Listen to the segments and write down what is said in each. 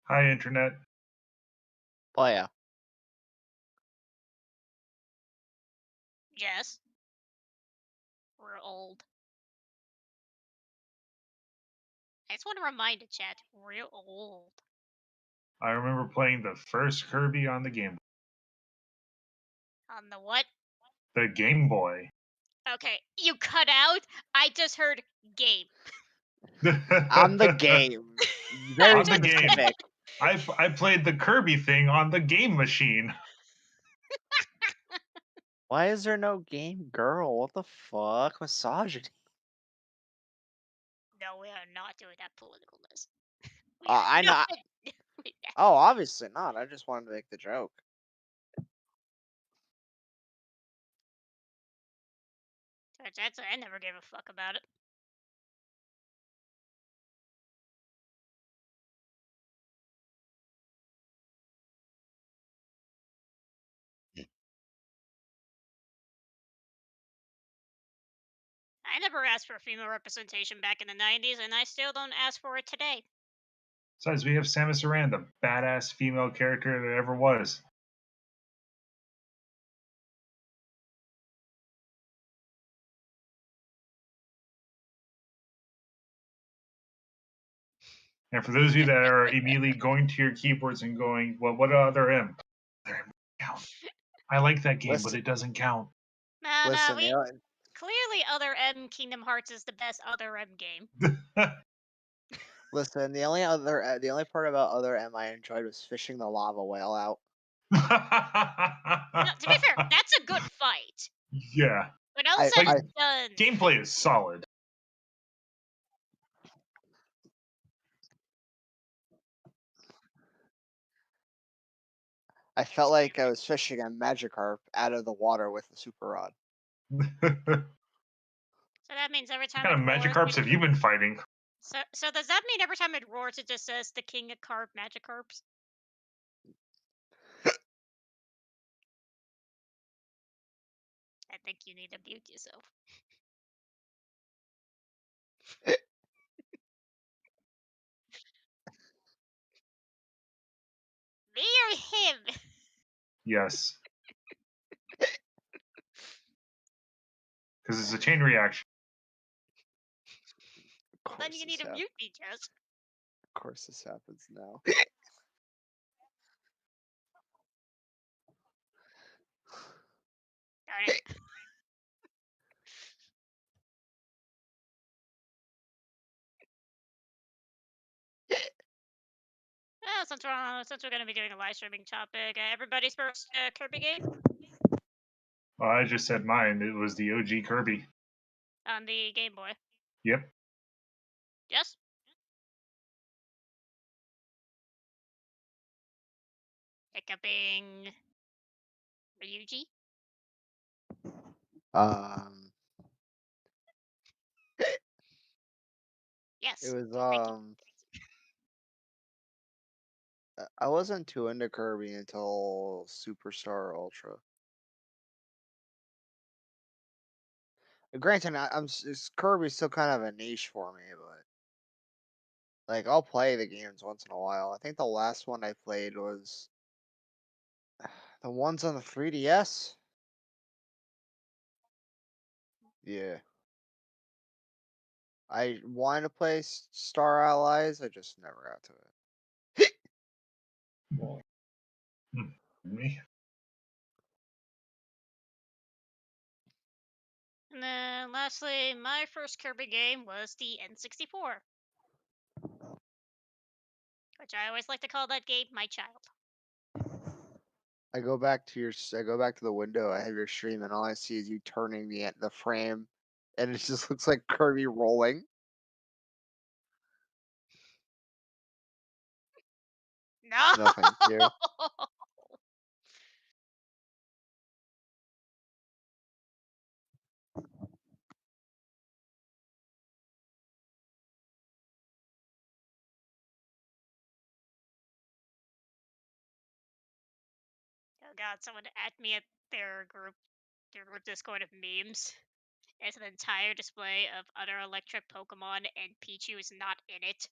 Hi, Internet. Oh yeah. Yes. We're old. I just want to remind the chat, we're old. I remember playing the first Kirby on the On the what? Game Boy. Okay, you cut out. I just heard game. On the game. Very On the game. specific. I played the Kirby thing on the game machine. Why is there no game girl? What the fuck? Misogyny. No, we are not doing that politicalness. I know. Oh, obviously not. I just wanted to make the joke. I never gave a fuck about it. I never asked for female representation back in the 90s, and I still don't ask for it today. Besides, we have Samus Aran, the badass female character that ever was. And for those of you that are immediately going to your keyboards and going, well, what other M? Other M count. I like that game, but it doesn't count. No, Listen, clearly Other M Kingdom Hearts is the best Other M game. listen. The only part about Other M I enjoyed was fishing the lava whale out. No, to be fair, that's a good fight. Yeah. When all said and done, gameplay is solid. I felt like I was fishing a Magikarp out of the water with a super rod. So that means every time what kind of Magikarps have you been fighting? So does that mean every time it roars, it just says the King of Carp Magikarps? I think you need to mute yourself. Me or him? Yes. Because it's a chain reaction. Well, then you need to mute me, Jess. Of course this happens now. Darn it. Since we're going to be doing a live streaming topic, everybody's first Kirby game? Well, I just said mine. It was the OG Kirby. On the Game Boy. Yep. Yes? Hiccuping Ryuji? Yes. It was I wasn't too into Kirby until Superstar Ultra. Granted, Kirby's still kind of a niche for me, but like I'll play the games once in a while. I think the last one I played was the ones on the 3DS. Yeah. I wanted to play Star Allies. I just never got to it. Me? And then lastly, my first Kirby game was the N64. Which I always like to call that game my child. I go back to the window. I have your stream, and all I see is you turning the frame, and it just looks like Kirby rolling. No. No, thank you. God, someone at me at their group Discord of memes. It's an entire display of other electric Pokemon, and Pichu is not in it.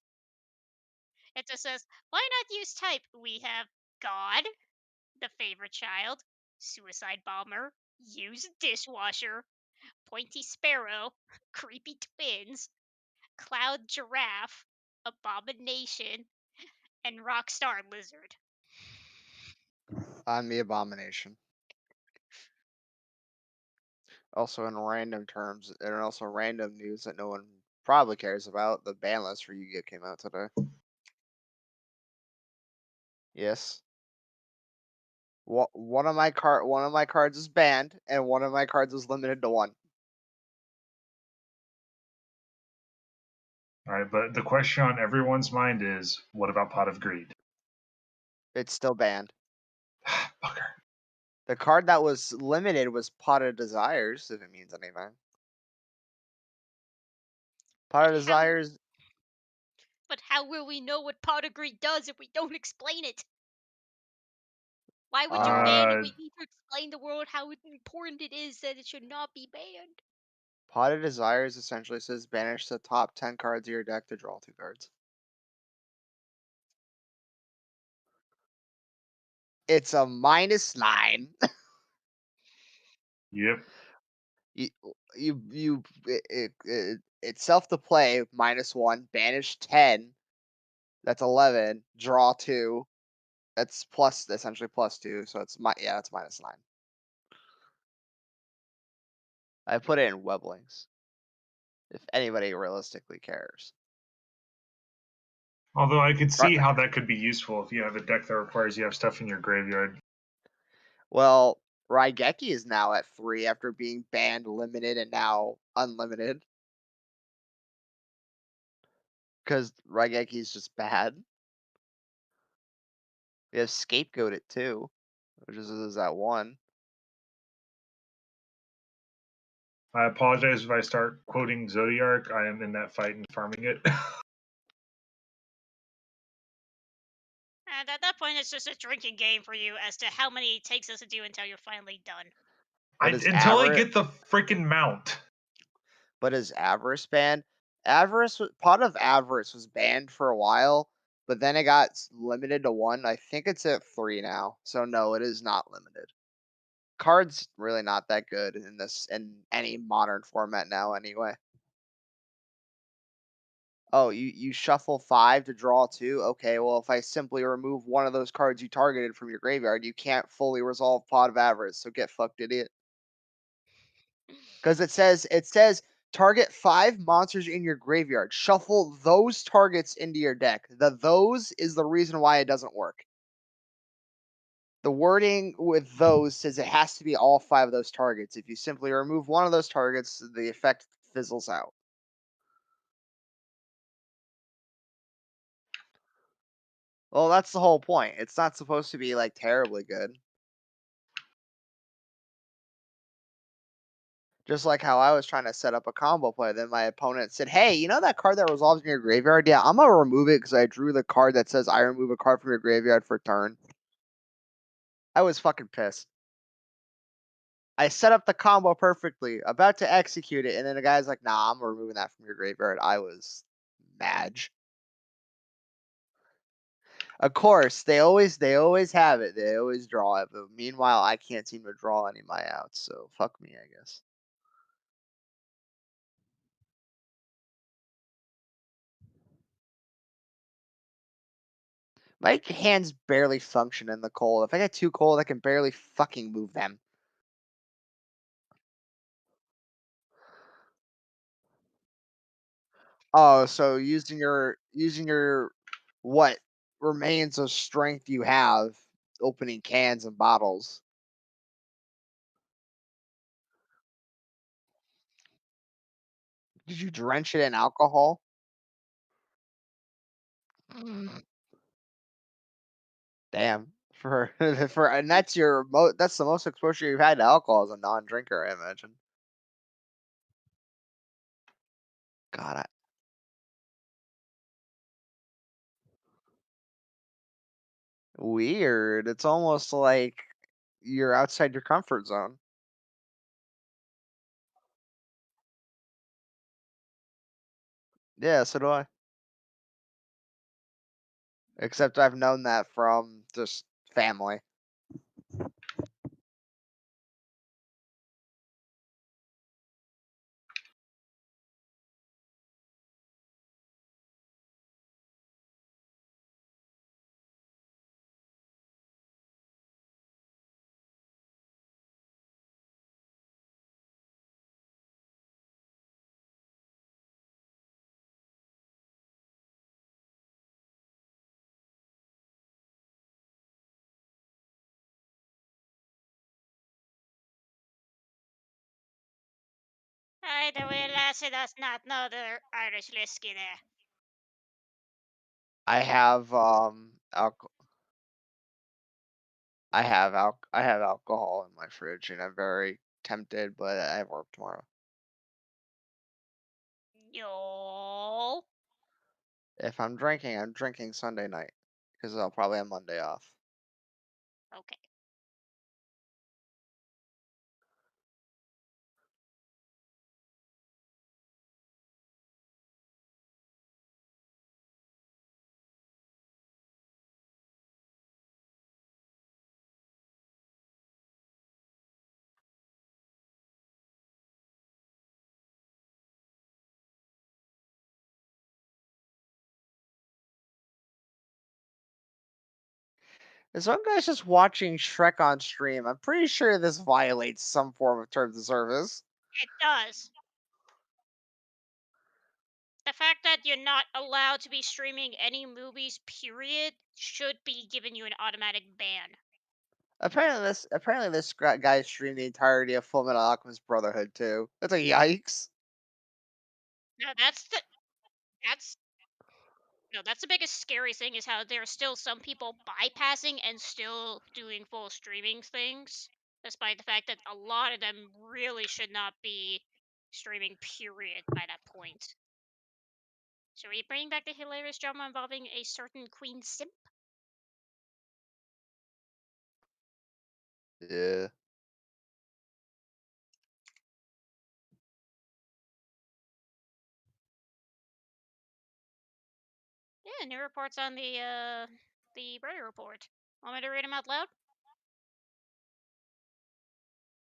It just says, "Why not use type? We have God, the favorite child, Suicide Bomber, use Dishwasher, Pointy Sparrow, Creepy Twins, Cloud Giraffe, Abomination, and Rockstar Lizard." On the Abomination. Also in random terms, and also random news that no one probably cares about, the ban list for Yu-Gi-Oh came out today. Yes. One of my cards is banned, and one of my cards is limited to one. All right, but the question on everyone's mind is, what about Pot of Greed? It's still banned. Fucker. The card that was limited was Pot of Desires, if it means anything. Pot of But how- Desires. But how will we know what Pot of Greed does if we don't explain it? Why would you ban it? Uh, We need to explain the world how important it is that it should not be banned. Pot of Desires essentially says banish the top 10 cards of your deck to draw 2 cards. It's a -9. Yep. It's self to play -1, banish 10. That's 11. Draw 2. That's essentially +2. So it's it's -9. I put it in Weblinks. If anybody realistically cares. Although I could see Right. how that could be useful if you have a deck that requires you have stuff in your graveyard. Well, Raigeki is now at 3 after being banned, limited, and now unlimited. Because Raigeki is just bad. We have Scapegoat at 2, which is at 1. I apologize if I start quoting Zodiac. I am in that fight and farming it. And at that point, it's just a drinking game for you as to how many it takes us to do until you're finally done. Until I get the freaking mount. But is Avarice banned? Pot of Avarice was banned for a while, but then it got limited to 1. I think it's at 3 now. So no, it is not limited. Card's really not that good in any modern format now anyway. Oh, you shuffle 5 to draw 2? Okay, well, if I simply remove one of those cards you targeted from your graveyard, you can't fully resolve Pot of Avarice, so get fucked, idiot. Because it says target 5 monsters in your graveyard. Shuffle those targets into your deck. The those is the reason why it doesn't work. The wording with those says it has to be all 5 of those targets. If you simply remove one of those targets, the effect fizzles out. Well, that's the whole point. It's not supposed to be like terribly good. Just like how I was trying to set up a combo play, then my opponent said, "Hey, you know that card that resolves in your graveyard? Yeah, I'm gonna remove it because I drew the card that says I remove a card from your graveyard for turn." I was fucking pissed. I set up the combo perfectly, about to execute it, and then the guy's like, "Nah, I'm removing that from your graveyard." I was mad. Of course, they always have it. They always draw it, but meanwhile, I can't seem to draw any of my outs. So fuck me, I guess. My hands barely function in the cold. If I get too cold, I can barely fucking move them. Oh, so using your what remains of strength you have, opening cans and bottles. Did you drench it in alcohol? Damn. For and that's that's the most exposure you've had to alcohol as a non-drinker, I imagine. God, weird. It's almost like you're outside your comfort zone. Yeah, so do I. Except I've known that from just family. Ai, det var läsa snart några Irish whiskey there. I have I have alcohol in my fridge, and I'm very tempted, but I have work tomorrow. Yo. If I'm drinking Sunday night because I'll probably have Monday off. Okay. As long as just watching Shrek on stream, I'm pretty sure this violates some form of terms of service. It does. The fact that you're not allowed to be streaming any movies, period, should be giving you an automatic ban. Apparently this guy streamed the entirety of Full Metal Alchemist Brotherhood too. That's a yikes. No, that's no, that's the biggest scary thing is how there are still some people bypassing and still doing full streaming things, despite the fact that a lot of them really should not be streaming, period, by that point. Should we bring back the hilarious drama involving a certain queen simp? Yeah. Yeah, new reports on the Brody report. Want me to read them out loud?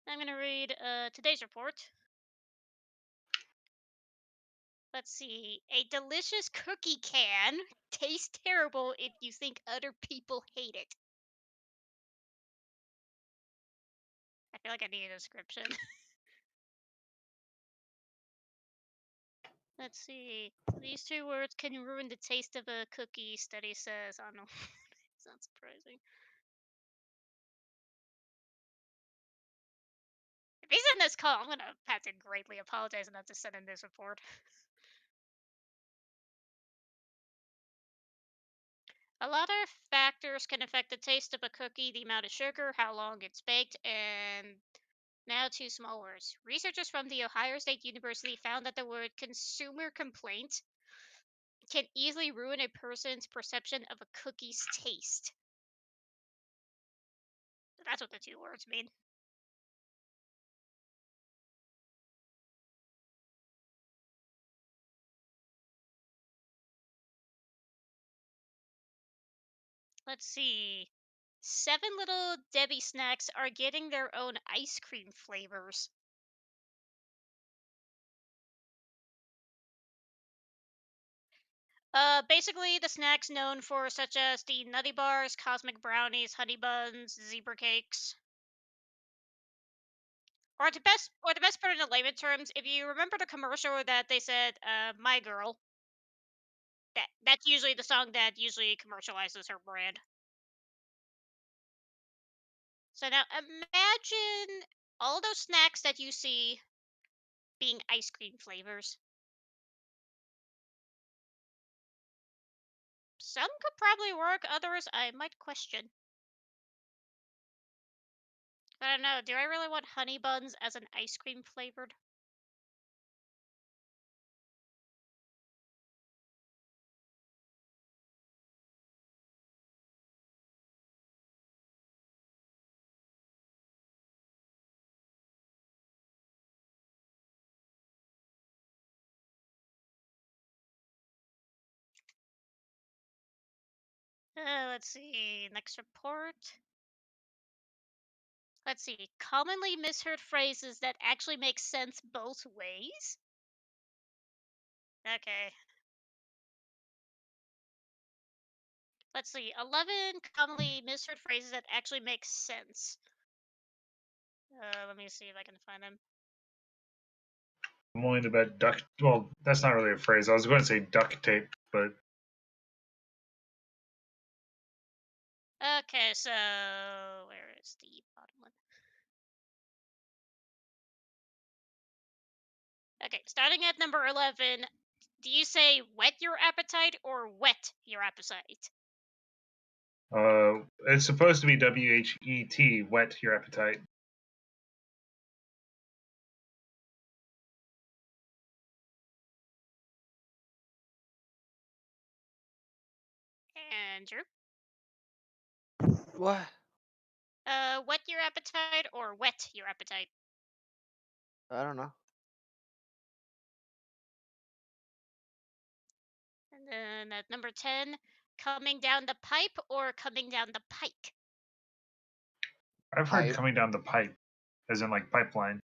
I'm gonna read today's report. Let's see. A delicious cookie can tastes terrible if you think other people hate it. I feel like I need a description. Let's see. These two words can ruin the taste of a cookie, study says. I don't know. It's not surprising. If he's in this call, I'm gonna have to greatly apologize and have to send in this report. A lot of factors can affect the taste of a cookie, the amount of sugar, how long it's baked, and now two small words. Researchers from the Ohio State University found that the word consumer complaint can easily ruin a person's perception of a cookie's taste. That's what the two words mean. Let's see. 7 Little Debbie snacks are getting their own ice cream flavors. Basically the snacks known for such as the Nutty Bars, Cosmic Brownies, Honey Buns, Zebra Cakes. Or the best put into layman terms, if you remember the commercial that they said, "My Girl," that's usually the song that usually commercializes her brand. So now imagine all those snacks that you see being ice cream flavors. Some could probably work, others I might question. I don't know. Do I really want honey buns as an ice cream flavored? Let's see. Next report. Let's see. Commonly misheard phrases that actually make sense both ways. Okay. Let's see. 11 commonly misheard phrases that actually make sense. Let me see if I can find them. I'm willing to bet duct. Well, that's not really a phrase. I was going to say duct tape, but Okay, so where is the bottom one? Okay, starting at number 11. Do you say whet your appetite or wet your appetite? it's supposed to be WHET, whet your appetite. Andrew? What? Whet your appetite or wet your appetite? I don't know. And then at number 10, coming down the pipe or coming down the pike? I've heard Pipe. coming down the pipe, as in like pipeline.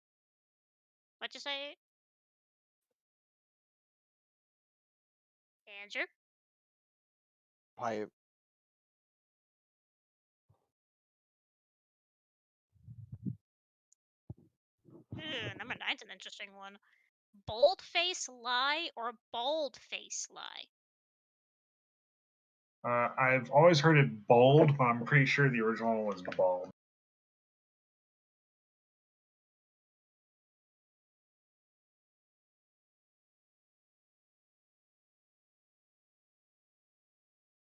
What'd you say? Andrew? Pipe. Number 9's an interesting one. Bold face lie or bald face lie? I've always heard it bold, but I'm pretty sure the original one was bald.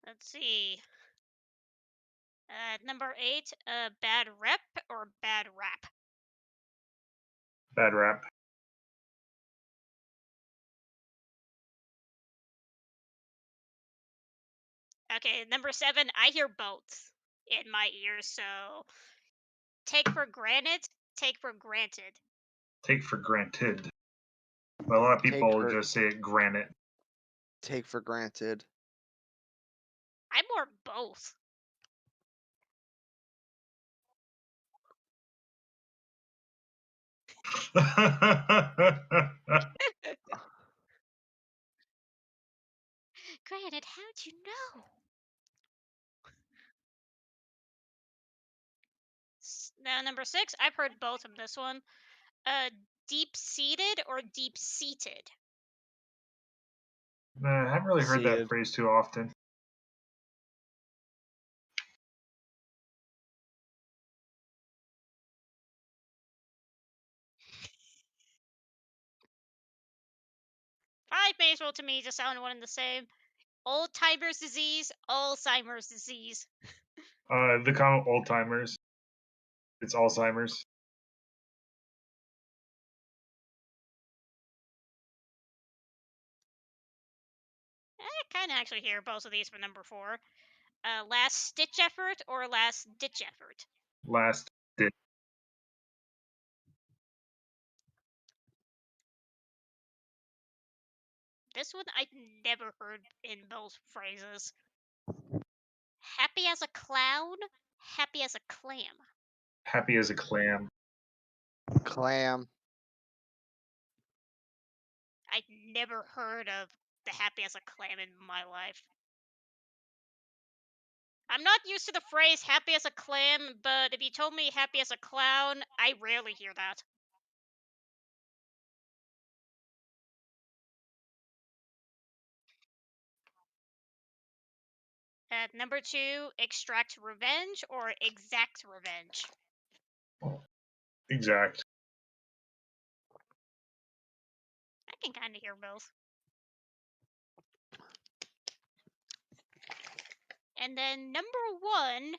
Let's see. Number 8, bad rep or bad rap? Bad rap. Okay, number 7, I hear both in my ears, so take for granted, take for granted. Take for granted. But a lot of people for- just say it granite. Take for granted. I'm more both. Granted, how'd you know? Now, number 6, I've heard both of this one. Deep-seated or deep-seated? I haven't really heard that Seated. phrase too often. Five may as well to me just sound one and the same. Old timer's disease, Alzheimer's disease. The common old timers. It's Alzheimer's. I kind of actually hear both of these for number 4. Last stitch effort or last ditch effort? Last ditch. This one I've never heard in both phrases. Happy as a clown, happy as a clam. Happy as a clam. Clam. I've never heard of the happy as a clam in my life. I'm not used to the phrase happy as a clam, but if you told me happy as a clown, I rarely hear that. At number 2, extract revenge or exact revenge? Exact. I can kind of hear both. And then number 1,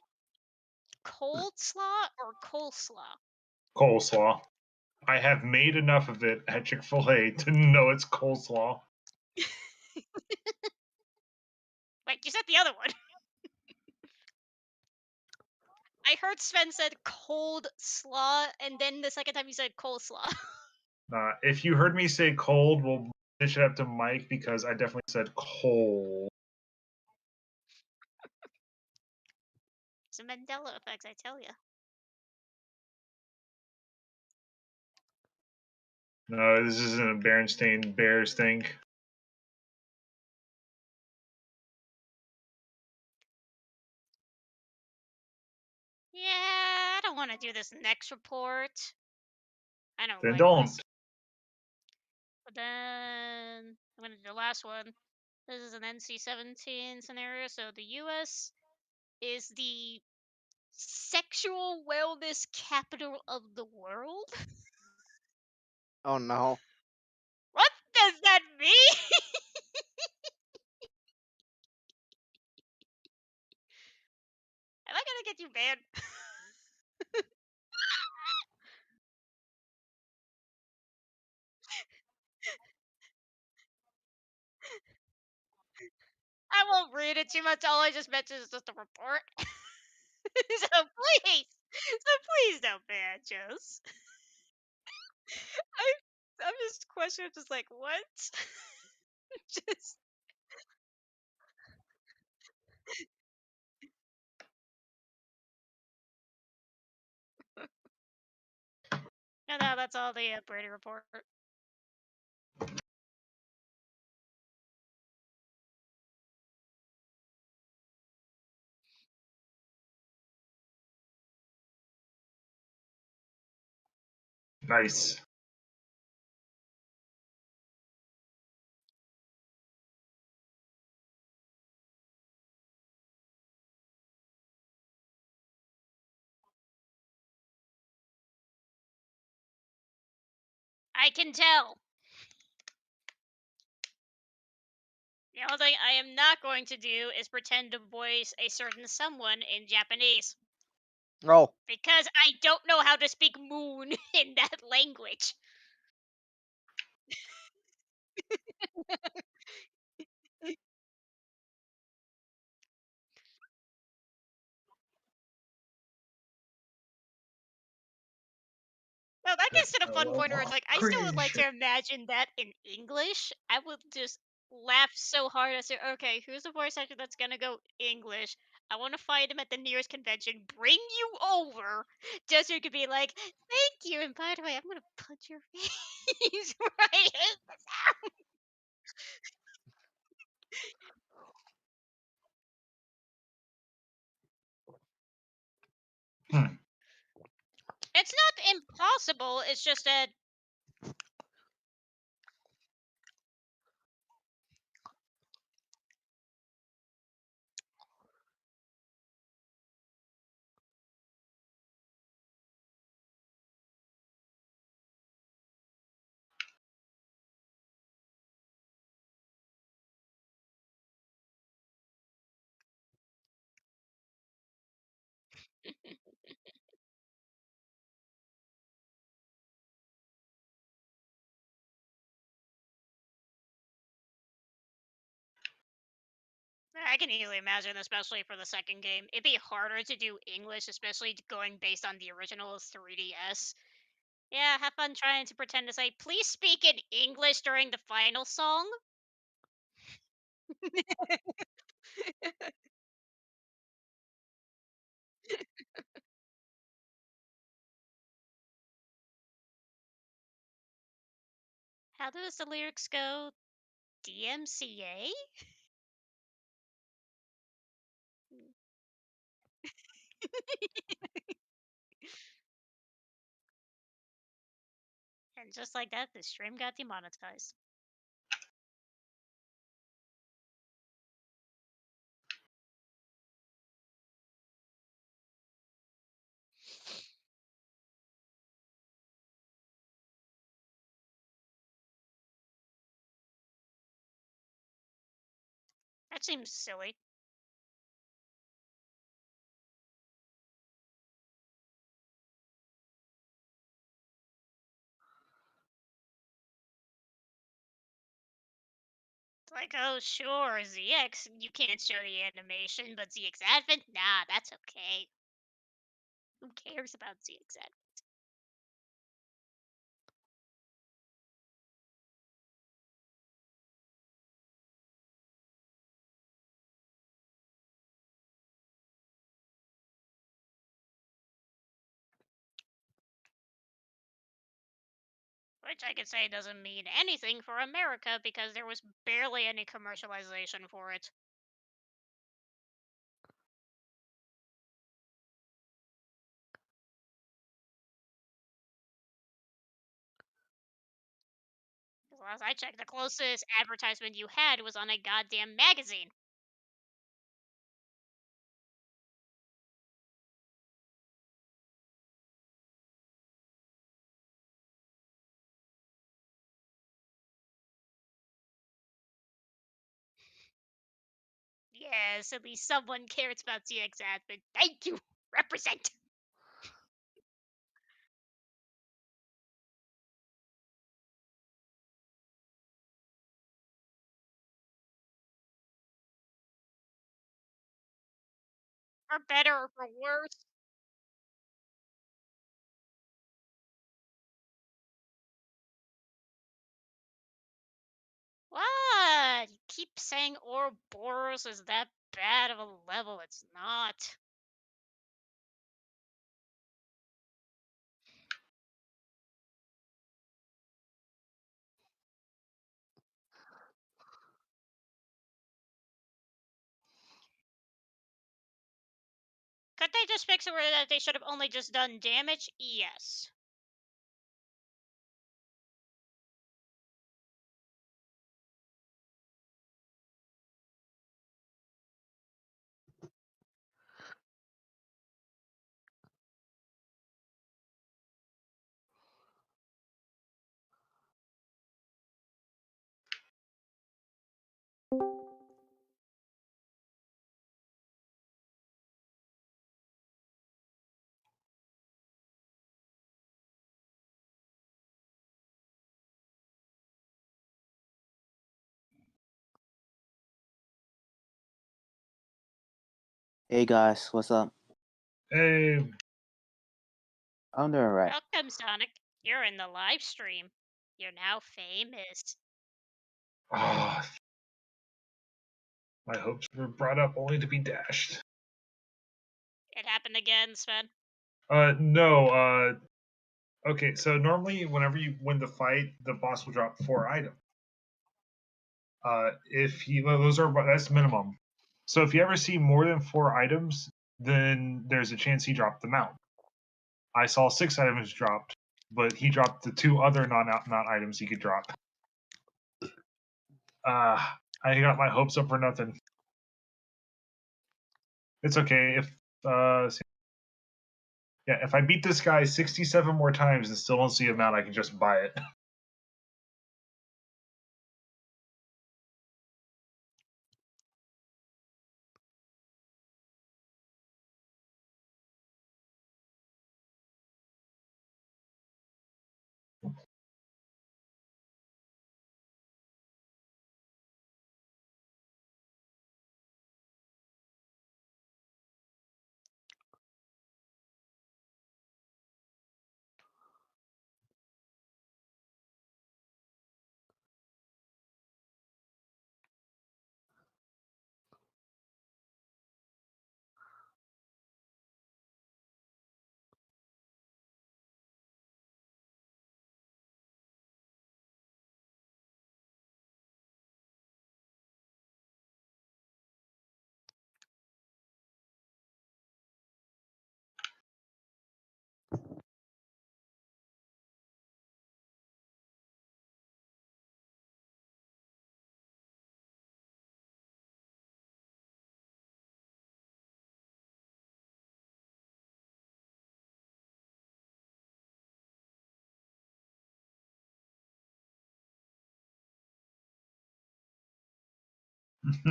cold slaw or coleslaw? Coleslaw. I have made enough of it at Chick-fil-A to know it's coleslaw. Wait, you said the other one. I heard Sven said cold slaw, and then the second time you said coleslaw. If you heard me say cold, we'll dish it up to Mike because I definitely said cold. It's a Mandela effect, I tell you. No, this isn't a Berenstain Bears thing. Yeah, I don't want to do this next report. I don't Then like don't. this. But then I'm gonna do the last one. This is an NC-17 scenario. So the U.S. is the sexual wellness capital of the world. Oh no. What does that mean? Am I gonna get you banned? I won't read it too much. All I just mentioned is just a report. So please don't ban us. I'm just questioning, just like what? Just no, that's all the Brady report. Nice. I can tell. The only thing I am not going to do is pretend to voice a certain someone in Japanese. Oh. Because I don't know how to speak moon in that language. No, that gets to the fun point where it's like, I still would like to imagine that in English. I would just laugh so hard. I say, okay, who's the voice actor that's gonna go English? I want to find him at the nearest convention, bring you over, just so you could be like, thank you, and by the way, I'm gonna punch your face right in the sound. It's not impossible, it's just that I can easily imagine, especially for the second game, it'd be harder to do English, especially going based on the original 3DS. Yeah, have fun trying to pretend to say, please speak in English during the final song. How does the lyrics go? DMCA? And just like that, the stream got demonetized. That seems silly. It's like, oh, sure, ZX, you can't show the animation, but ZX Advent? Nah, that's okay. Who cares about ZX Advent? Which I could say doesn't mean anything for America because there was barely any commercialization for it. As last I checked, the closest advertisement you had was on a goddamn magazine. Yes, at least someone cares about CX ads, but thank you. Represent. For better or for worse. What? You keep saying Ouroboros is that bad of a level. It's not. Could they just fix it where that they should have only just done damage? Yes. Hey guys, what's up? Hey, I'm doing right. Welcome, Sonic. You're in the live stream. You're now famous. oh, my hopes were brought up only to be dashed. It happened again, Sven. No. Okay, so normally whenever you win the fight, the boss will drop 4 items. If you that's minimum. So if you ever see more than 4 items, then there's a chance he dropped them out. I saw 6 items dropped, but he dropped the 2 other non items he could drop. I got my hopes up for nothing. It's okay if if I beat this guy 67 more times and still don't see him out, I can just buy it.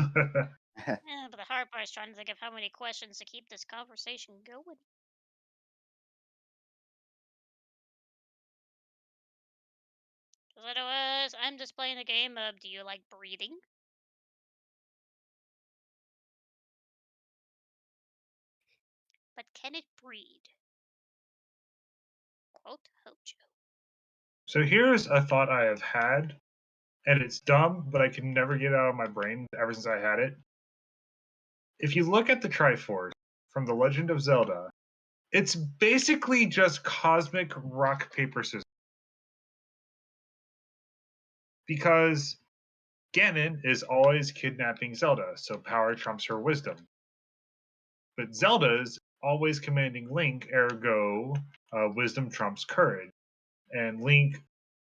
Yeah, but the hard part is trying to think of how many questions to keep this conversation going. Because otherwise, I'm just playing the game of do you like breathing? But can it breed? Quote Hojo. So here's a thought I have had, and it's dumb, but I can never get it out of my brain ever since I had it. If you look at the Triforce from The Legend of Zelda, it's basically just cosmic rock, paper, scissors. Because Ganon is always kidnapping Zelda, so power trumps her wisdom. But Zelda's always commanding Link, ergo, wisdom trumps courage. And Link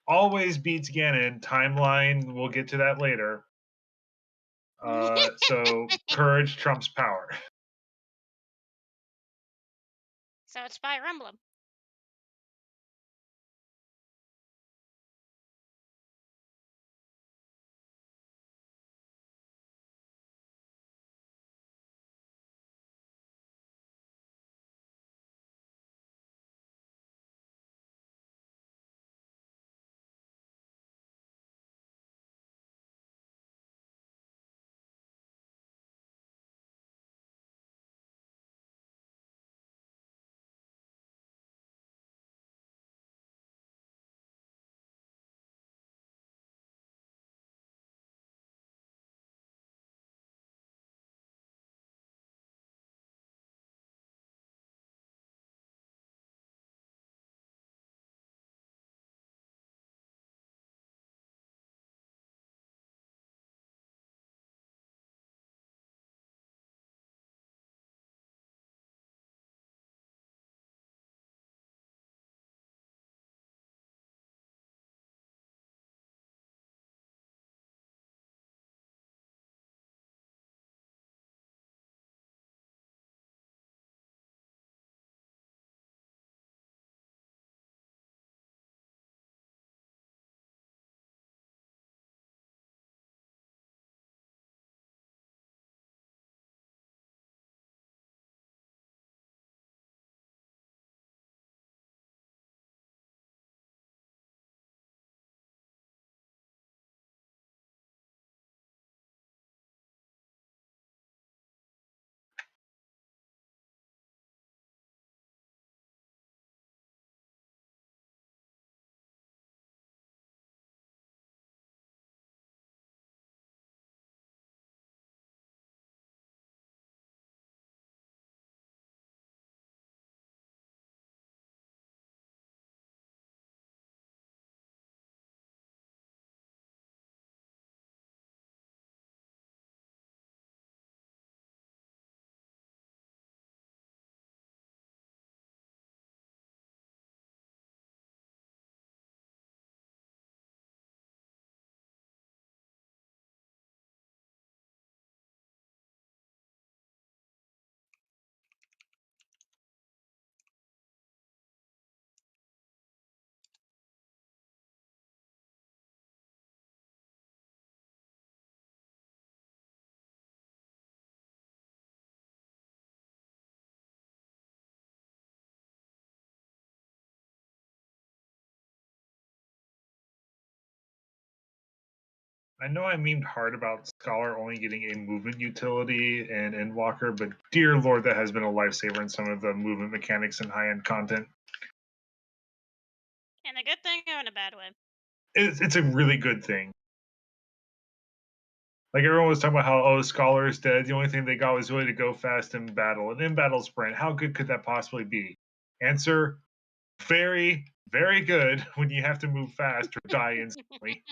always beats Ganon. Timeline, we'll get to that later. So courage trumps power. So it's Fire Emblem. I know I memed hard about Scholar only getting a movement utility and Endwalker, but dear lord, that has been a lifesaver in some of the movement mechanics and high-end content. In a good thing or in a bad way? It's a really good thing. Like everyone was talking about how Scholar is dead. The only thing they got was really to go fast in battle. And in battle sprint, how good could that possibly be? Answer: very, very good when you have to move fast or die instantly.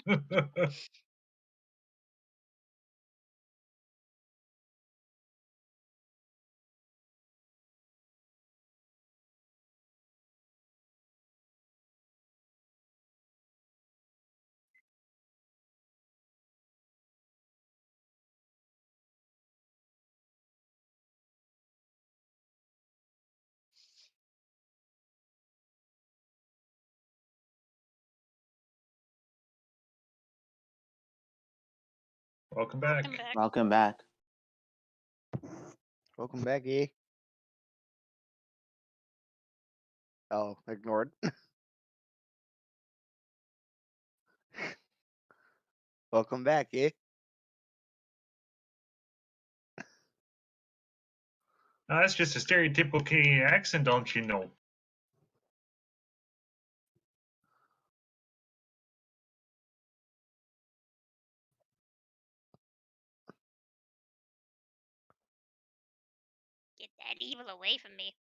Welcome back. Welcome back. Welcome back. Welcome back, E. Oh, ignored. Welcome back, E. Now, that's just a stereotypical Canadian accent, don't you know? Get that evil away from me.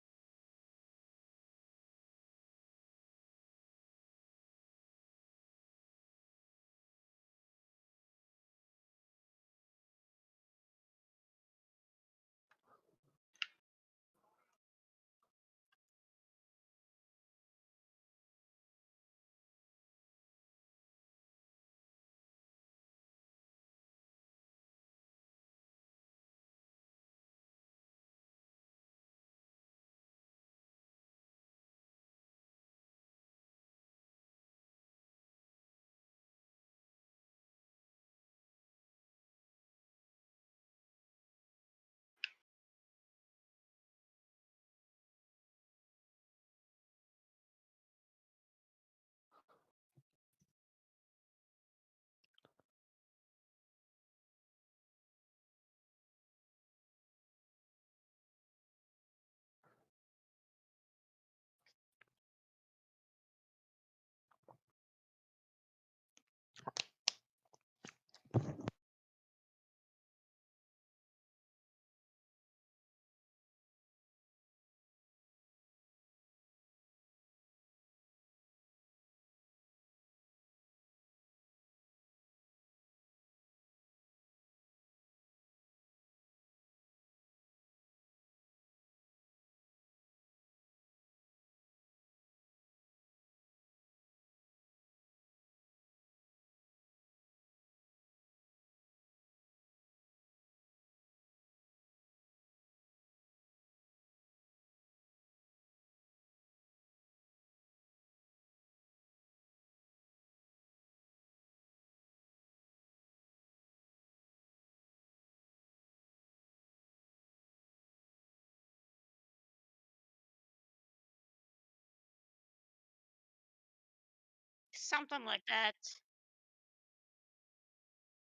Something like that.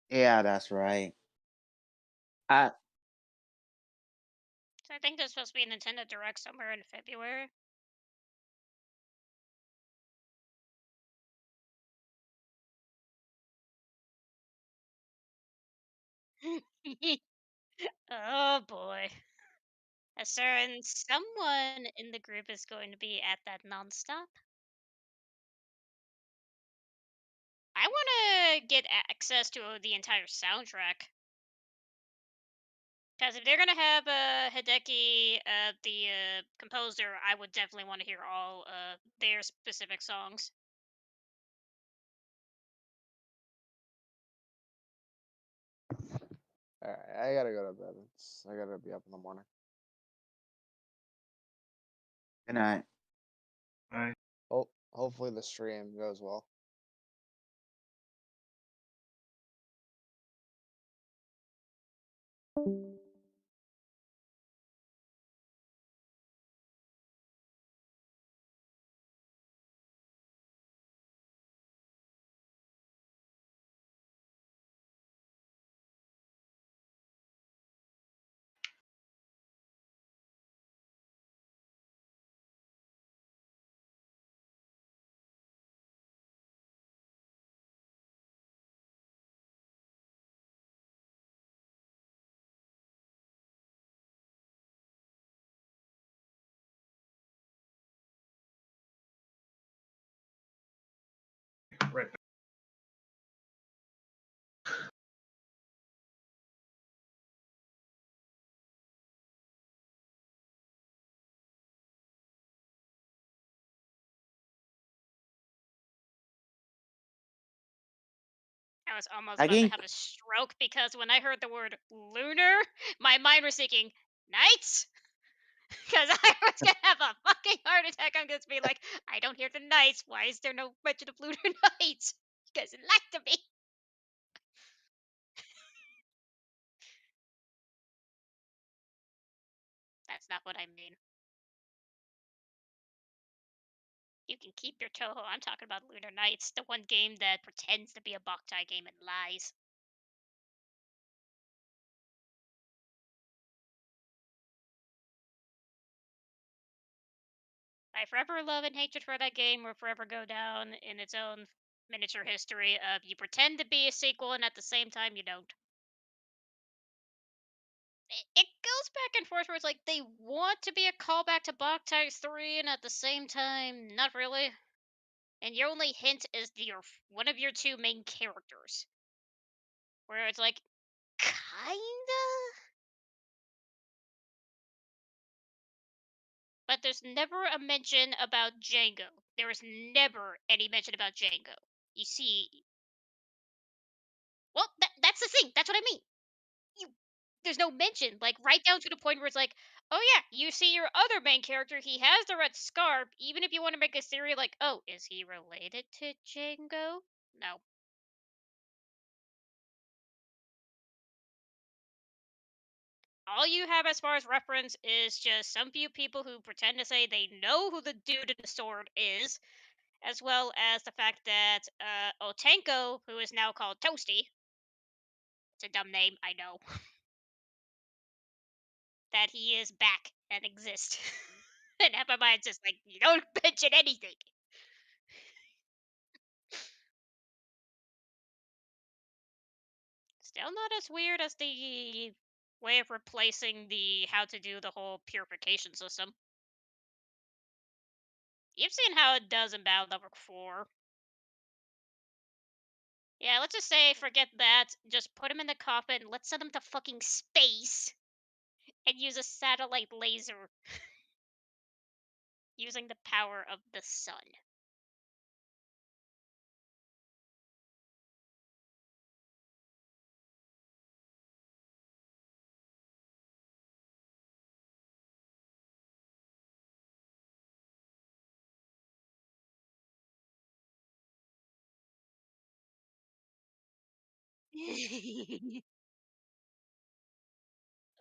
Yeah, that's right. I So I think there's supposed to be a Nintendo Direct somewhere in February. Oh boy. A certain someone in the group is going to be at that nonstop. I want to get access to the entire soundtrack. Because if they're gonna have Hideki, the composer, I would definitely want to hear all their specific songs. Alright, I gotta go to bed. I gotta be up in the morning. Good night. Hopefully the stream goes well. Right. I was almost I about to think have a stroke because when I heard the word lunar, my mind was thinking nights. Because I was gonna have a fucking heart attack. I'm gonna be like, I don't hear the nights. Why is there no mention of lunar nights? You guys lied to me. That's not what I mean. You can keep your Toho. I'm talking about Lunar Nights, the one game that pretends to be a Boktai game and lies. My forever love and hatred for that game will forever go down in its own miniature history of you pretend to be a sequel and at the same time you don't. It goes back and forth where it's like they want to be a callback to Boktai 3 and at the same time, not really. And your only hint is one of your two main characters. Where it's like, kinda? But there's never a mention about Django. There is never any mention about Django. You see, well, that's the thing. That's what I mean. You, there's no mention, like right down to the point where it's like, oh yeah, you see your other main character. He has the red scarf. Even if you want to make a theory, like, oh, is he related to Django? No. All you have as far as reference is just some few people who pretend to say they know who the dude in the sword is, as well as the fact that Otenko, who is now called Toasty, it's a dumb name, I know, that he is back and exists. And half my mind's just like, you don't mention anything. Still not as weird as the way of replacing the how to do the whole purification system. You've seen how it does in Battle Number 4. Yeah, let's just say forget that. Just put him in the coffin. Let's send him to fucking space and use a satellite laser using the power of the sun.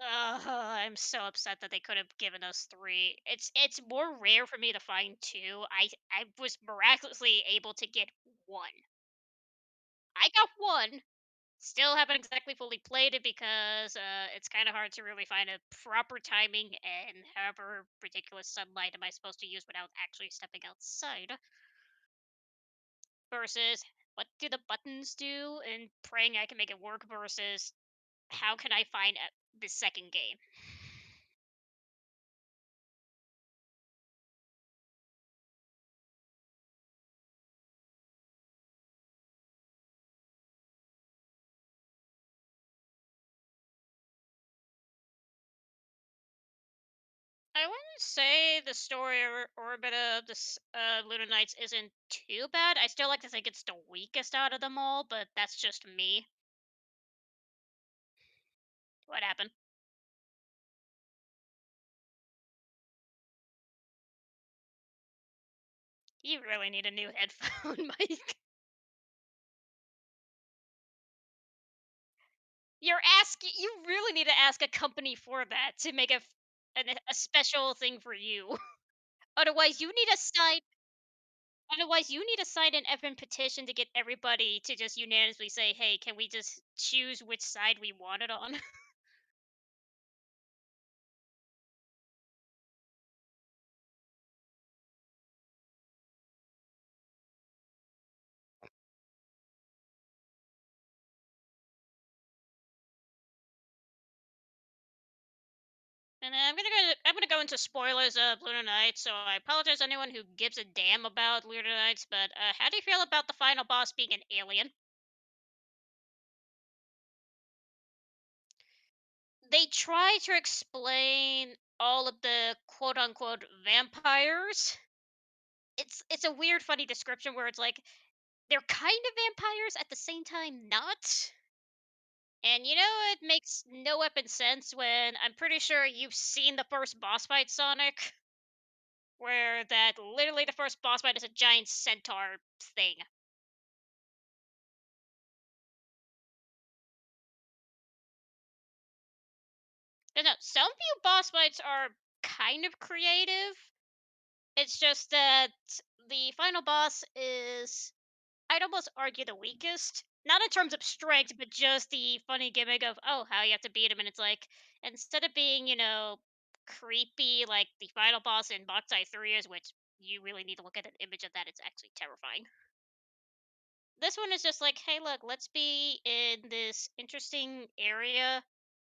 I'm so upset that they could have given us 3. It's more rare for me to find 2. I was miraculously able to get 1. I got 1. Still haven't exactly fully played it because it's kind of hard to really find a proper timing and however ridiculous sunlight am I supposed to use without actually stepping outside versus what do the buttons do and praying I can make it work versus how can I find the second game. I wouldn't say the story orbit of this Lunar Knights isn't too bad. I still like to think it's the weakest out of them all, but that's just me. What happened? You really need a new headphone mic. You really need to ask a company for that to make a special thing for you. Otherwise, you need to sign an FN petition to get everybody to just unanimously say, "Hey, can we just choose which side we want it on?" And then I'm gonna go into spoilers of Lunar Knights, so I apologize to anyone who gives a damn about Lunar Knights, but how do you feel about the final boss being an alien? They try to explain all of the quote unquote vampires. It's a weird, funny description where it's like they're kind of vampires at the same time not. And it makes no weapon sense when I'm pretty sure you've seen the first boss fight, Sonic, where that literally the first boss fight is a giant centaur thing. No, some few boss fights are kind of creative. It's just that the final boss is, I'd almost argue, the weakest. Not in terms of strength, but just the funny gimmick of, oh, how you have to beat him. And it's like, instead of being, creepy like the final boss in Boktai 3 is, which you really need to look at an image of that, it's actually terrifying. This one is just like, hey, look, let's be in this interesting area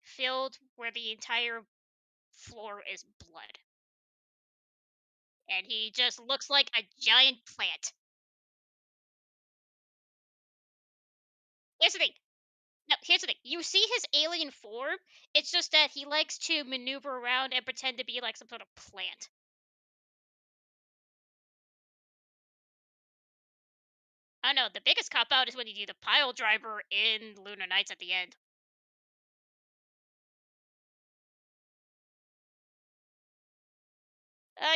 filled where the entire floor is blood. And he just looks like a giant plant. Here's the thing. No, here's the thing. You see his alien form. It's just that he likes to maneuver around and pretend to be like some sort of plant. I know the biggest cop out is when you do the pile driver in Lunar Nights at the end.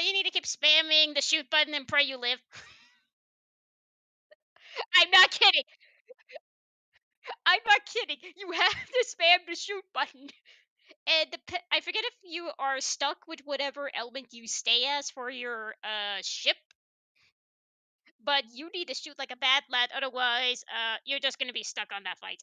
You need to keep spamming the shoot button and pray you live. I'm not kidding. I'm not kidding. You have to spam the shoot button. And I forget if you are stuck with whatever element you stay as for your ship, but you need to shoot like a bad lad. Otherwise, you're just gonna be stuck on that fight.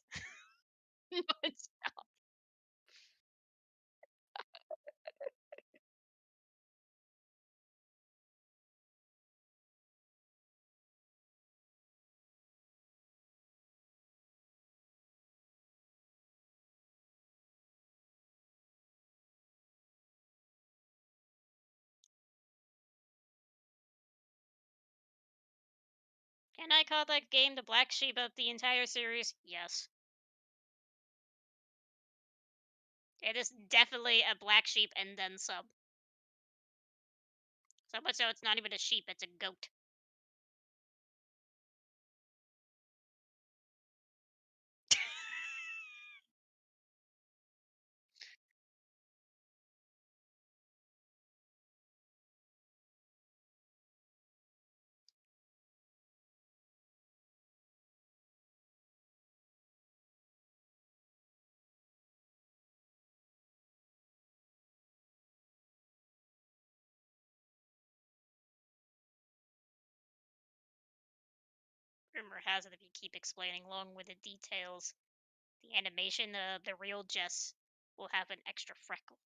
Can I call that game the black sheep of the entire series? Yes. It is definitely a black sheep and then some. So much so it's not even a sheep, it's a goat. Rumor has it if you keep explaining long-winded details, the animation, the real Jess will have an extra freckle.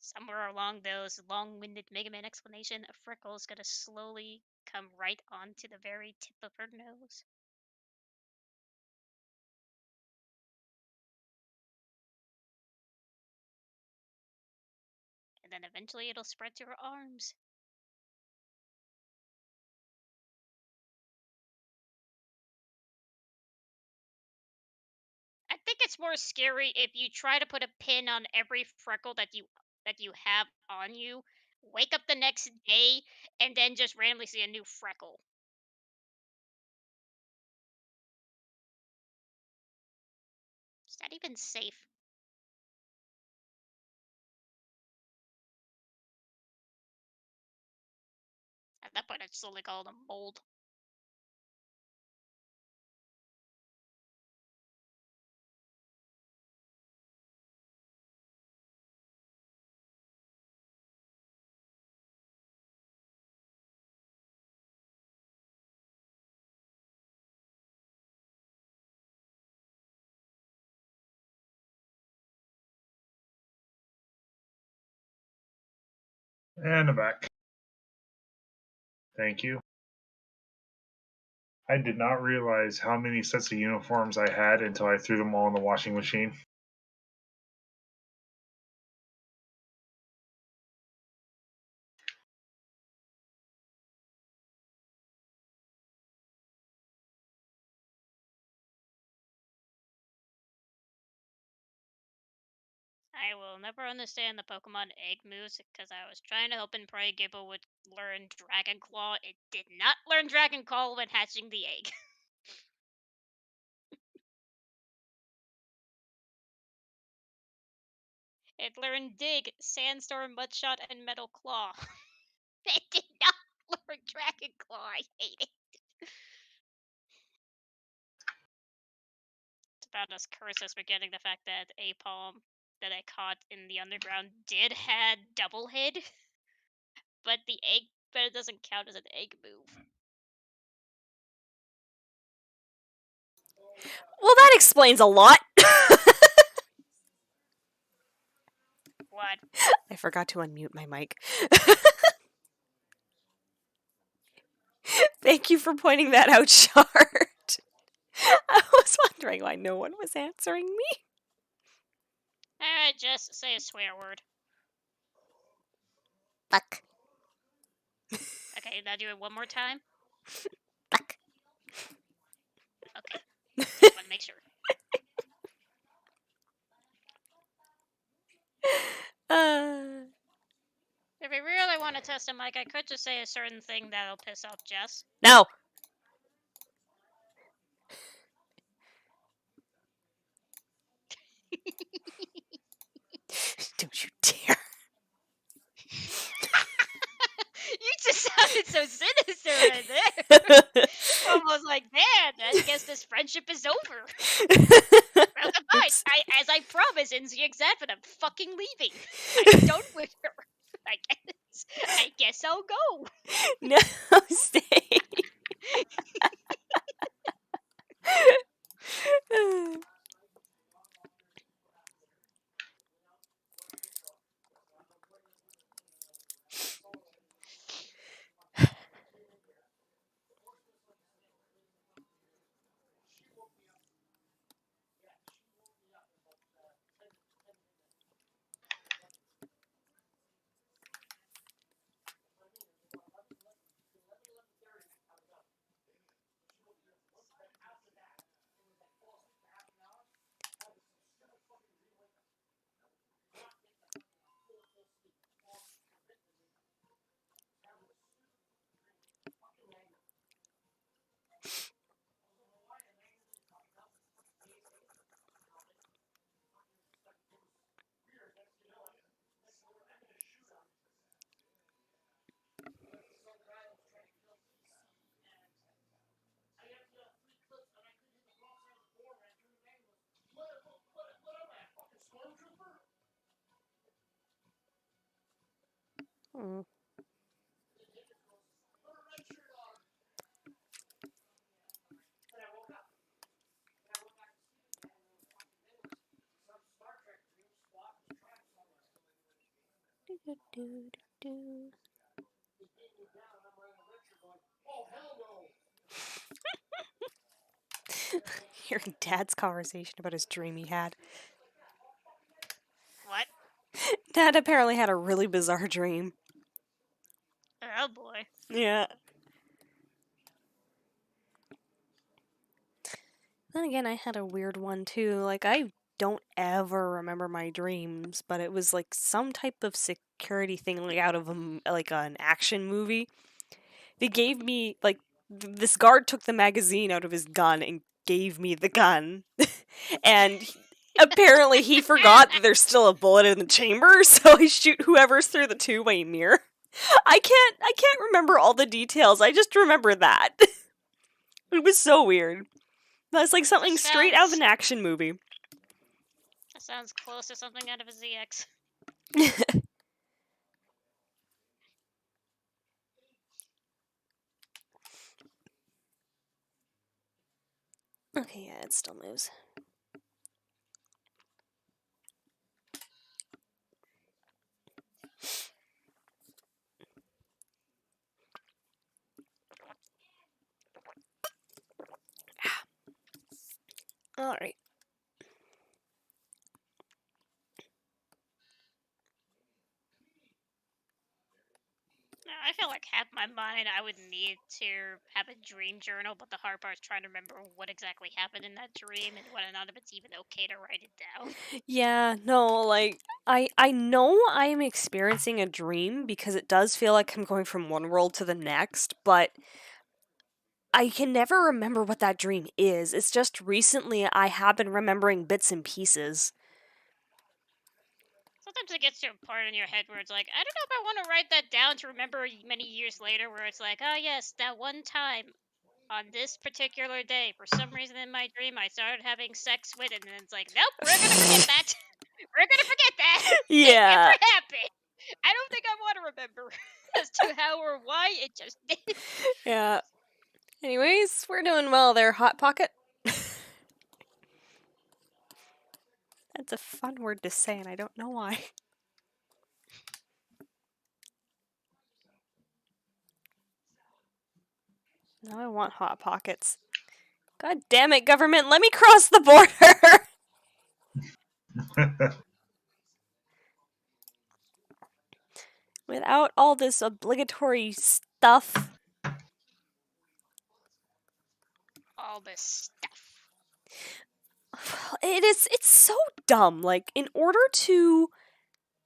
Somewhere along those long-winded Mega Man explanation, a freckle is gonna slowly come right onto the very tip of her nose. And then eventually it'll spread to her arms. I think it's more scary if you try to put a pin on every freckle that you have on you, wake up the next day, and then just randomly see a new freckle. Is that even safe? At that point, I'd slowly call it a mold. And I'm back. Thank you. I did not realize how many sets of uniforms I had until I threw them all in the washing machine. I will never understand the Pokemon egg moves because I was trying to hope and pray Gibble would learn Dragon Claw. It did not learn Dragon Claw when hatching the egg. It learned Dig, Sandstorm, Mudshot, and Metal Claw. It did not learn Dragon Claw. I hate it. It's about as cursed as forgetting the fact that Apalm that I caught in the underground did had double head, but it doesn't count as an egg move. Well, that explains a lot. What? I forgot to unmute my mic. Thank you for pointing that out, Shard. I was wondering why no one was answering me. Alright, just say a swear word. Fuck. Okay, now do it one more time. Fuck. Okay. Just want to make sure. If I really want to test a mic, I could just say a certain thing that'll piss off Jess. No. Don't you dare. You just sounded so sinister right there. Almost like, man, I guess this friendship is over. Well, fine. As I promised in the exam, I'm fucking leaving. I'm done with her. I guess I'll go. No, stay. Hmm. Do-do-do-do-do. Hearing Dad's conversation about his dream he had. What? Dad apparently had a really bizarre dream. Oh boy. Yeah. Then again, I had a weird one too. Like, I don't ever remember my dreams, but it was like some type of security thing, like out of like an action movie. They gave me like this guard took the magazine out of his gun and gave me the gun, and apparently he forgot that there's still a bullet in the chamber, so I shoot whoever's through the two-way mirror. I can't remember all the details. I just remember that. It was so weird. That's like something straight out of an action movie. That sounds close to something out of a ZX. Okay, yeah, it still moves. Alright. I feel like half my mind I would need to have a dream journal, but the hard part is trying to remember what exactly happened in that dream and whether or not if it's even okay to write it down. Yeah, no, like I know I'm experiencing a dream because it does feel like I'm going from one world to the next, but I can never remember what that dream is. It's just recently I have been remembering bits and pieces. Sometimes it gets to a part in your head where it's like, I don't know if I want to write that down to remember many years later, where it's like, oh yes, that one time on this particular day, for some reason in my dream, I started having sex with it, and then it's like, nope, we're gonna forget that. We're gonna forget that. It Yeah. never happened. I don't think I want to remember as to how or why it just did. Yeah. Anyways, we're doing well there, Hot Pocket. That's a fun word to say, and I don't know why. Now I want Hot Pockets. God damn it, government, let me cross the border! Without all this obligatory stuff. All this stuff. It's so dumb. Like, in order to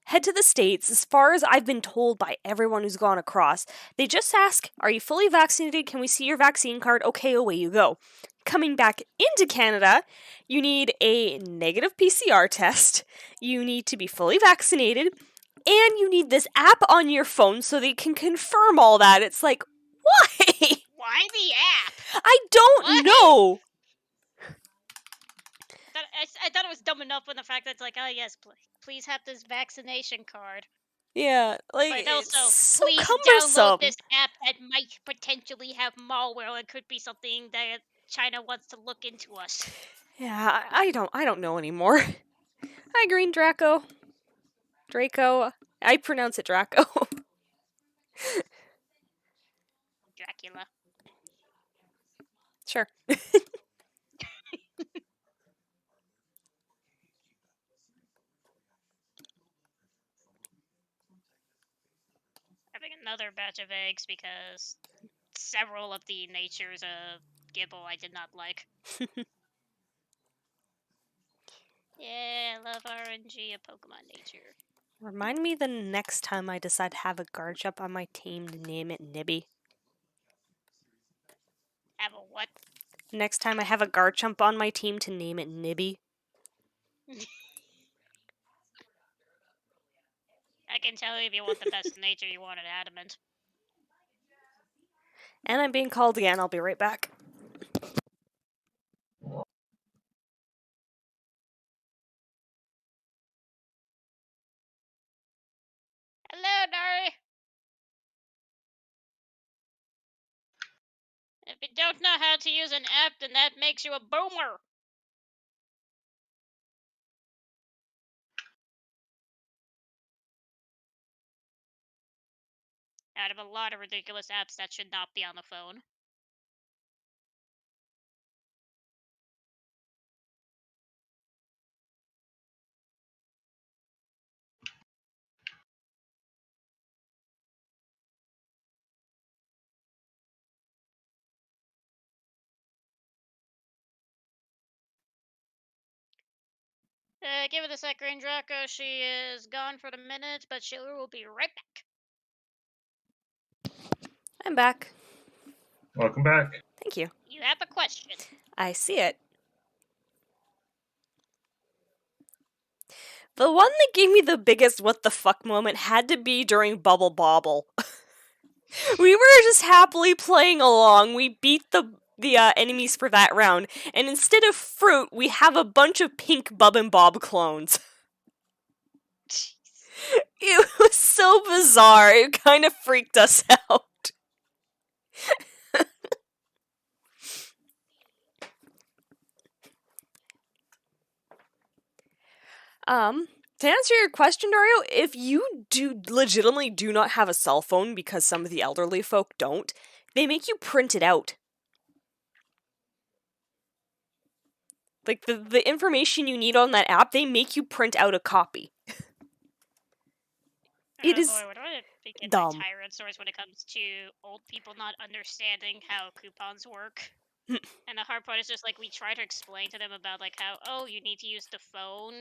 head to the States, as far as I've been told by everyone who's gone across, they just ask, are you fully vaccinated? Can we see your vaccine card? Okay, away you go. Coming back into Canada, you need a negative PCR test, you need to be fully vaccinated, and you need this app on your phone so they can confirm all that. It's like, why? Why the app? I don't know. I thought it was dumb enough when the fact that it's like, oh yes, please have this vaccination card. Yeah, like, But it's also, so please cumbersome. download this app that might potentially have malware. It could be something that China wants to look into us. Yeah, I don't know anymore. Hi, Green Draco. Draco. I pronounce it Draco. Dracula. Sure. Having another batch of eggs because several of the natures of Gibble I did not like. Yeah, I love RNG of Pokemon nature. Remind me the next time I decide to have a Garchomp on my team to name it Nibby. Have a what? Next time I have a Garchomp on my team to name it Nibby. I can tell you if you want the best nature, you want an adamant. And I'm being called again. I'll be right back. Hello, Nari. don't know how to use an app, then that makes you a boomer. Out of a lot of ridiculous apps that should not be on the phone. Give it a sec, Green Draco. She is gone for the minute, but she will be right back. I'm back. Welcome back. Thank you. You have a question. I see it. The one that gave me the biggest what the fuck moment had to be during Bubble Bobble. We were just happily playing along. We beat the enemies for that round, and instead of fruit, we have a bunch of pink Bub and Bob clones. It was so bizarre. It kind of freaked us out. To answer your question, Dario, if you legitimately do not have a cell phone because some of the elderly folk don't, they make you print it out. Like, the information you need on that app, they make you print out a copy. It is boy, what do I begin dumb. my tyrant source when it comes to old people not understanding how coupons work? And the hard part is just, like, we try to explain to them about, like, how, oh, you need to use the phone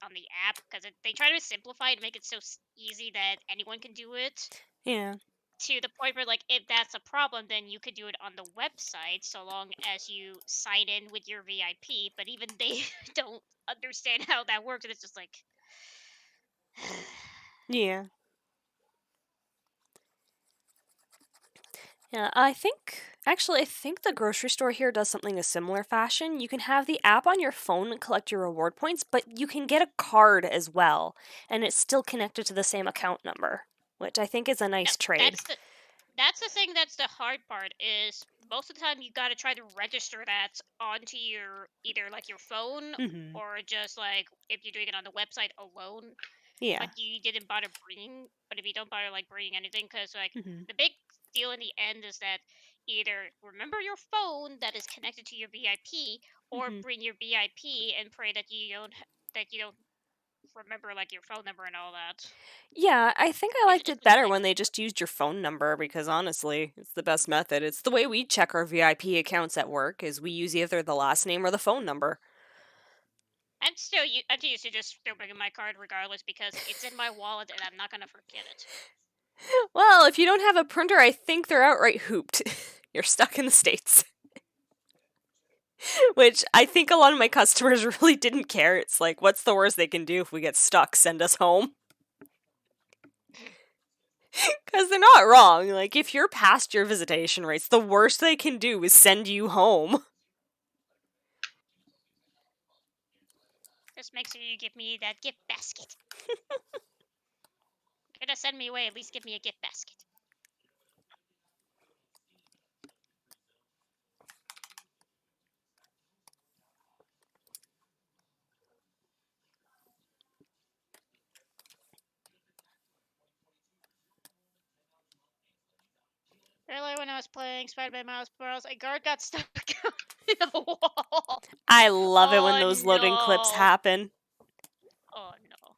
on the app, because they try to simplify it and make it so easy that anyone can do it. Yeah. To the point where, like, if that's a problem, then you could do it on the website, so long as you sign in with your VIP, but even they don't understand how that works, and it's just like... Yeah. Yeah, I think the grocery store here does something in a similar fashion. You can have the app on your phone and collect your reward points, but you can get a card as well, and it's still connected to the same account number, which I think is a nice trade. That's the thing that's the hard part, is most of the time you gotta try to register that onto your, either like your phone, or just like if you're doing it on the website alone. Yeah. But you didn't bother bringing, but if you don't bother like bringing anything, because like the big deal in the end is that either remember your phone that is connected to your VIP, or bring your VIP and pray that you don't remember like your phone number and all that. Yeah, I think I liked it better when they just used your phone number, because honestly, it's the best method. It's the way we check our VIP accounts at work, is we use either the last name or the phone number. I'm used to just still bringing my card regardless, because it's in my wallet and I'm not gonna forget it. Well, if you don't have a printer, I think they're outright hooped. You're stuck in the States. Which I think a lot of my customers really didn't care. It's like, what's the worst they can do if we get stuck? Send us home. Because they're not wrong. Like, if you're past your visitation rates, the worst they can do is send you home. Just make sure you give me that gift basket. If you're gonna send me away, at least give me a gift basket. Earlier when I was playing Spider-Man Miles Morales, a guard got stuck in a wall. I love it when those loading clips happen. Oh no.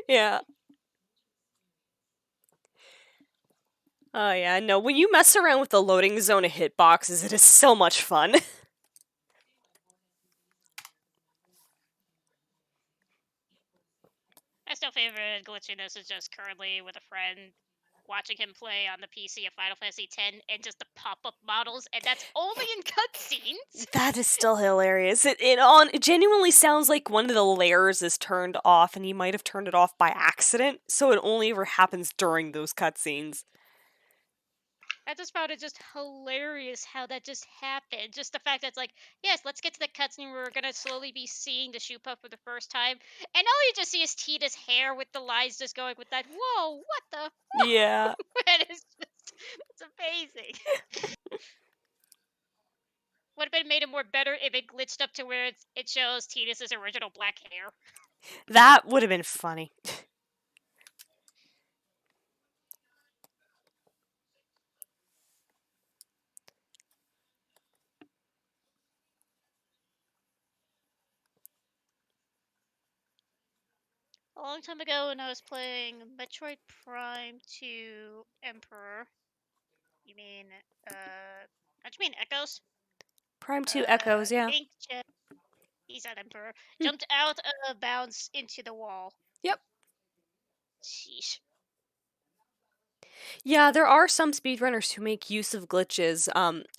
Yeah. Oh yeah, no, when you mess around with the loading zone of hitboxes, it is so much fun. My still favorite glitchiness is just currently with a friend, watching him play on the PC of Final Fantasy X, and just the pop-up models, and that's only in cutscenes. That is still hilarious. It genuinely sounds like one of the layers is turned off, and he might have turned it off by accident, so it only ever happens during those cutscenes. I just found it just hilarious how that just happened. Just the fact that it's like, yes, let's get to the cutscene where we're gonna slowly be seeing the shoe puff for the first time, and all you just see is Tita's hair with the lines just going with that. Whoa, what the? Yeah. And it's amazing. would have been made it more better if it glitched up to where it shows Tidus's original black hair. That would have been funny. A long time ago when I was playing Metroid Prime 2 Emperor. You mean, what do you mean, Echoes? Prime 2 Echoes, yeah. Pink Jet, he's an Emperor, jumped out of bounds into the wall. Yep. Sheesh. Yeah, there are some speedrunners who make use of glitches.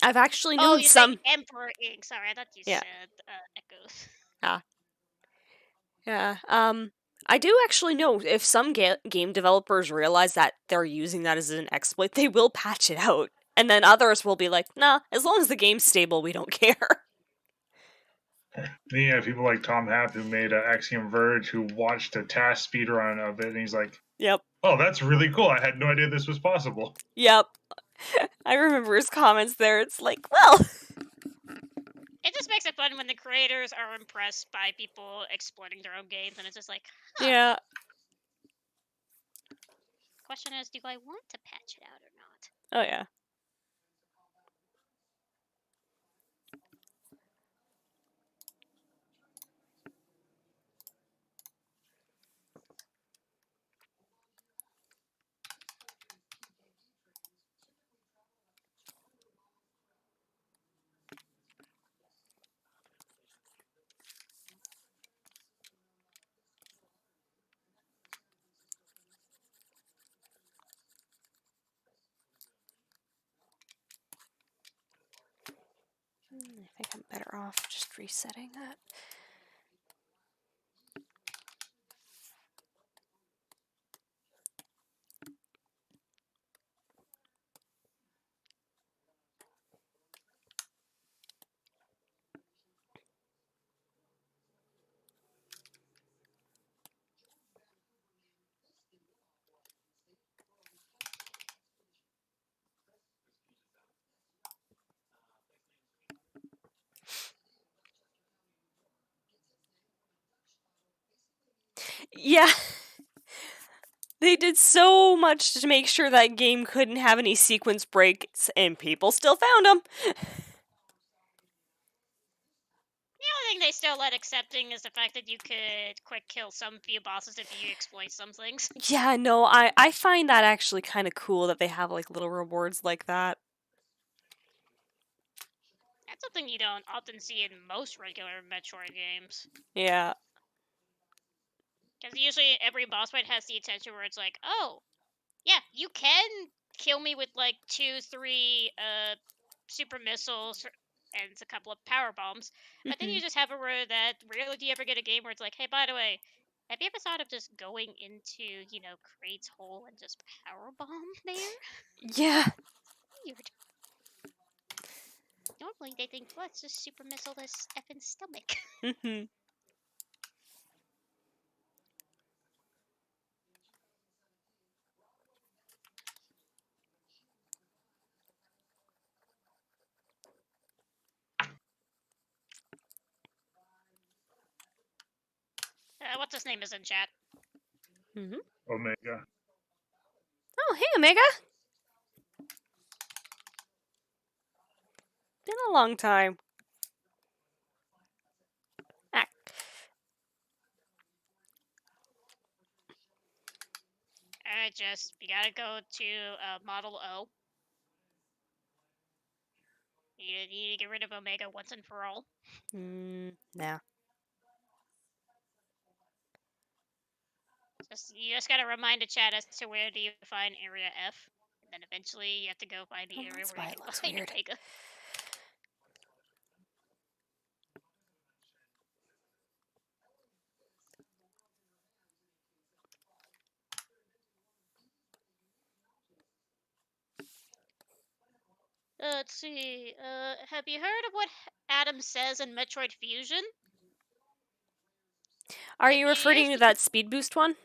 I've actually known you some. said Emperor Ink. Sorry, I thought you Yeah. said Echoes. Yeah. I do actually know if some game developers realize that they're using that as an exploit, they will patch it out. And then others will be like, nah, as long as the game's stable, we don't care. Then you have people like Tom Happ who made Axiom Verge who watched a task speedrun of it and he's like, Yep. oh, that's really cool. I had no idea this was possible. Yep. I remember his comments there. It's like, well. It just makes it fun when the creators are impressed by people exploiting their own games, and it's just like, huh. Yeah. Question is, do I want to patch it out or not? Oh, yeah. I think I'm better off just resetting that. Yeah. They did so much to make sure that game couldn't have any sequence breaks, and people still found them. The only thing they still let accepting is the fact that you could quick kill some few bosses if you exploit some things. Yeah, no, I find that actually kind of cool that they have like little rewards like that. That's something you don't often see in most regular Metroid games. Yeah. Because usually every boss fight has the attention where it's like, oh, yeah, you can kill me with like 2, 3 super missiles and a couple of power bombs. But then you just have it where that rarely do you ever get a game where it's like, hey, by the way, have you ever thought of just going into, Krait's hole and just power bomb there? Yeah. Weird. Normally they think, well, it's just super missile this effing stomach. Mm-hmm. What's his name is in chat? Mm-hmm. Omega. Oh, hey, Omega. Been a long time. Ah. You gotta go to Model O. You need to get rid of Omega once and for all. Nah. You just gotta remind the chat as to where do you find Area F, and then eventually you have to go find the area That's where why you it can looks find weird. Omega. Let's see. Have you heard of what Adam says in Metroid Fusion? Are you referring to that speed boost one?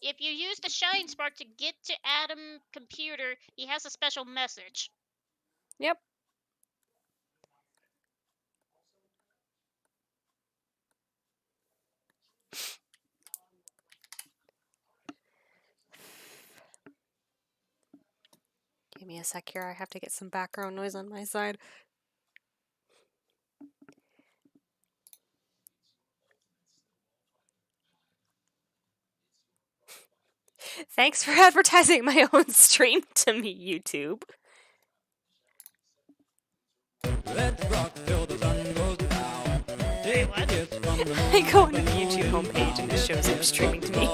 If you use the Shine Spark to get to Adam's computer, he has a special message. Yep. me a sec here. I have to get some background noise on my side. Thanks for advertising my own stream to me, YouTube. Wait, what? I go onto the YouTube homepage and it shows him streaming to me.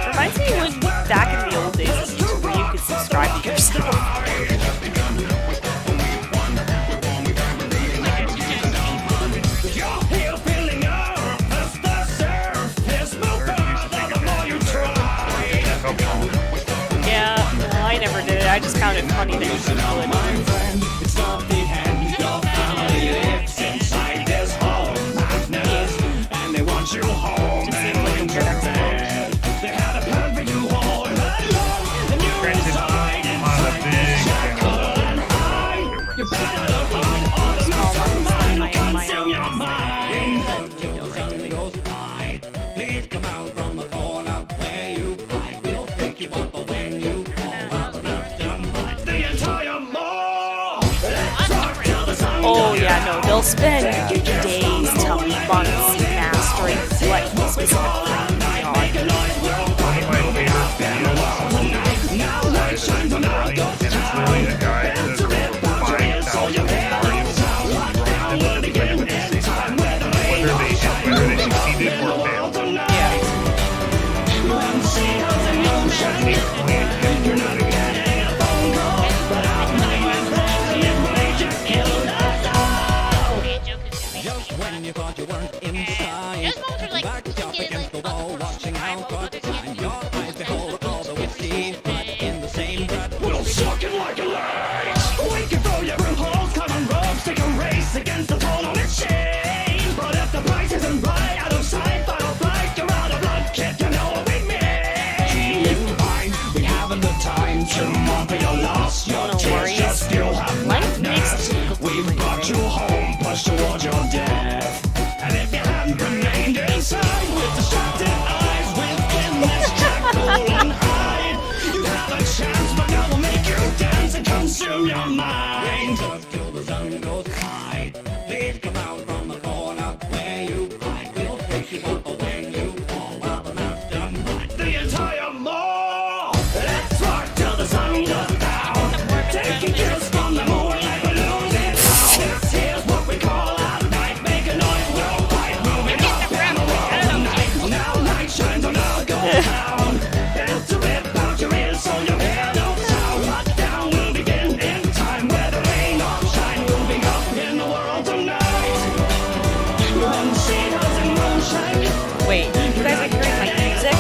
Reminds me when back in the old days of YouTube where you could subscribe to yourself. Yeah, well, I never did it. I just found it funny that you could do it. It's not the end, your family lives inside this home madness, and they want you home. Just seems like a weird explanation. They had a plan for you all along, and you reside inside this shackle and hide. You better look on the mastermind will consume your mind. Until something goes right, please come out from the corner where you hide. We'll pick you up when you fall out of the entire mall. Let's talk till the sun Oh goes yeah, no, down. they'll spend days telling me months mastering what he specifically on. One of my favorite videos is and it's literally a guy that's 5,000 Marios and he runs them and defend them at the same time. Whether they succeeded or failed. When you thought you weren't inside, There's moments where, like, backed up you get, against the like, wall, other watching how survival, far others behind get your eyes behold all the whiskey, but in the same breath, we'll suck it like a light. We can throw you in holes, cut on ropes, take a race against the toll on its chain. But if the price isn't right, out of sight, final flight, you're out of luck, kid, you know what we mean. Fine, we haven't the time to mourn for your loss, your No tears worries. just still have Life makes madness. it We've brought you home, pushed towards your death. And if you hadn't remained inside with distracted eyes within this jackal and hide, you'd have a chance, but now we'll make you dance and consume your mind. Just till the sun goes by, please come out from the corner where you hide. We'll pick you up when you fall out of mastermind. The entire mall. Let's rock till the sun goes down. Taking kills from the moon like balloons in town. Here's what we call our night. Make a noise, we'll fight. Moving up and around the night. Now light shines on our gold town. Built to rip out your ears so you hear no sound. Lockdown will begin in time. Whether rain or shine, moving up in the world tonight. One sea does in moonshine. Wait, you guys are hearing my music?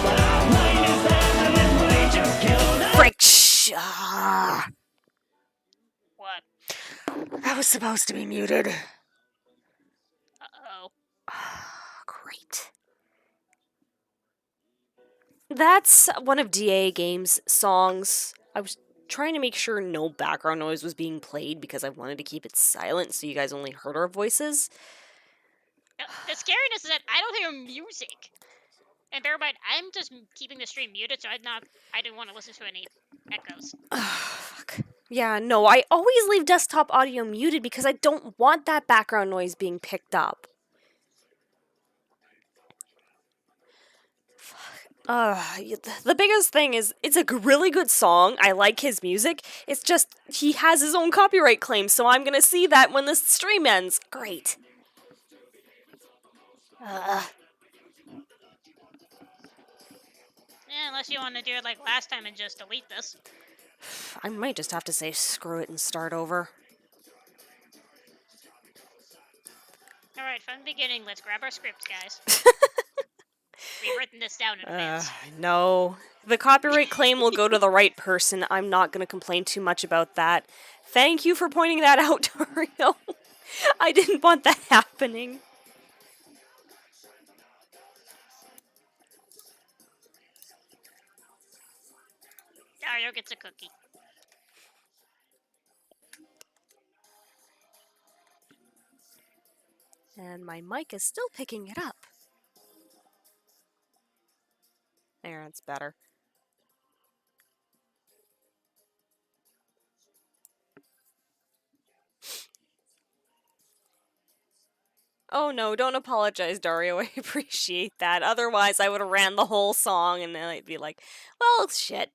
But our mind is there and then we just killed it. Frick! What? That was supposed to be muted. Uh-oh. Great. That's one of DA Games' songs. I was trying to make sure no background noise was being played because I wanted to keep it silent so you guys only heard our voices. The scariness is that I don't hear music. And bear in mind, I'm just keeping the stream muted, so I didn't want to listen to any echoes. Fuck. Yeah, no, I always leave desktop audio muted because I don't want that background noise being picked up. The biggest thing is, it's a really good song. I like his music. It's just, he has his own copyright claim, so I'm gonna see that when the stream ends. Great. Yeah, unless you want to do it like last time and just delete this. I might just have to say screw it and start over. Alright, from the beginning, let's grab our scripts, guys. We've written this down in advance. No. The copyright claim will go to the right person. I'm not going to complain too much about that. Thank you for pointing that out, Dario. I didn't want that happening. Dario gets a cookie. And my mic is still picking it up. There, it's better. Oh no, don't apologize, Dario. I appreciate that. Otherwise, I would have ran the whole song and then I'd be like, well, shit.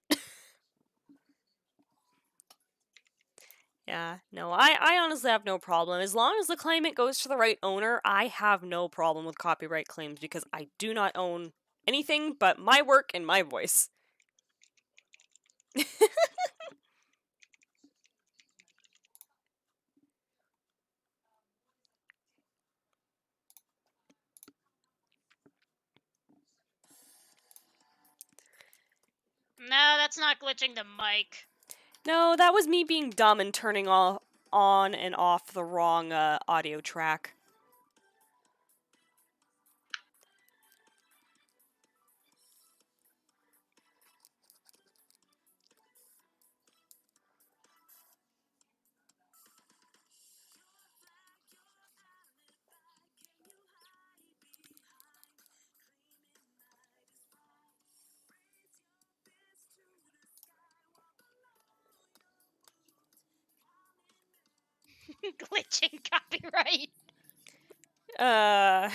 Yeah, no, I honestly have no problem. As long as the claimant goes to the right owner, I have no problem with copyright claims because I do not own anything but my work and my voice. No, that's not glitching the mic. No, that was me being dumb and turning on and off the wrong audio track. Glitching copyright. That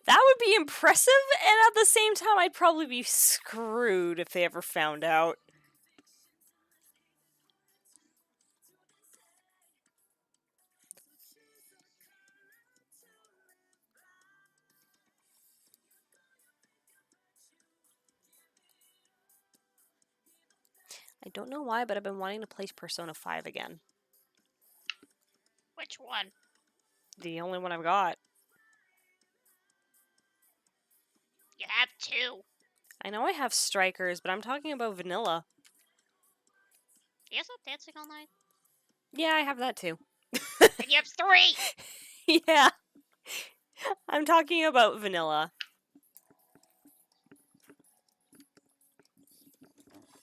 would be impressive, and at the same time, I'd probably be screwed if they ever found out. I don't know why, but I've been wanting to play Persona 5 again. Which one? The only one I've got. You have two. I know I have Strikers, but I'm talking about vanilla. You stop dancing all night? Yeah, I have that too. And you have three! Yeah. I'm talking about vanilla.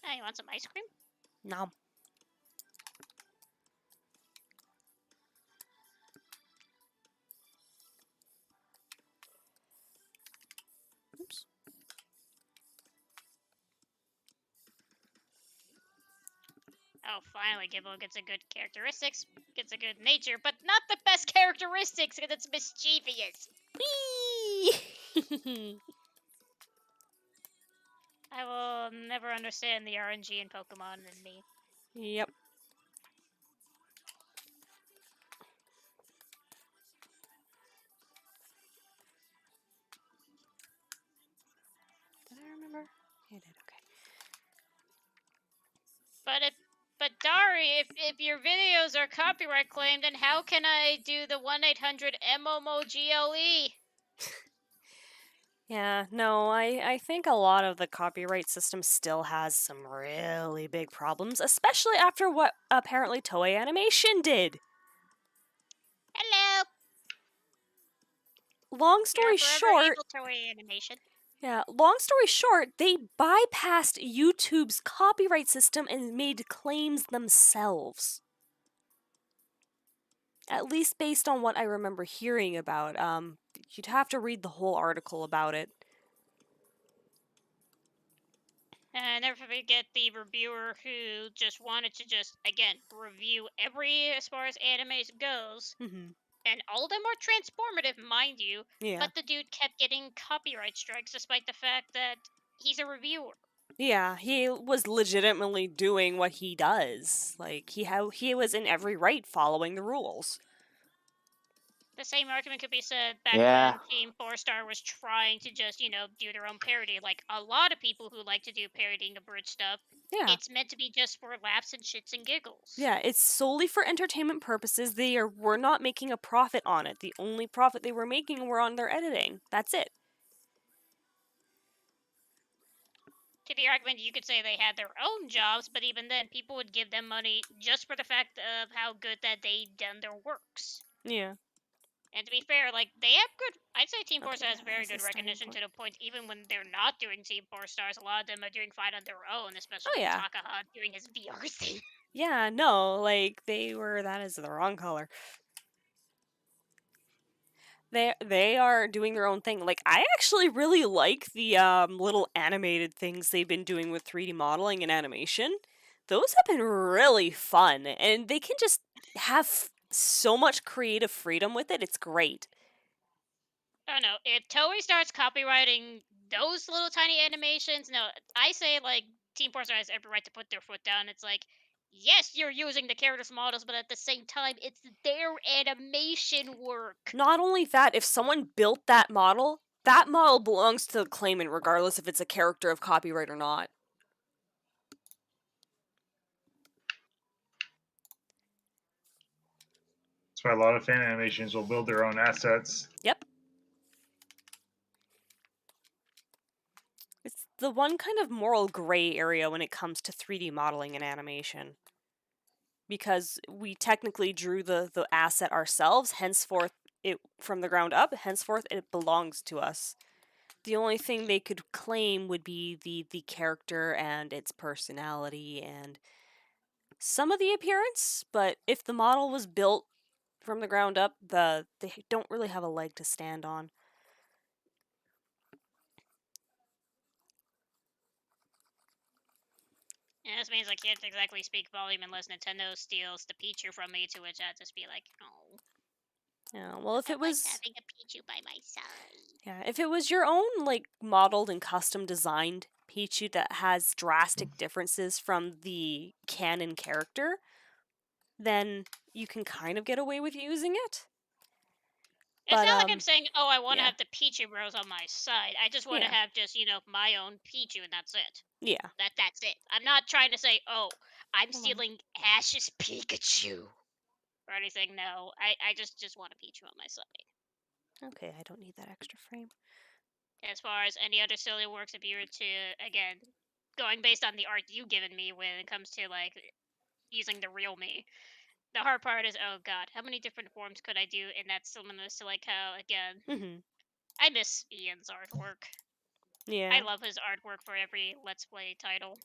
Oh, you want some ice cream? No. Oops. Oh, finally, Gibbo gets a good characteristics, gets a good nature, but not the best characteristics because it's mischievous. Whee! I will never understand the RNG in Pokemon and me. Yep. Did I remember? Yeah, I did. Okay. But Dari, if your videos are copyright claimed, then how can I do the 1-800-MOMO-GLE? Yeah, no, I think a lot of the copyright system still has some really big problems, especially after what apparently Toei Animation did. Hello. Long You're story forever short, evil Toei Animation. yeah, long story short, they bypassed YouTube's copyright system and made claims themselves. At least based on what I remember hearing about. You'd have to read the whole article about it. And never forget the reviewer who just wanted to again, review every as far as anime goes. Mm-hmm. And all of them are transformative, mind you. Yeah. But the dude kept getting copyright strikes despite the fact that he's a reviewer. Yeah, he was legitimately doing what he does. Like, he was in every right following the rules. The same argument could be said back Yeah. when Team 4-Star was trying to just, do their own parody. Like, a lot of people who like to do parodying of bridge stuff, Yeah. it's meant to be just for laughs and shits and giggles. Yeah, it's solely for entertainment purposes. Were not making a profit on it. The only profit they were making were on their editing. That's it. To the argument, you could say they had their own jobs, but even then, people would give them money just for the fact of how good that they'd done their works. Yeah. And to be fair, like, they have good... I'd say Team 4-Star has yeah, very is good this starting recognition point? to the point, even when they're not doing Team 4-Stars, a lot of them are doing fine on their own, especially Oh, yeah. Takaha doing his VR thing. Yeah, no, like, that is the wrong color. They are doing their own thing. Like, I actually really like the little animated things they've been doing with 3D modeling and animation. Those have been really fun, and they can just have so much creative freedom with it. It's great. Oh no, if Toei starts copywriting those little tiny animations, no, I say like Team Fortress has every right to put their foot down. It's like, yes, you're using the characters' models, but at the same time, it's their animation work. Not only that, if someone built that model belongs to the claimant, regardless if it's a character of copyright or not. That's why a lot of fan animations will build their own assets. Yep. It's the one kind of moral gray area when it comes to 3D modeling and animation. Because we technically drew the asset ourselves, henceforth it from the ground up, henceforth it belongs to us. The only thing they could claim would be the character and its personality and some of the appearance, but if the model was built from the ground up, they don't really have a leg to stand on. And this means I can't exactly speak volume unless Nintendo steals the Pichu from me, to which I'd just be like, oh. Yeah, well, if I it was like having a Pichu by my side. Yeah, if it was your own like modeled and custom designed Pichu that has drastic differences from the canon character, then you can kind of get away with using it. It's But not like I'm saying, oh, I want to yeah. have the Pichu Bros on my side. I just want to Yeah. have just, my own Pichu, and that's it. Yeah. That's it. I'm not trying to say, oh, I'm Hold on. stealing Ash's Pikachu or anything. No, I just want a Pichu on my side. Okay, I don't need that extra frame. As far as any other silly works, if you were to, again, going based on the art you've given me when it comes to, like, using the real me, the hard part is, oh god, how many different forms could I do in that similar to, like, how, again, Mm-hmm. I miss Ian's artwork. Yeah. I love his artwork for every Let's Play title.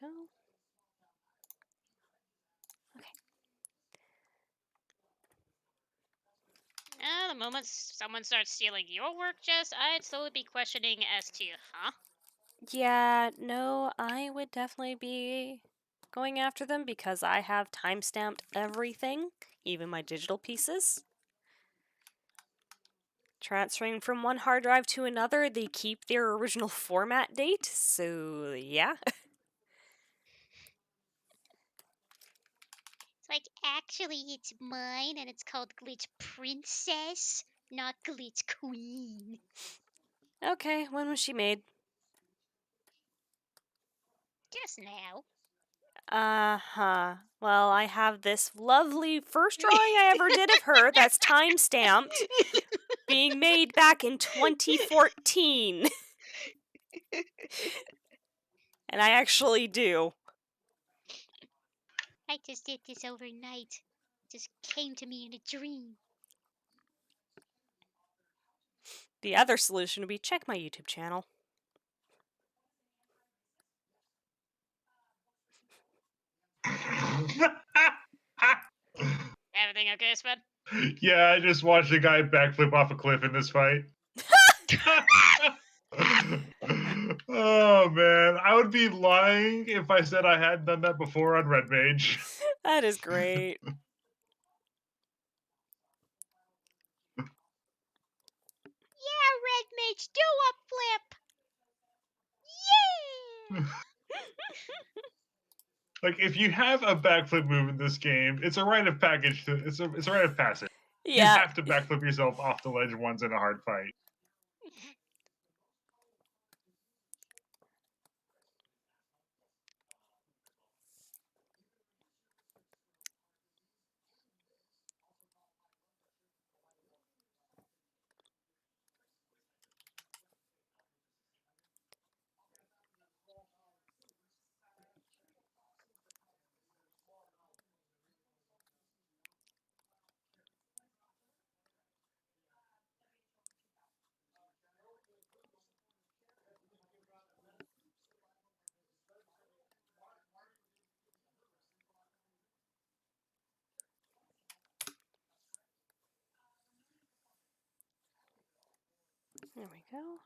There we go. The moment someone starts stealing your work, Jess, I'd slowly be questioning as to, huh? Yeah, no, I would definitely be going after them because I have timestamped everything, even my digital pieces. Transferring from one hard drive to another, they keep their original format date, so yeah. It's like, actually, it's mine, and it's called Glitch Princess, not Glitch Queen. Okay, when was she made? Just now. Uh-huh. Well, I have this lovely first drawing I ever did of her that's time-stamped, being made back in 2014. And I actually do. I just did this overnight. It just came to me in a dream. The other solution would be check my YouTube channel. Everything okay, Spud? Yeah, I just watched a guy backflip off a cliff in this fight. Oh man, I would be lying if I said I hadn't done that before on Red Mage. That is great. Yeah, Red Mage, do a flip! Yeah! Like if you have a backflip move in this game, it's a rite of passage. It's a rite of passage. You Yeah. have to backflip yourself off the ledge once in a hard fight. There we go.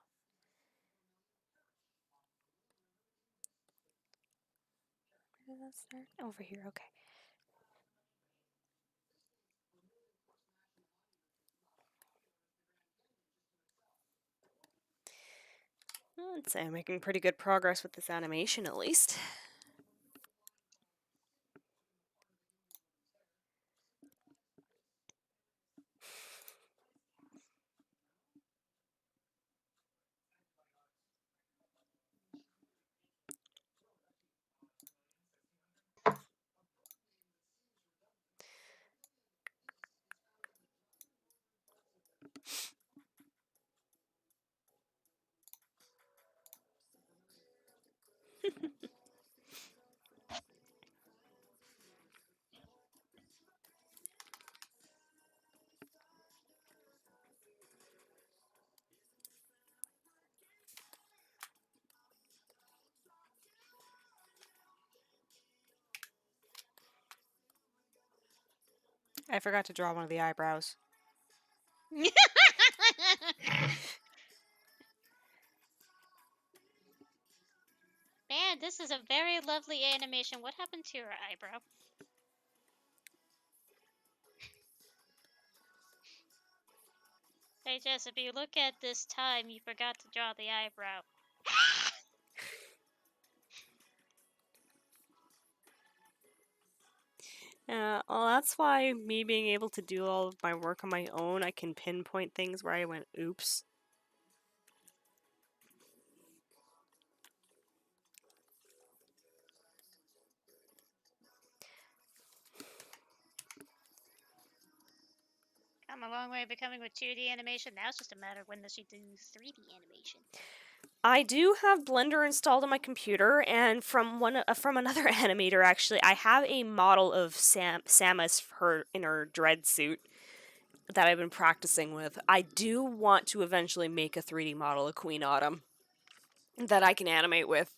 Where did that start? Over here, okay. I'd say I'm making pretty good progress with this animation, at least. I forgot to draw one of the eyebrows. Man, this is a very lovely animation. What happened to your eyebrow? Hey Jess, if you look at this time, you forgot to draw the eyebrow. Well, that's why me being able to do all of my work on my own, I can pinpoint things where I went, oops. Come a long way becoming with 2D animation. Now it's just a matter of when does she do 3D animation. I do have Blender installed on my computer, and from another animator actually, I have a model of Samus in her dread suit that I've been practicing with. I do want to eventually make a 3D model of Queen Autumn that I can animate with.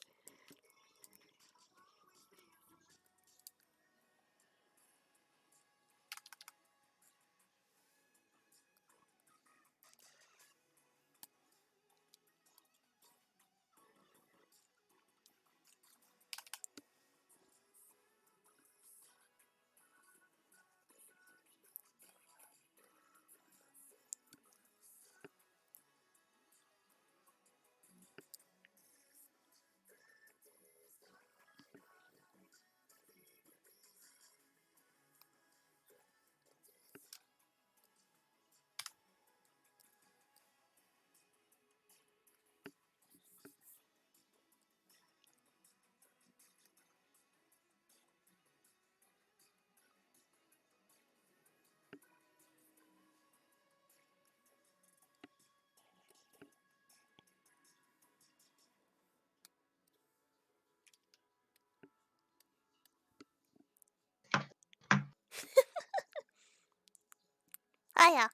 Hiya.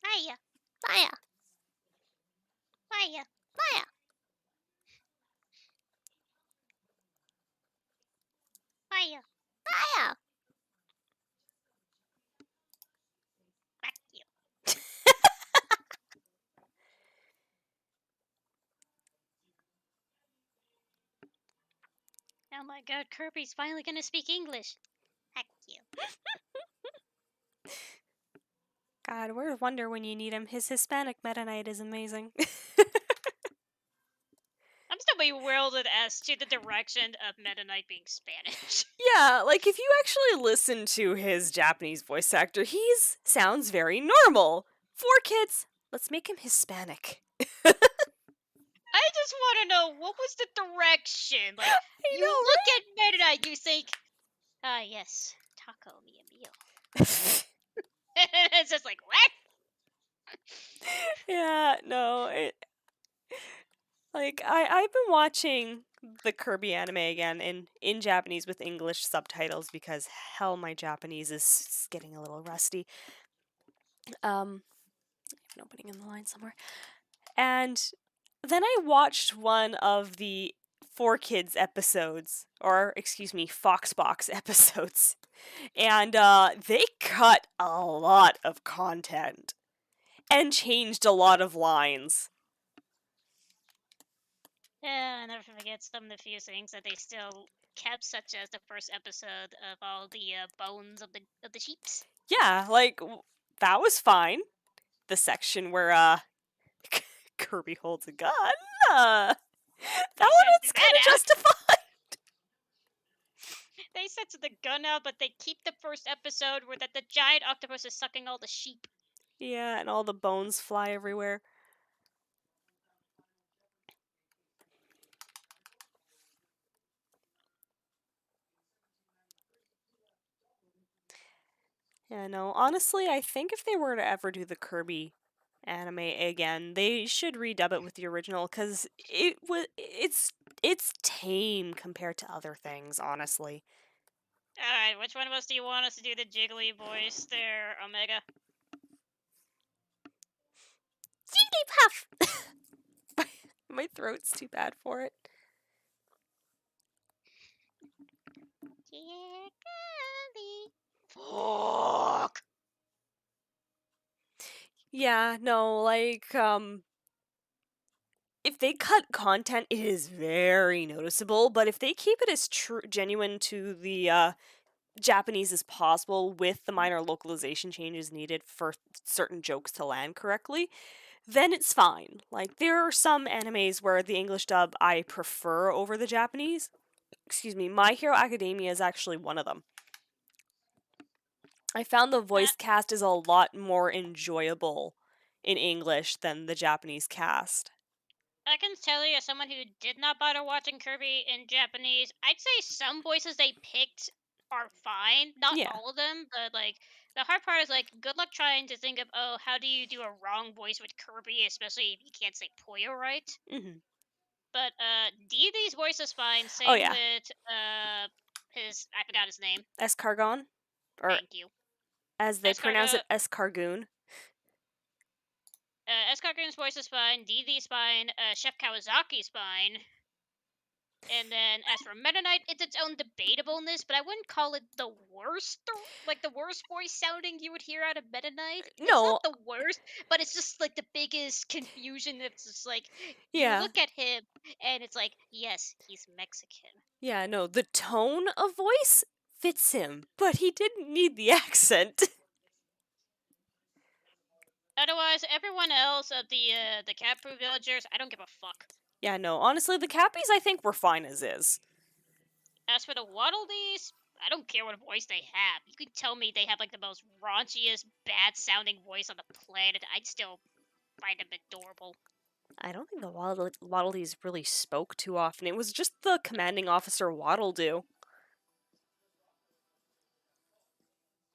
Hiya. Hiya. Hiya. Hiya. Hiya. Hiya. Back you. Oh my god, Kirby's finally gonna speak English. Heck you. God, where's Wonder when you need him? His Hispanic Meta Knight is amazing. I'm still bewildered as to the direction of Meta Knight being Spanish. Yeah, like if you actually listen to his Japanese voice actor, sounds very normal. 4 kids, let's make him Hispanic. I just want to know, what was the direction? Like, I you know, look at Meta Knight, you think, ah, yes, taco me a meal. It's just like, what? Yeah, no, I've been watching the Kirby anime again in Japanese with English subtitles because hell, my Japanese is getting a little rusty. I have an opening in the line somewhere. And then I watched one of the 4Kids episodes, or excuse me, Foxbox episodes. And they cut a lot of content and changed a lot of lines. Yeah, I never forget some of the few things that they still kept, such as the first episode of all the bones of the sheeps. Yeah, like that was fine. The section where Kirby holds a gun. That They one was censored kind that of out. justified. They censored the gun out, but they keep the first episode where the giant octopus is sucking all the sheep. Yeah, and all the bones fly everywhere. Yeah, no, honestly, I think if they were to ever do the Kirby anime again, they should redub it with the original because it's tame compared to other things, honestly. Alright, which one of us do you want us to do the jiggly voice there, Omega? Jigglypuff! My throat's too bad for it. Fuck! Yeah, no, like, if they cut content, it is very noticeable, but if they keep it as genuine to the Japanese as possible with the minor localization changes needed for certain jokes to land correctly, then it's fine. Like, there are some animes where the English dub I prefer over the Japanese. Excuse me, My Hero Academia is actually one of them. I found the voice cast is a lot more enjoyable in English than the Japanese cast. I can tell you, as someone who did not bother watching Kirby in Japanese, I'd say some voices they picked are fine. Not Yeah. all of them, but like the hard part is like good luck trying to think of how do you do a wrong voice with Kirby, especially if you can't say Puyo right. Mm-hmm. But Deity's voice is fine. Same Oh, yeah. with I forgot his name. Escargon? Or Thank you. as they pronounce it, Escargoon. Escargoon's voice is fine. Deity's fine. Chef Kawazaki's fine. And then as for Meta Knight, it's its own debatableness, but I wouldn't call it the worst, like the worst voice sounding you would hear out of Meta Knight. No. It's not the worst, but it's just like the biggest confusion. It's just like, you look at him and it's like, yes, he's Mexican. Yeah, no, the tone of voice fits him, but he didn't need the accent. Otherwise, everyone else of the cat proof villagers, I don't give a fuck. Yeah, no, honestly, the Cappies I think were fine as is. As for the Waddle Dees, I don't care what voice they have. You can tell me they have like the most raunchiest, bad-sounding voice on the planet. I'd still find them adorable. I don't think the Waddle Dees really spoke too often. It was just the commanding officer Waddle Doo.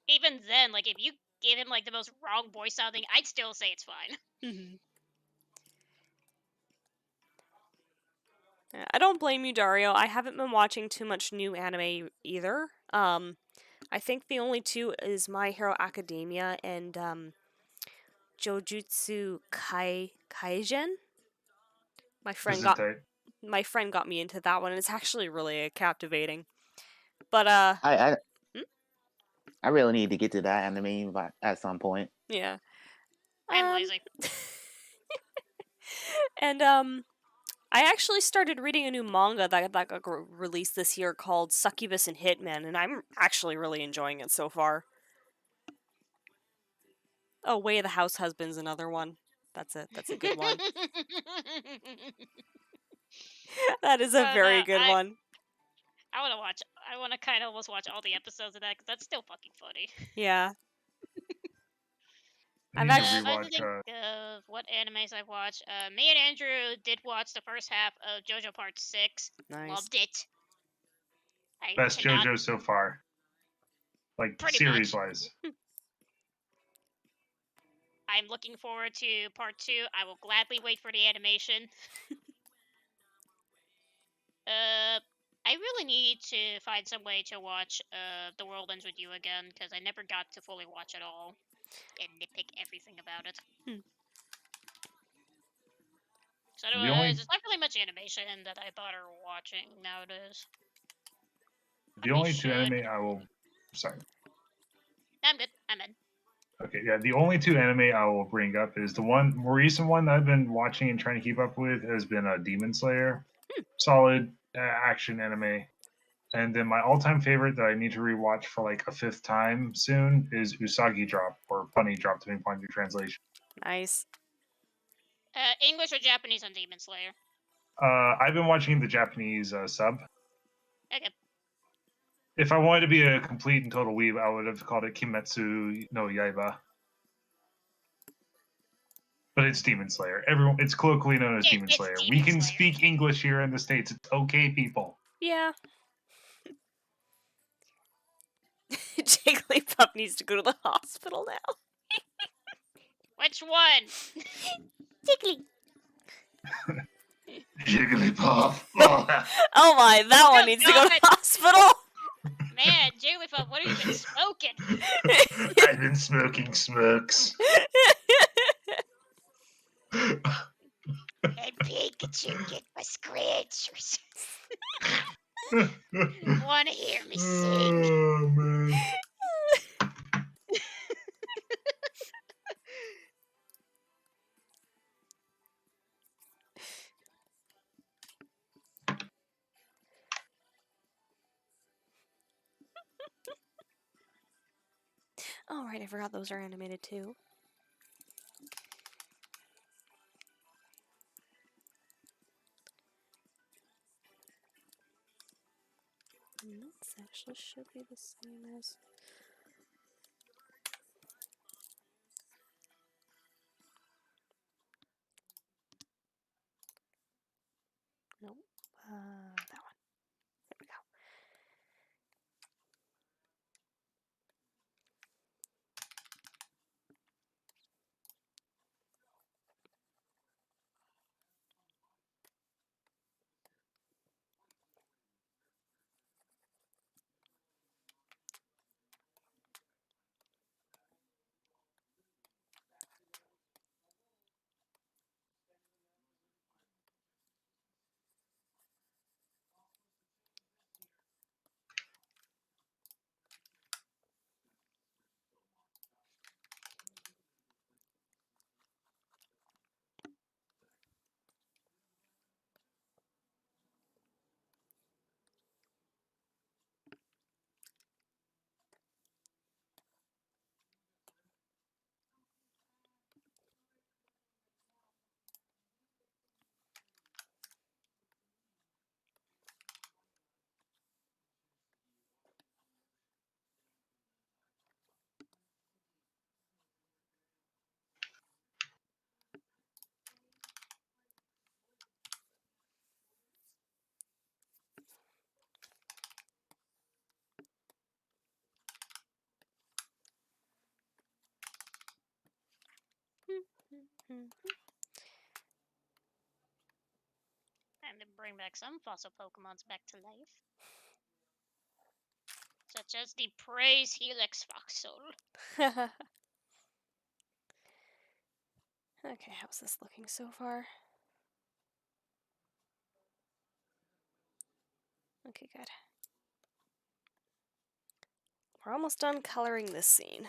Even then, like if you gave him like the most wrong voice sounding, I'd still say it's fine. Mm-hmm. I don't blame you, Dario. I haven't been watching too much new anime either. I think the only two is My Hero Academia and Jojutsu Kaisen. My friend got me into that one, and it's actually really captivating. But I really need to get to that anime at some point. Yeah. I'm lazy. And I actually started reading a new manga that got released this year called Succubus and Hitman, and I'm actually really enjoying it so far. Oh, Way of the House Husband's another one. That's a good one. That is a very good one. I want to kind of almost watch all the episodes of that because that's still fucking funny. Yeah. I'm trying to think of what animes I've watched. Me and Andrew did watch the first half of JoJo Part 6. Nice. Loved it. Best JoJo so far. Like, series-wise. I'm looking forward to Part 2. I will gladly wait for the animation. I really need to find some way to watch The World Ends With You again, because I never got to fully watch it all and nitpick everything about it. So otherwise, there's not really much animation that I bother watching nowadays. The only two anime I will Sorry. I'm good. I'm in. Okay, yeah. The only two anime I will bring up is the one more recent one that I've been watching and trying to keep up with has been Demon Slayer. Solid action anime. And then my all-time favorite that I need to rewatch for like a fifth time soon is Usagi Drop or Bunny Drop, depending upon your translation. Nice. English or Japanese on Demon Slayer? I've been watching the Japanese sub. Okay. If I wanted to be a complete and total weeb, I would have called it Kimetsu no Yaiba. But it's Demon Slayer. Everyone, it's colloquially known as Demon It's Slayer. Demon We can Slayer. speak English here in the States. It's okay, people. Yeah. Jigglypuff needs to go to the hospital now. Which one? Jiggly. Jigglypuff. Oh my, that one needs to go to God. the hospital. Man, Jigglypuff, what have you been smoking? I've been smoking smokes. And Pikachu, get my scratchers. Wanna hear me sing? Oh, man. Oh right, I forgot those are animated too. This actually should be the same as. Nope. That one. There we go. Time to bring back some fossil Pokemons back to life. Such as the Praise Helix Foxhole. Okay, how's this looking so far? Okay, good. We're almost done coloring this scene.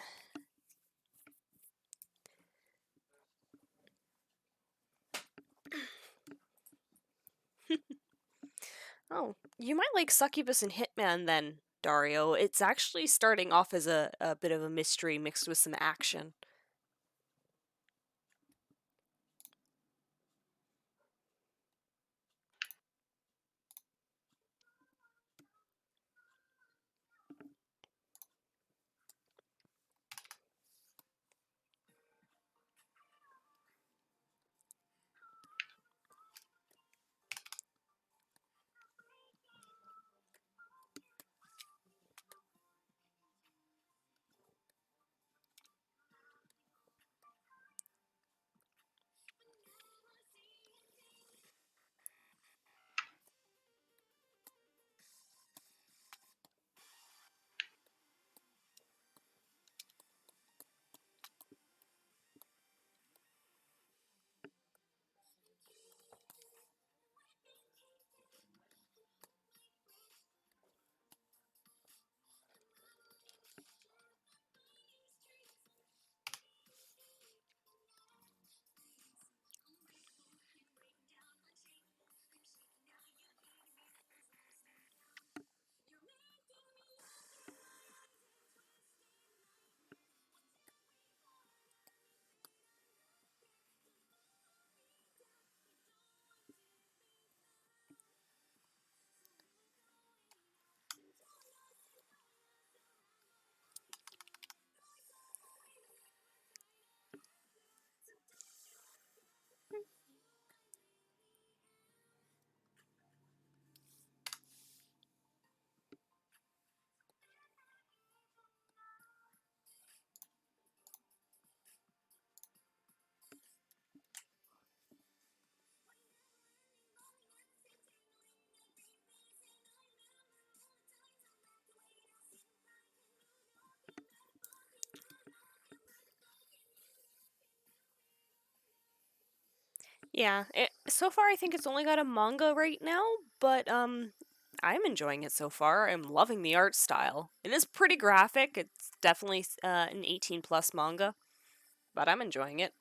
Oh, you might like Succubus and Hitman then, Dario. It's actually starting off as a bit of a mystery mixed with some action. Yeah, so far I think it's only got a manga right now, but I'm enjoying it so far. I'm loving the art style. It is pretty graphic. It's definitely an 18 plus manga, but I'm enjoying it.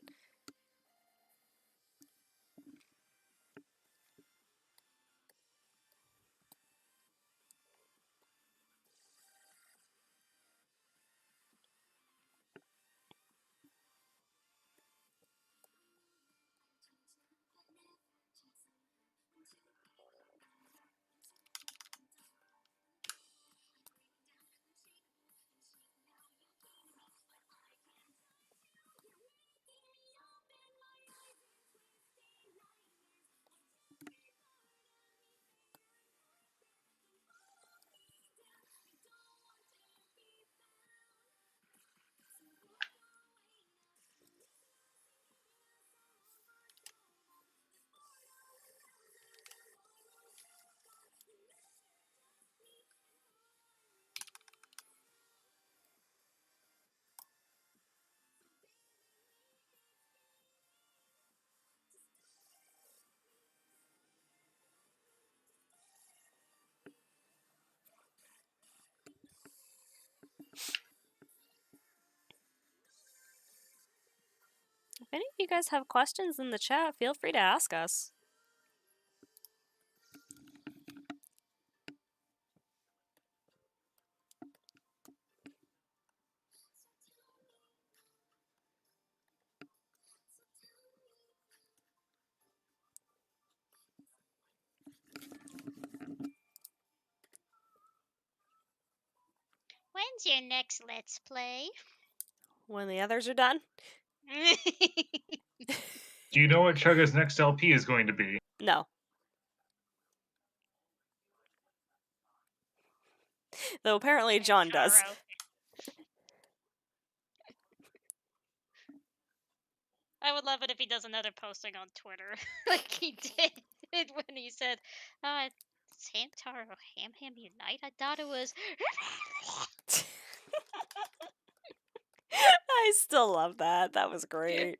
If any of you guys have questions in the chat, feel free to ask us. When's your next Let's Play? When the others are done? Do you know what Chugga's next LP is going to be? No. Though apparently John does. Taro. I would love it if he does another posting on Twitter, like he did when he said, Hamtaro Ham Ham Unite? I thought it was... I still love that. That was great.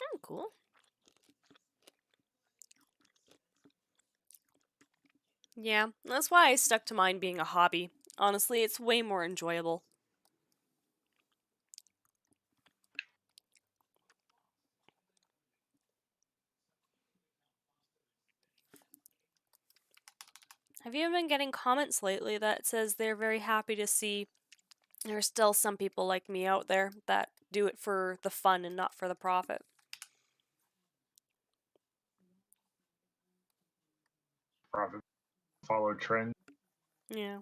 Oh, cool. Yeah, that's why I stuck to mine being a hobby. Honestly, it's way more enjoyable. Have you been getting comments lately that says they're very happy to see there's still some people like me out there that do it for the fun and not for the profit? Profit, follow trend. Yeah.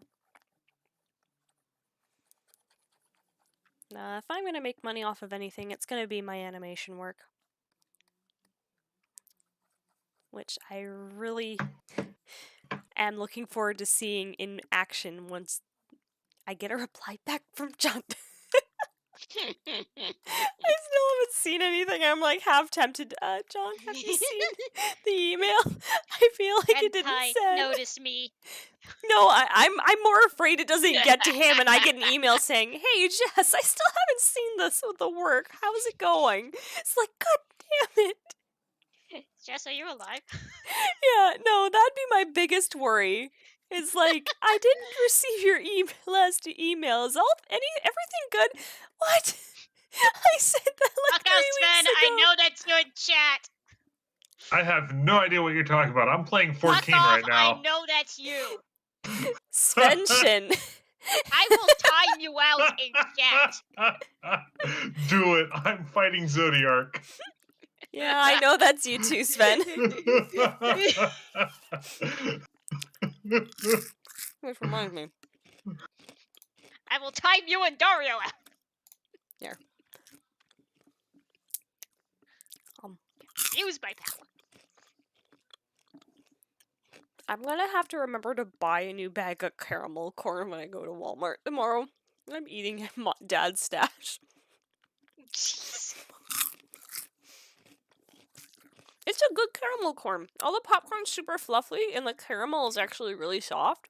Nah, if I'm gonna make money off of anything, it's gonna be my animation work. Which I really am looking forward to seeing in action once I get a reply back from John. I still haven't seen anything. I'm like half tempted. John, have you seen the email? I feel like it didn't Hentai, send. notice me. No, I'm more afraid it doesn't get to him and I get an email saying, "Hey Jess, I still haven't seen this with the work. How's it going?" It's like, God damn it. Jess, are you alive? Yeah, no, that'd be my biggest worry. It's like, I didn't receive your last email. Is everything good? What? I said that like Fuck out, 3 Sven. weeks ago. I know that's you in chat. I have no idea what you're talking about. I'm playing Fuck 14 off. right now. I know that's you. Svensson. I will time you out in chat. Do it. I'm fighting Zodiark. Yeah, I know that's you too, Sven. Which reminds me. I will time you and Dario out. Here. Use my power. I'm gonna have to remember to buy a new bag of caramel corn when I go to Walmart tomorrow. I'm eating Dad's stash. Jeez. It's a good caramel corn. All the popcorn's super fluffy, and the caramel is actually really soft.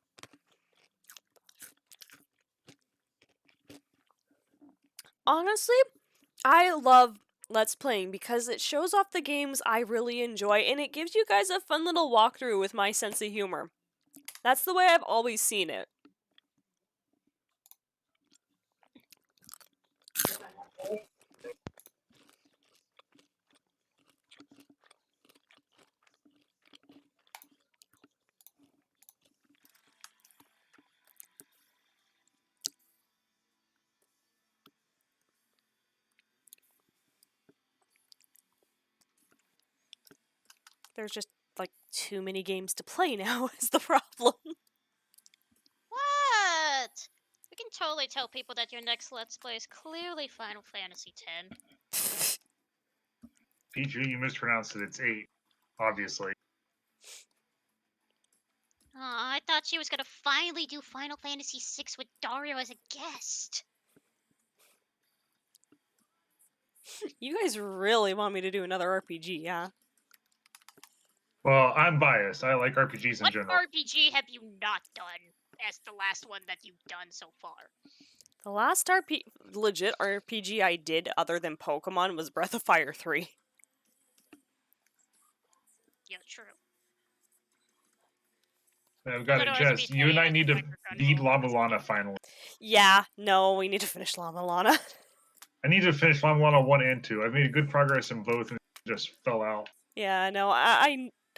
Honestly, I love Let's Playing because it shows off the games I really enjoy, and it gives you guys a fun little walkthrough with my sense of humor. That's the way I've always seen it. There's just, like, too many games to play now is the problem. What? We can totally tell people that your next Let's Play is clearly Final Fantasy X. Pichu, you mispronounced it. It's 8, obviously. Aw, I thought she was gonna finally do Final Fantasy VI with Dario as a guest. You guys really want me to do another RPG, yeah? Well, I'm biased. I like RPGs in What general. RPG have you not done as the last one that you've done so far? The last legit RPG I did other than Pokemon was Breath of Fire 3. Yeah, true. I've got it, Otherwise, Jess. it'd be You and I funny need if to Microgun beat roll Lama was Lana different. finally. Yeah, no, we need to finish Lama Lana. I need to finish Lama Lana 1 and 2. I've made good progress in both and just fell out. Yeah, no,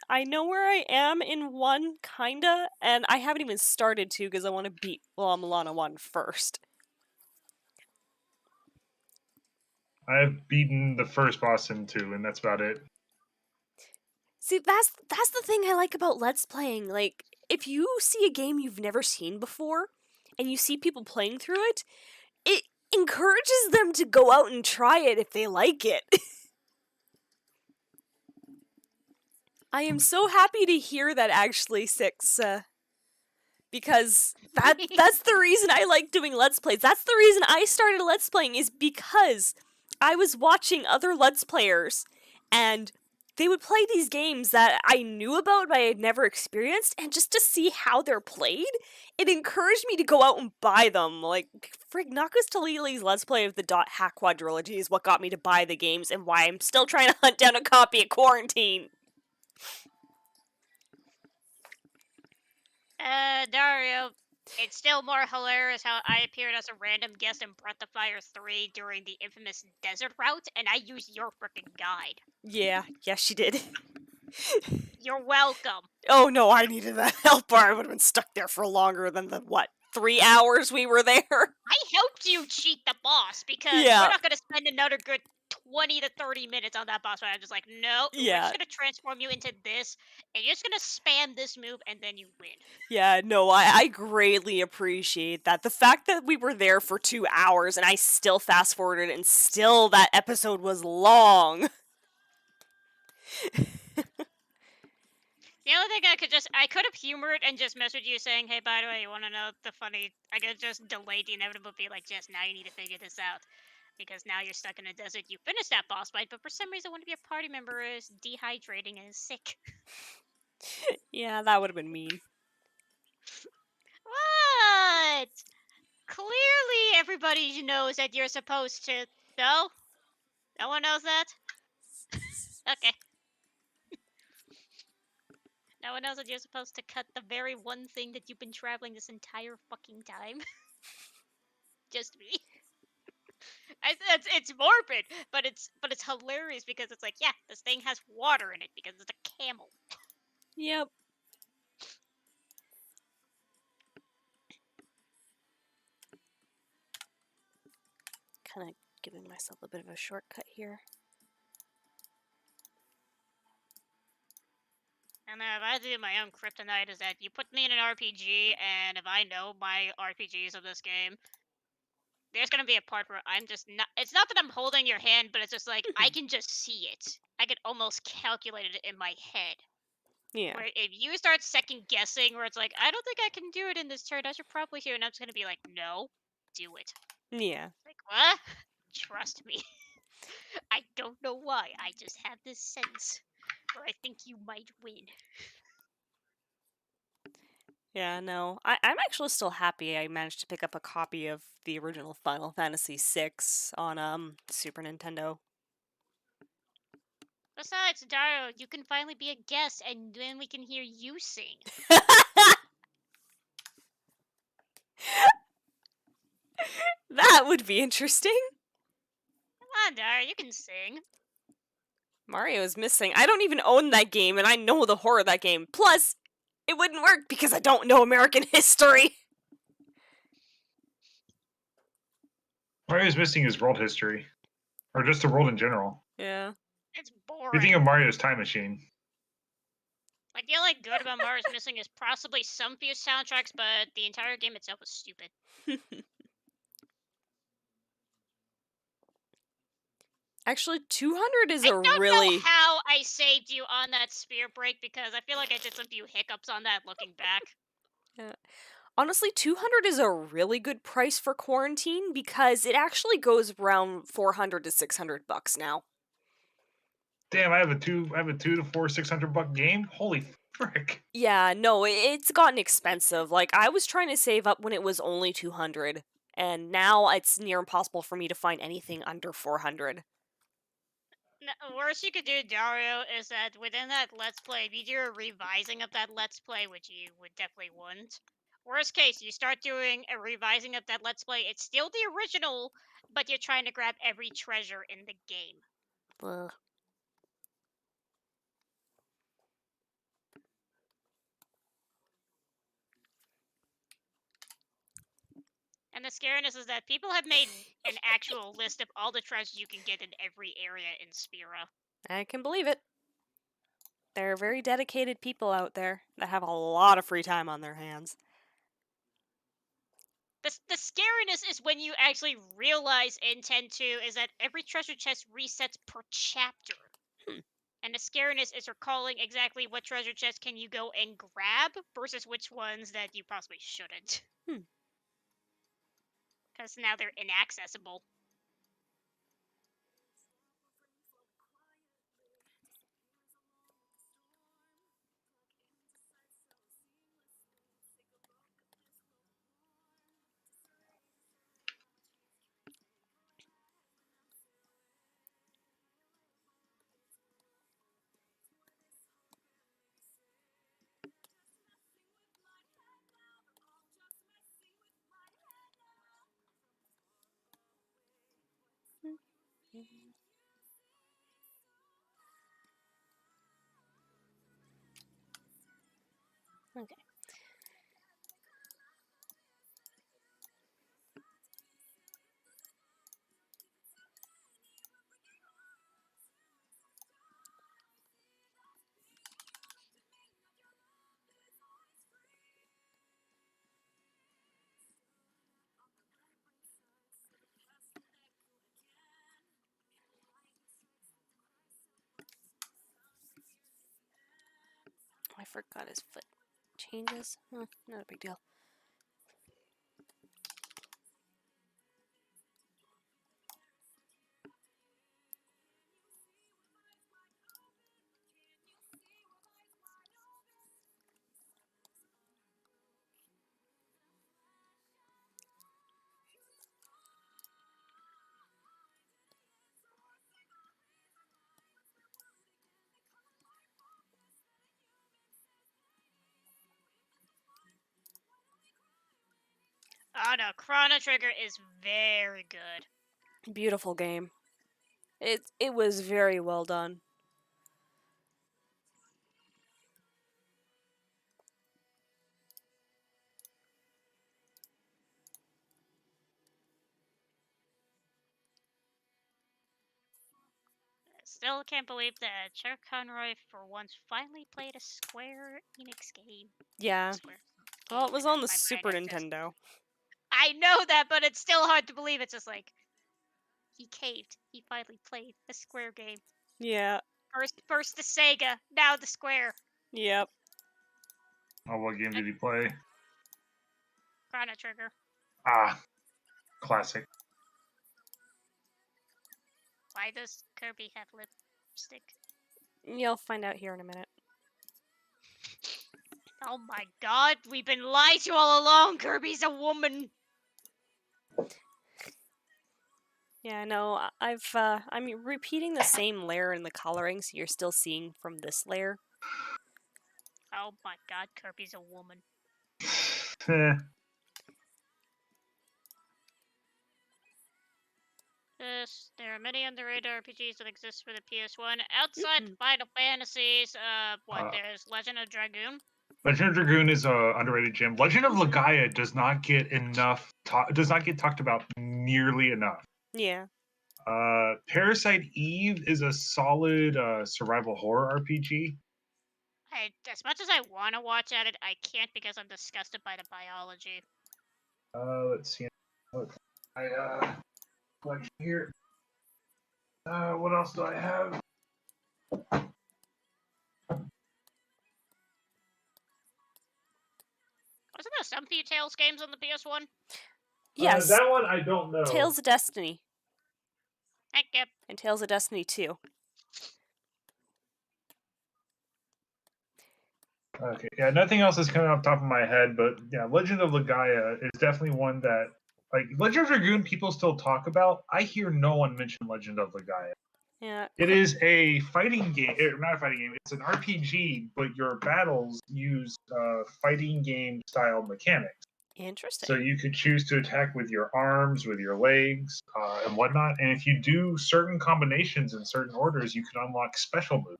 I know where I am in 1, kinda, and I haven't even started 2 because I want to beat Lama Lana 1 first. I've beaten the first boss in 2, and that's about it. See, that's the thing I like about Let's Playing. Like, if you see a game you've never seen before, and you see people playing through it, it encourages them to go out and try it if they like it. I am so happy to hear that actually, Six, because that's the reason I like doing Let's Plays. That's the reason I started Let's Playing, is because I was watching other Let's Players, and they would play these games that I knew about but I had never experienced, and just to see how they're played, it encouraged me to go out and buy them. Like, frig, Nakus Talili's Let's Play of the Dot Hack Quadrilogy is what got me to buy the games, and why I'm still trying to hunt down a copy of Quarantine. Dario, it's still more hilarious how I appeared as a random guest in Breath of Fire 3 during the infamous desert route, and I used your freaking guide. Yeah, she did. You're welcome. Oh no, I needed that help or I would have been stuck there for longer than the, 3 hours we were there? I helped you cheat the boss because Yeah. we're not going to spend another good 20 to 30 minutes on that boss fight. I'm just like, no, we're Yeah. just gonna transform you into this, and you're just gonna spam this move, and then you win. Yeah, no, I greatly appreciate that. The fact that we were there for 2 hours and I still fast forwarded and still that episode was long. The only thing I could have humored and just messaged you saying, hey, by the way, you want to know the funny, I could just delay the inevitable, be like, Jess, now you need to figure this out. Because now you're stuck in a desert, you finished that boss fight, but for some reason one of your party members is dehydrating and is sick. Yeah, that would have been mean. What? Clearly everybody knows that you're supposed to, no? No one knows that? Okay. No one knows that you're supposed to cut the very one thing that you've been traveling this entire fucking time. Just me. It's morbid, but it's hilarious because it's like, yeah, this thing has water in it because it's a camel. Yep. Kind of giving myself a bit of a shortcut here. And then if I do my own kryptonite is that you put me in an RPG, and if I know my RPGs of this game, there's gonna be a part where I'm just not. It's not that I'm holding your hand, but it's just like I can just see it. I can almost calculate it in my head. Yeah. Where if you start second guessing, where it's like I don't think I can do it in this turn, I should probably do it, and I'm just gonna be like, no, do it. Yeah. Like what? Trust me. I don't know why. I just have this sense where I think you might win. Yeah, no. I'm actually still happy I managed to pick up a copy of the original Final Fantasy VI on Super Nintendo. Besides, Dario, you can finally be a guest, and then we can hear you sing. That would be interesting. Come on, Dario, you can sing. Mario is missing. I don't even own that game, and I know the horror of that game. Plus, it wouldn't work because I don't know American history. Mario's missing his world history, or just the world in general. Yeah. It's You boring. think of Mario's time machine? Like, the only good about Mario's Missing is possibly some few soundtracks, but the entire game itself was stupid. Actually, 200 is I a don't really... know how I saved you on that spear break, because I feel like I did some few hiccups on that looking back. Yeah. Honestly, 200 is a really good price for Quarantine because it actually goes around 400 to 600 bucks now. Damn, I have a $2 to $4 $600 game. Holy frick! Yeah, no, it's gotten expensive. Like, I was trying to save up when it was only 200, and now it's near impossible for me to find anything under 400. The worst you could do, Dario, is that within that Let's Play, if you do a revising of that Let's Play, which you would definitely want. Worst case, you start doing a revising of that Let's Play, it's still the original, but you're trying to grab every treasure in the game. Ugh. And the scariness is that people have made an actual list of all the treasures you can get in every area in Spira. I can believe it. There are very dedicated people out there that have a lot of free time on their hands. The scariness is when you actually realize in 10.2 is that every treasure chest resets per chapter. And the scariness is recalling exactly what treasure chest can you go and grab versus which ones that you possibly shouldn't. Because now they're inaccessible. Okay. I forgot his foot changes. Not a big deal. Oh no, Chrono Trigger is very good. Beautiful game. It was very well done. Still can't believe that Chuck Conroy for once finally played a Square Enix game. Yeah. Square Well, it game, was and on the my brain Super is just- Nintendo. I know that, but it's still hard to believe. It's just like he caved. He finally played a Square game. Yeah. First the Sega, now the Square. Yep. Oh, what game did he play? Chrono Trigger. Ah, classic. Why does Kirby have lipstick? You'll find out here in a minute. Oh my god, we've been lied to all along. Kirby's a woman. Yeah, no, I'm repeating the same layer in the coloring, so you're still seeing from this layer. Oh my god, Kirby's a woman. Eh, Yes, there are many underrated RPGs that exist for the PS1 outside Final Fantasies. There's Legend of Dragoon. Legend of Dragoon is a underrated gem. Legend of Legaia does not get talked about nearly enough. Yeah. Parasite Eve is a solid survival horror RPG. As much as I want to watch at it, I can't because I'm disgusted by the biology. Let's see. Look, I collection here. What else do I have? Wasn't there some few Tales games on the PS1? Yes. That one I don't know. Tales of Destiny. Heck yep. And Tales of Destiny 2. Okay, yeah, nothing else is coming off the top of my head, but yeah, Legend of Legaia is definitely one that, like, Legend of Dragoon people still talk about. I hear no one mention Legend of Legaia. Yeah. It is a fighting game, not a fighting game, it's an RPG, but your battles use fighting game style mechanics. Interesting. So you could choose to attack with your arms, with your legs, and whatnot. And if you do certain combinations in certain orders, you can unlock special moves.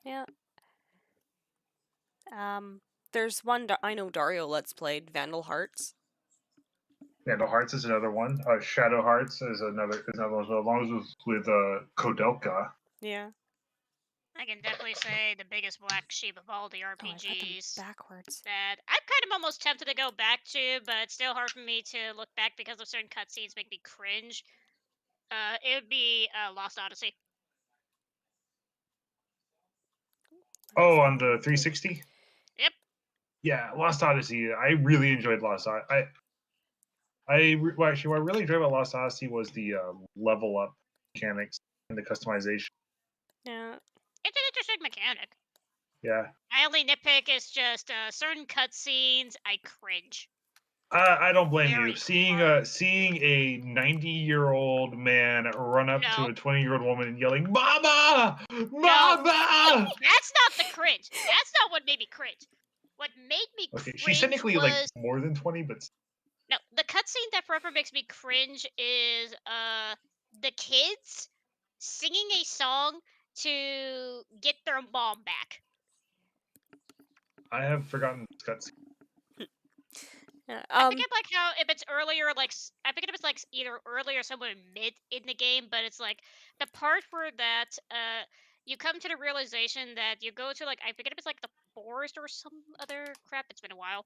Yeah. There's one I know Dario Let's played, Vandal Hearts. Vandal Hearts is another one. Shadow Hearts is another one, as long as it's with Kodelka. Yeah. I can definitely say the biggest black sheep of all the Oh, I've got them RPGs backwards. that I'm kind of almost tempted to go back to, but it's still hard for me to look back because of certain cutscenes make me cringe. It would be Lost Odyssey. Oh, on the 360? Yep. Yeah, Lost Odyssey. I really enjoyed Lost Odyssey. What I really enjoyed about Lost Odyssey was the level up mechanics and the customization. Yeah. It's an interesting mechanic. Yeah. My only nitpick is just certain cutscenes I cringe. I don't blame Very you. Seeing a 90-year-old man run up to a 20-year-old woman and yelling, "Mama! Mama!" That's not the cringe. That's not what made me cringe. What made me Okay, cringe she's technically was... like more than 20, but No, the cutscene that forever makes me cringe is the kids singing a song to get their mom back. I have forgotten this cutscene. Yeah, I forget like how if it's earlier, like I forget if it's like either early or somewhere mid in the game, but it's like the part where that you come to the realization that you go to like I forget if it's like the forest or some other crap. It's been a while,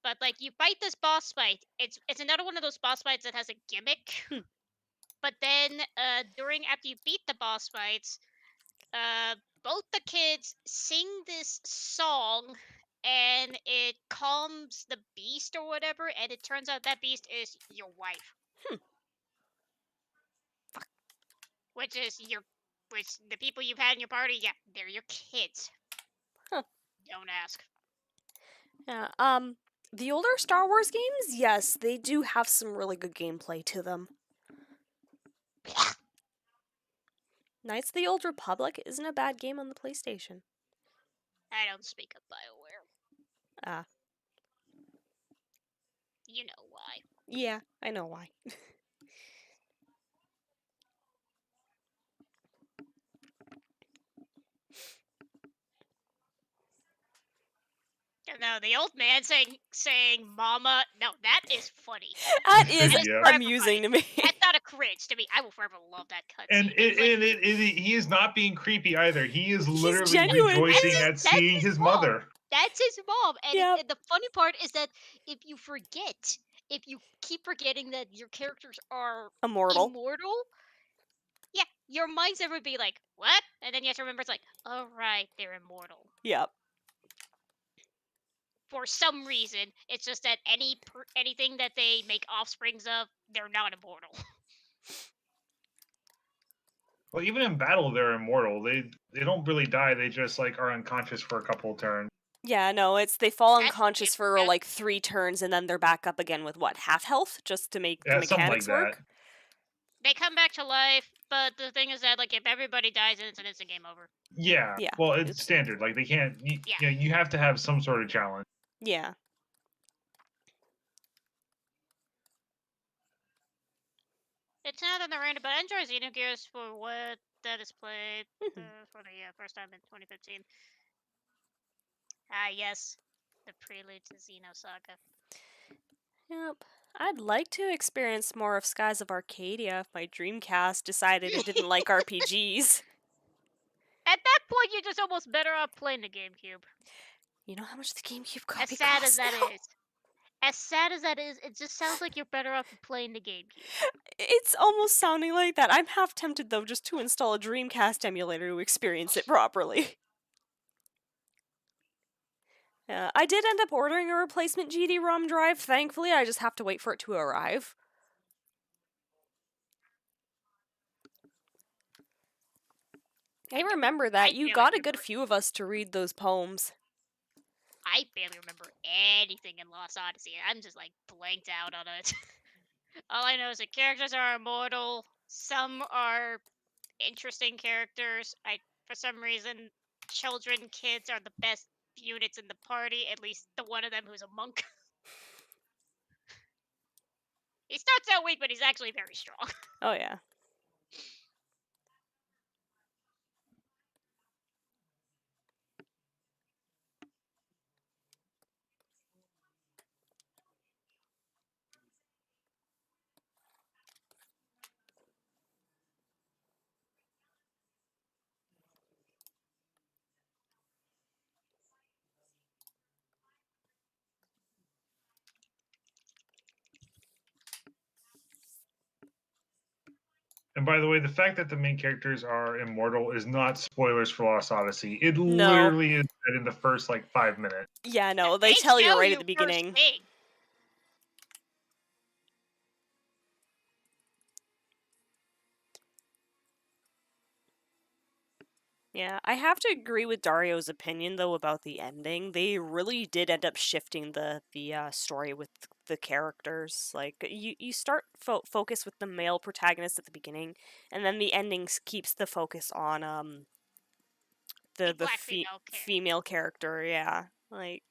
but like you fight this boss fight. It's another one of those boss fights that has a gimmick. But then after you beat the boss fights, both the kids sing this song, and it calms the beast or whatever, and it turns out that beast is your wife. Which is which the people you've had in your party, yeah, they're your kids. Huh. Don't ask. Yeah. The older Star Wars games, yes, they do have some really good gameplay to them. Knights of the Old Republic isn't a bad game on the PlayStation. I don't speak of BioWare. Ah. You know why. Yeah, I know why. No, the old man saying "mama." No, that is funny. That is Yeah. amusing to me. That's not a cringe to me. I will forever love that And cutscene. he is not being creepy either. He is literally genuine. rejoicing at That's seeing his his mom. mother. That's his mom. And, Yep. and the funny part is that if you keep forgetting that your characters are Immortal. yeah, your mind's ever be like, what? And then you have to remember it's like, oh right, they're immortal. Yep. For some reason, it's just that anything that they make offsprings of, they're not immortal. Well, even in battle, they're immortal. They don't really die. They just like are unconscious for a couple of turns. Yeah, no, they fall That's unconscious for different. like 3 turns and then they're back up again with what, half health, just to make the Yeah, something like mechanics work. that. They come back to life, but the thing is that like if everybody dies, then it's an instant game over. Yeah. Yeah. Well, it's standard. Like they can't. You know, you have to have some sort of challenge. Yeah. It's not on the random, but I enjoy Xenogears for what that is played for the first time in 2015. Ah, yes, the prelude to Xenosaga. Yep. I'd like to experience more of Skies of Arcadia if my Dreamcast decided it didn't like RPGs. At that point, you're just almost better off playing the GameCube. You know how much the GameCube copy As sad costs as that now? is. As sad as that is, it just sounds like you're better off playing the GameCube. It's almost sounding like that. I'm half tempted, though, just to install a Dreamcast emulator to experience it properly. I did end up ordering a replacement GD-ROM drive. Thankfully, I just have to wait for it to arrive. I remember that. You got a good few of us to read those poems. I barely remember anything in Lost Odyssey. I'm just like blanked out on it. All I know is the characters are immortal. Some are interesting characters. For some reason, kids are the best units in the party. At least the one of them who's a monk. He starts out weak, but he's actually very strong. Oh yeah. And by the way, the fact that the main characters are immortal is not spoilers for Lost Odyssey. It literally is said in the first like 5 minutes. Yeah, no, they tell you right at the first beginning. thing. Yeah, I have to agree with Dario's opinion though about the ending. They really did end up shifting the story with the characters. Like you start focus with the male protagonist at the beginning, and then the ending keeps the focus on the black female character. Yeah, like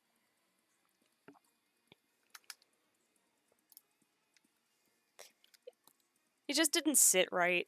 it just didn't sit right.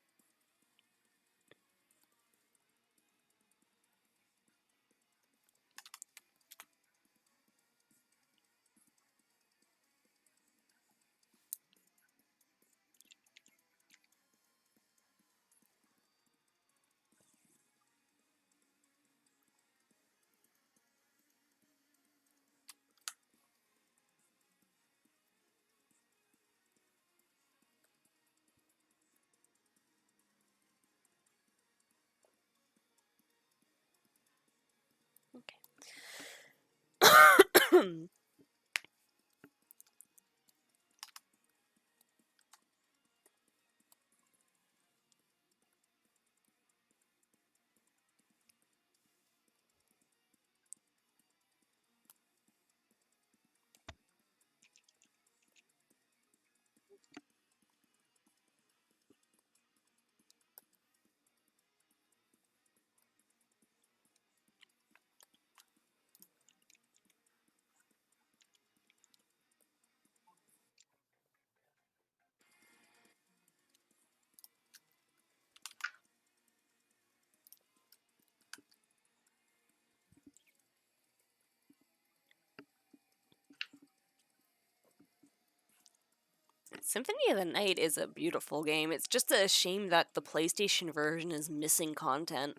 Symphony of the Night is a beautiful game. It's just a shame that the PlayStation version is missing content.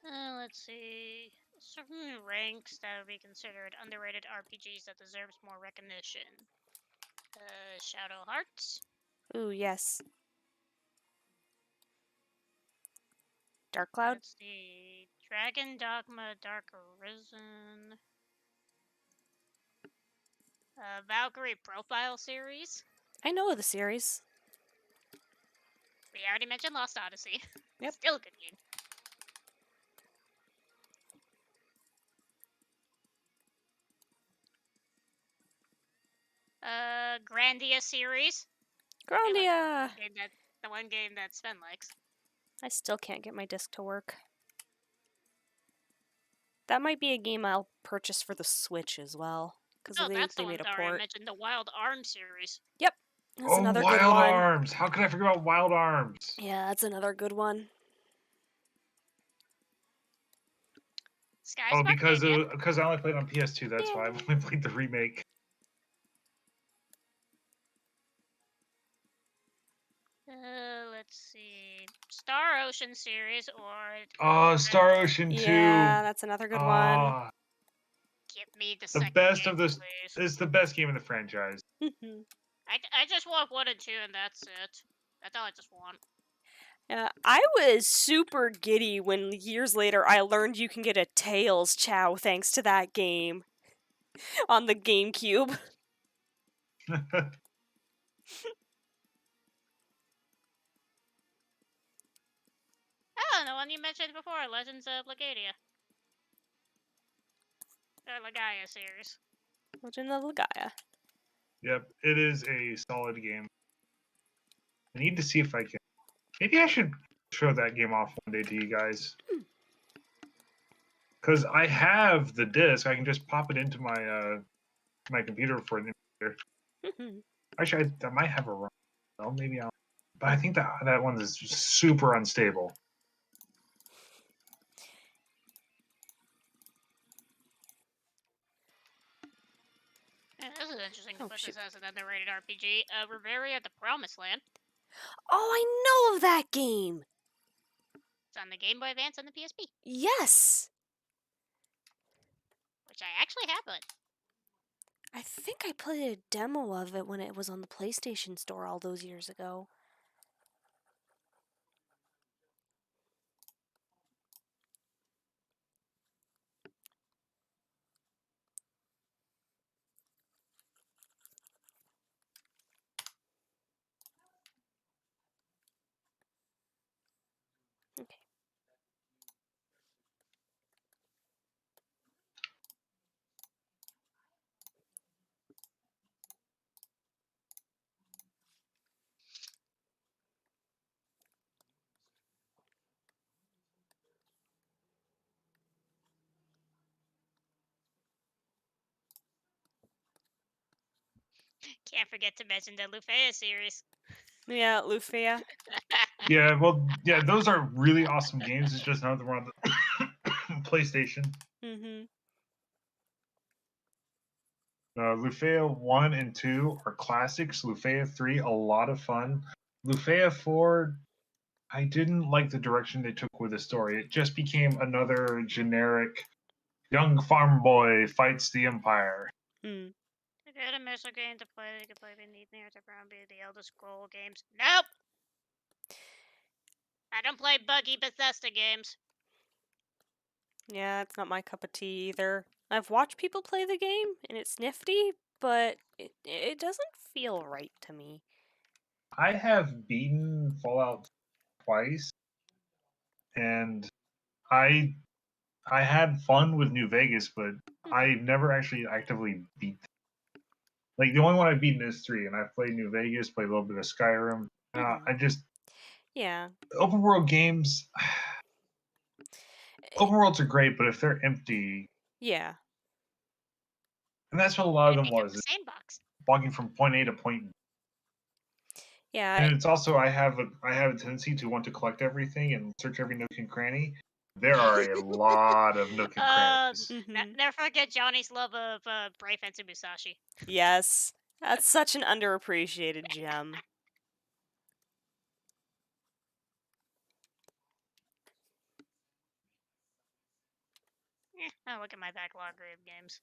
Let's see. Certain ranks that would be considered underrated RPGs that deserves more recognition. Shadow Hearts. Ooh, yes. Dark Cloud? Let's see. Dragon Dogma Dark Arisen. Valkyrie Profile Series. I know the series. We already mentioned Lost Odyssey. Yep. Still a good game. Grandia series. Grandia! The one game that Sven likes. I still can't get my disc to work. That might be a game I'll purchase for the Switch as well. Because That's they the one made a Daria port. mentioned, the Wild Arms series. Yep. That's Oh, another Wild good one. Arms! How could I forget about Wild Arms? Yeah, that's another good one. Sky Oh, Spark Mania. because I only played on PS2. That's why I've Yay. only played the remake. Let's see. Star Ocean series or Oh, Star Ocean 2. Yeah, that's another good one. Ah, give me the the second best game, of this. please. It's the best game in the franchise. I just want 1 and 2 and that's it. That's all I just want. Yeah, I was super giddy when years later I learned you can get a Tails Chow thanks to that game on the GameCube. Oh, the one you mentioned before, Legends of Legaia. Or Legaia series. Legend of Legaia. Yep, it is a solid game. I need to see if I can. Maybe I should show that game off one day to you guys. Because I have the disc, I can just pop it into my my computer for an emulator. Actually, I might have a run. Well, maybe I'll. But I think that one is super unstable. Yeah, this is interesting to Oh, put shoot. this as an underrated RPG. Reveria the Promised Land. Oh, I know of that game! It's on the Game Boy Advance and the PSP. Yes! Which I actually have it. I think I played a demo of it when it was on the PlayStation Store all those years ago. Okay. Can't forget to mention the Lufea series. Yeah, Lufia. Yeah, well, yeah, those are really awesome games. It's just none of them are on the PlayStation. Mm-hmm. Lufea 1 and 2 are classics. Lufea 3, a lot of fun. Lufea 4, I didn't like the direction they took with the story. It just became another generic young farm boy fights the Empire. Hmm. A good immersive game to play. You can play beneath narrative around the Elder Scroll games. Nope! I don't play buggy Bethesda games. Yeah, it's not my cup of tea either. I've watched people play the game, and it's nifty, but it doesn't feel right to me. I have beaten Fallout twice, and I had fun with New Vegas, but I never actually actively beat. Like the only one I've beaten is 3, and I've played New Vegas, played a little bit of Skyrim. I just Yeah. open world games. Open worlds are great, but if they're empty, Yeah. and that's what a lot of It them becomes was, a sandbox. walking from point A to point B. Yeah. And it's also I have a tendency to want to collect everything and search every nook and cranny. There are a lot of nook and crannies. Never forget Johnny's love of Brave Fence and Musashi. Yes. That's such an underappreciated gem. Oh, look at my backlog of games.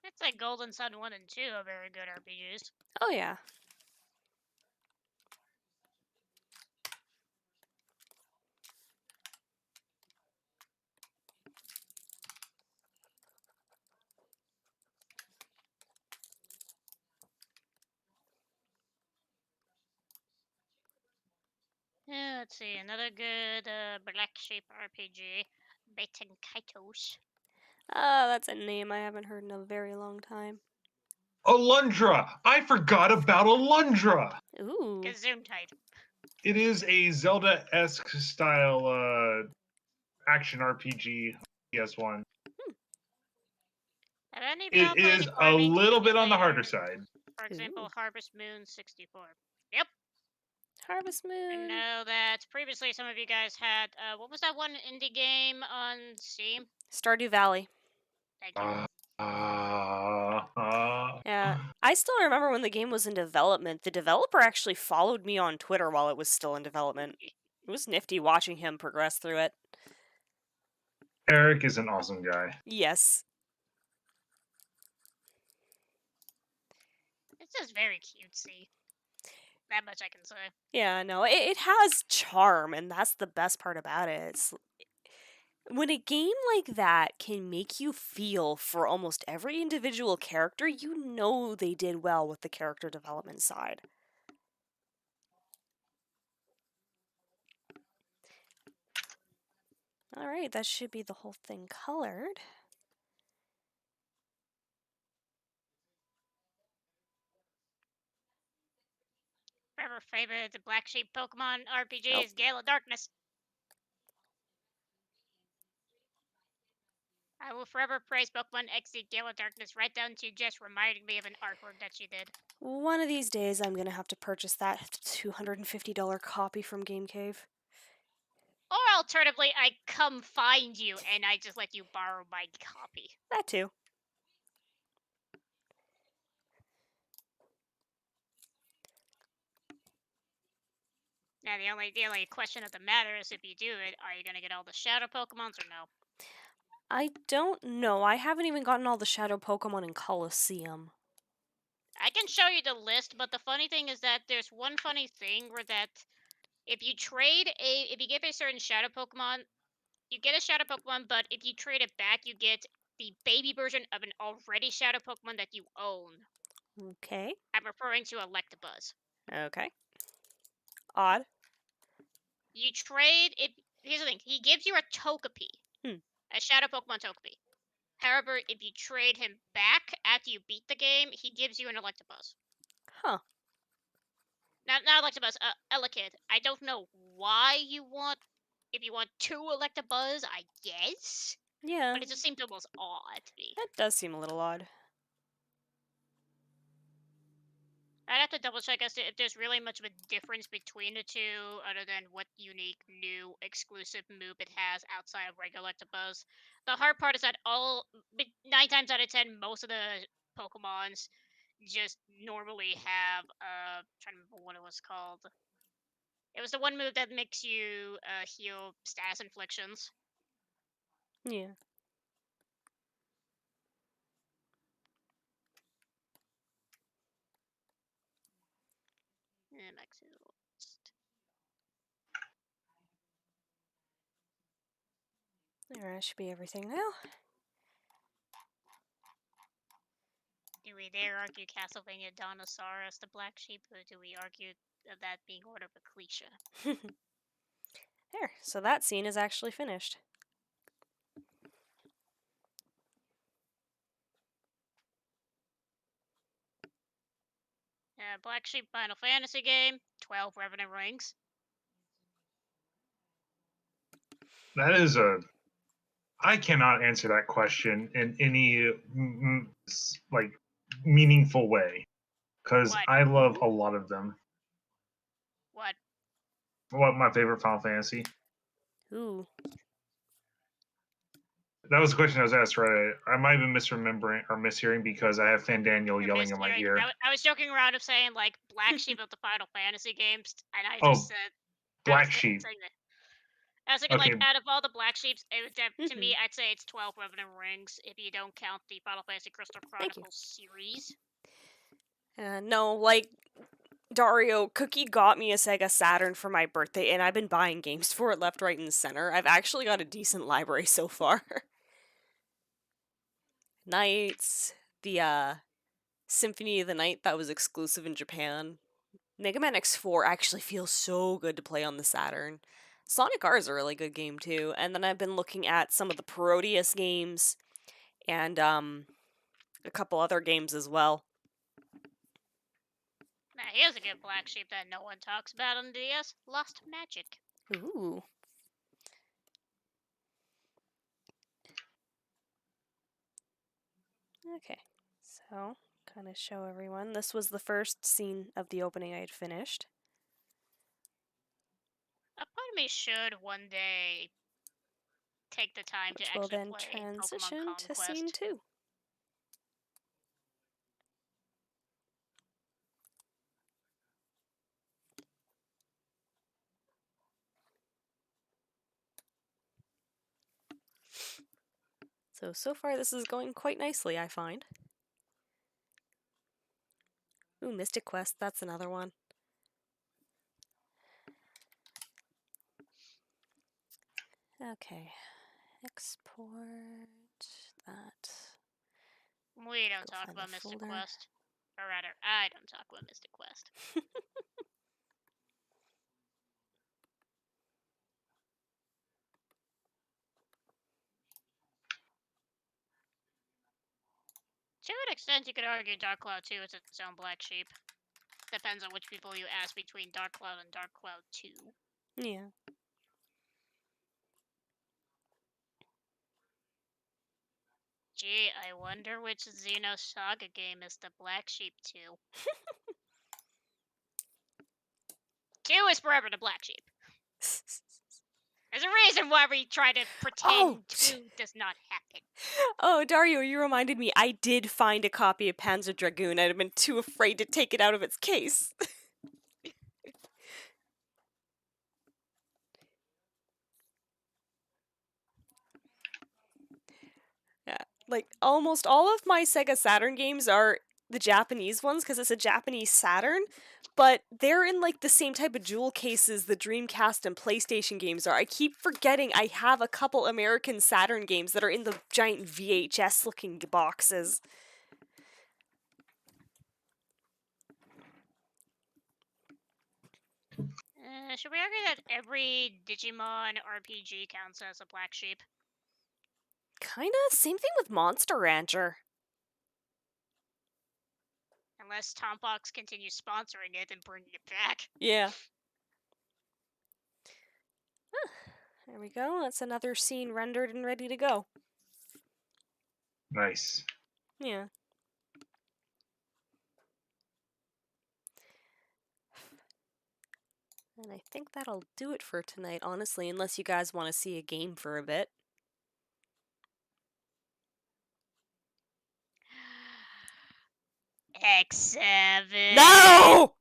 It's like Golden Sun 1 and 2 are very good RPGs. Oh, yeah. Yeah, let's see. Another good Black Sheep RPG. Beten Kaitos. That's a name I haven't heard in a very long time. Alundra! I forgot about Alundra! Ooh. Gesundheit. It is a Zelda-esque style action RPG PS1. Have any of y'all It played is a a farming little bit on the harder simulator? side. For example, Ooh. Harvest Moon 64. Yep. Harvest I Moon. know that previously some of you guys had, what was that one indie game on Steam? Stardew Valley. Thank you. Yeah. I still remember when the game was in development. The developer actually followed me on Twitter while it was still in development. It was nifty watching him progress through it. Eric is an awesome guy. Yes. It's just very cutesy. That much I can say. Yeah, no, it has charm, and that's the best part about it. It's when a game like that can make you feel for almost every individual character, you know they did well with the character development side. Alright, that should be the whole thing colored. Forever favorite Black Sheep Pokemon RPG Nope. is Gale of Darkness. I will forever praise Pokemon XD Gale of Darkness right down to just reminding me of an artwork that she did. One of these days, I'm gonna have to purchase that $250 copy from Game Cave. Or alternatively, I come find you and I just let you borrow my copy. That too. Now the only question of the matter is if you do it, are you gonna get all the shadow Pokemons or no? I don't know. I haven't even gotten all the shadow Pokemon in Colosseum. I can show you the list, but the funny thing is that there's one funny thing where that if you give a certain shadow Pokemon, you get a shadow Pokemon, but if you trade it back, you get the baby version of an already shadow Pokemon that you own. Okay. I'm referring to Electabuzz. Okay. Odd. You trade it. Here's the thing: he gives you a Togepi, a shadow Pokemon Togepi. However, if you trade him back after you beat the game, he gives you an Electabuzz. Huh. Not Electabuzz, Elekid. I don't know why you want. If you want 2 Electabuzz, I guess. Yeah, But it just seemed almost odd to me. that does seem a little odd. I'd have to double check as to if there's really much of a difference between the two, other than what unique new exclusive move it has outside of regular Electabuzz. The hard part is that 9 times out of 10, most of the Pokemons just normally have trying to remember what it was called. It was the one move that makes you heal status inflictions. Yeah. There, that should be everything now. Do we dare argue Castlevania Dinosaurus the Black Sheep, or do we argue of that being Order of Ecclesia? There, so that scene is actually finished. Black Sheep Final Fantasy game, 12 Revenant Rings. That is I cannot answer that question in any like meaningful way because What? I love a lot of them. What? What my favorite Final Fantasy? Ooh. That was the question I was asked, right? I might have been misremembering or mishearing because I have Fandaniel You're yelling in my mishearing. ear. I was joking around of saying like Black Sheep of the Final Fantasy games, and I Oh, just said Black Sheep. I was thinking, like, Okay. out of all the Black Sheeps, it would to Mhm. me, I'd say it's 12 Revenant Rings if you don't count the Final Fantasy Crystal Thank you. Chronicles series. No, like, Dario, Cookie got me a Sega Saturn for my birthday, and I've been buying games for it left, right, and center. I've actually got a decent library so far. Knights, the Symphony of the Night that was exclusive in Japan. Mega Man X4 actually feels so good to play on the Saturn. Sonic R is a really good game too, and then I've been looking at some of the Parodius games and a couple other games as well. Now, here's a good Black Sheep that no one talks about on DS, Lost Magic. Ooh. Okay, so kind of show everyone. This was the first scene of the opening I had finished. A part of me should one day take the time to Which will actually then play transition Pokemon to Conquest. scene 2. So far this is going quite nicely, I find. Ooh, Mystic Quest, that's another one. Okay, export that. We don't Go talk find about the Mystic folder. Quest. Or rather, I don't talk about Mystic Quest. To an extent, you could argue Dark Cloud 2 is its own Black Sheep. Depends on which people you ask between Dark Cloud and Dark Cloud 2. Yeah. Gee, I wonder which Xenosaga game is the Black Sheep 2. 2 is forever the Black Sheep. There's a reason why we try to pretend 2 does not happen. Oh, Dario, you reminded me. I did find a copy of Panzer Dragoon. I'd have been too afraid to take it out of its case. Yeah, like almost all of my Sega Saturn games are the Japanese ones because it's a Japanese Saturn, but they're in like the same type of jewel cases the Dreamcast and PlayStation games are. I keep forgetting I have a couple American Saturn games that are in the giant VHS looking boxes. Should we argue that every Digimon RPG counts as a Black Sheep? Kinda same thing with Monster Rancher. unless Tombox continues sponsoring it and bringing it back. Yeah. There we go. That's another scene rendered and ready to go. Nice. Yeah. And I think that'll do it for tonight, honestly, unless you guys want to see a game for a bit. X7. No!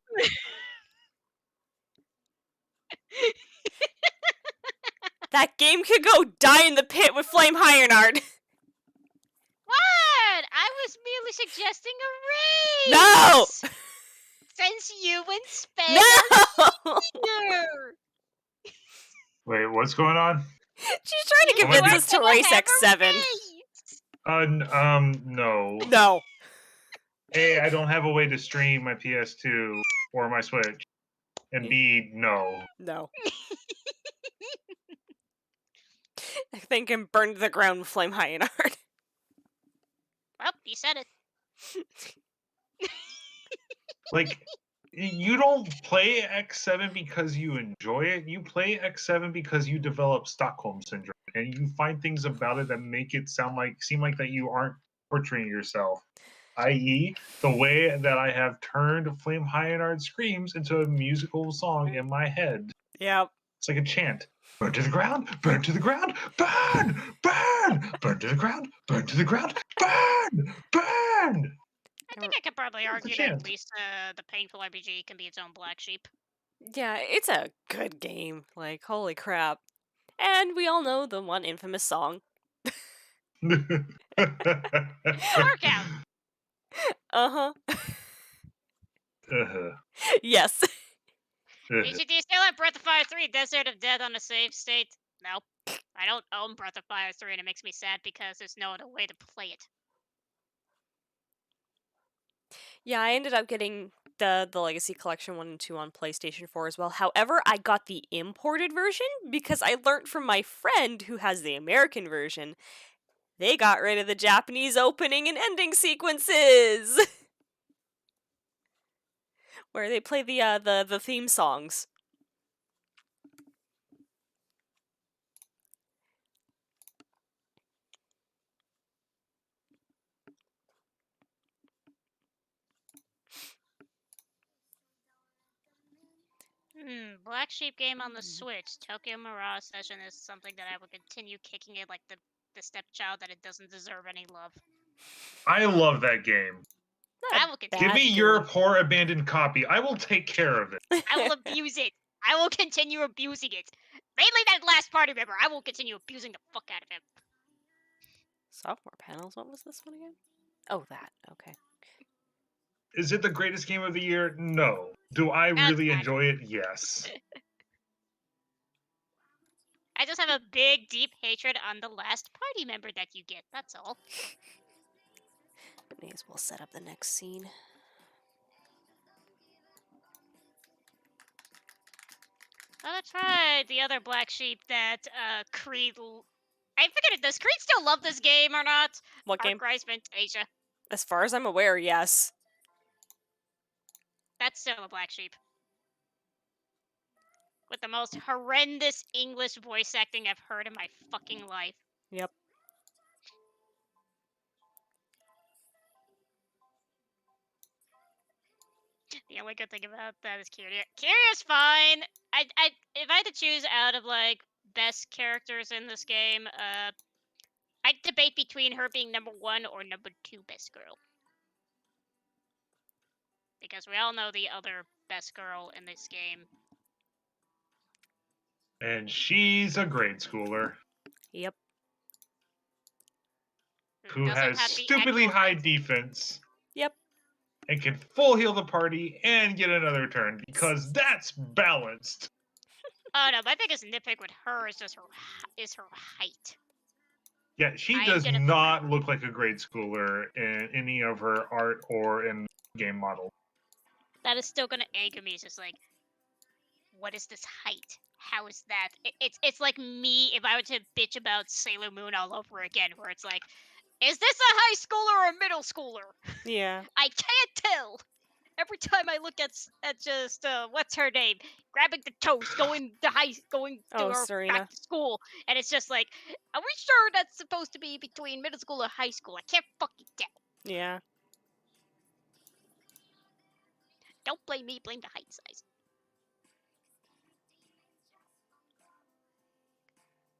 That game could go die in the pit with Flame Ironheart. What? I was merely suggesting a race. No! Since you and Spade No! are here. Wait, what's going on? She's trying to You convince are us to gonna race have a X7. race. No. No. A, I don't have a way to stream my PS2 or my Switch. And B, no. No. I think I'm burned to the ground with Flame Ironheart. Well, you said it. Like, you don't play X7 because you enjoy it. You play X7 because you develop Stockholm syndrome, and you find things about it that make it seem like that you aren't portraying yourself. I.e., the way that I have turned Flame Ironheart Screams into a musical song in my head. Yep. It's like a chant. Burn to the ground, burn to the ground, burn, burn, burn to the ground, burn to the ground, burn, burn. I think I could probably argue that chant. at least the Painful RPG can be its own black sheep. Yeah, it's a good game. Like, holy crap. And we all know the one infamous song. Workout. Uh-huh. Uh-huh. Yes. Do you still have Breath of Fire 3 Desert of Death on a save state? No. I don't own Breath of Fire 3 and it makes me sad because there's no other way to play it. Yeah, I ended up getting the Legacy Collection 1 and 2 on PlayStation 4 as well. However, I got the imported version because I learned from my friend who has the American version. They got rid of the Japanese opening and ending sequences! Where they play the theme songs. Black Sheep game on the Switch. Tokyo Mirage Session is something that I will continue kicking it like the stepchild that it doesn't deserve any love. I love that game. I will continue. Give me your poor abandoned copy. I will take care of it. I will abuse it. I will continue abusing it. Mainly that last party member. I will continue abusing the fuck out of him. Sophomore panels. What was this one again? Oh, that. Okay. Is it the greatest game of the year? No. Do I really enjoy it? Yes. I just have a big, deep hatred on the last party member that you get. That's all. May as well set up the next scene. Oh, that's right. The other black sheep that Creed. I forget it. Does Creed still love this game or not? What game? Far Cry Fantasia. As far as I'm aware, yes. That's still a black sheep. With the most horrendous English voice acting I've heard in my fucking life. Yep. The only good thing about that is Kyria. Kyria's fine. If I had to choose out of like best characters in this game, I'd debate between her being number 1 or number 2 best girl. Because we all know the other best girl in this game. And she's a grade schooler. Yep. Who doesn't has have the stupidly actual- high defense. Yep. And can full heal the party and get another turn because that's balanced. Oh no, my biggest nitpick with her is just her height. Yeah, she I'm does gonna- not look like a grade schooler in any of her art or in game model. That is still gonna anger me. It's just like, what is this height? How is that? It's like me if I were to bitch about Sailor Moon all over again, where it's like, is this a high schooler or a middle schooler? Yeah. I can't tell. Every time I look at just what's her name, grabbing the toast, going to Oh, or Serena. back to school, and it's just like, are we sure that's supposed to be between middle school or high school? I can't fucking tell. Yeah. Don't blame me, blame the height size.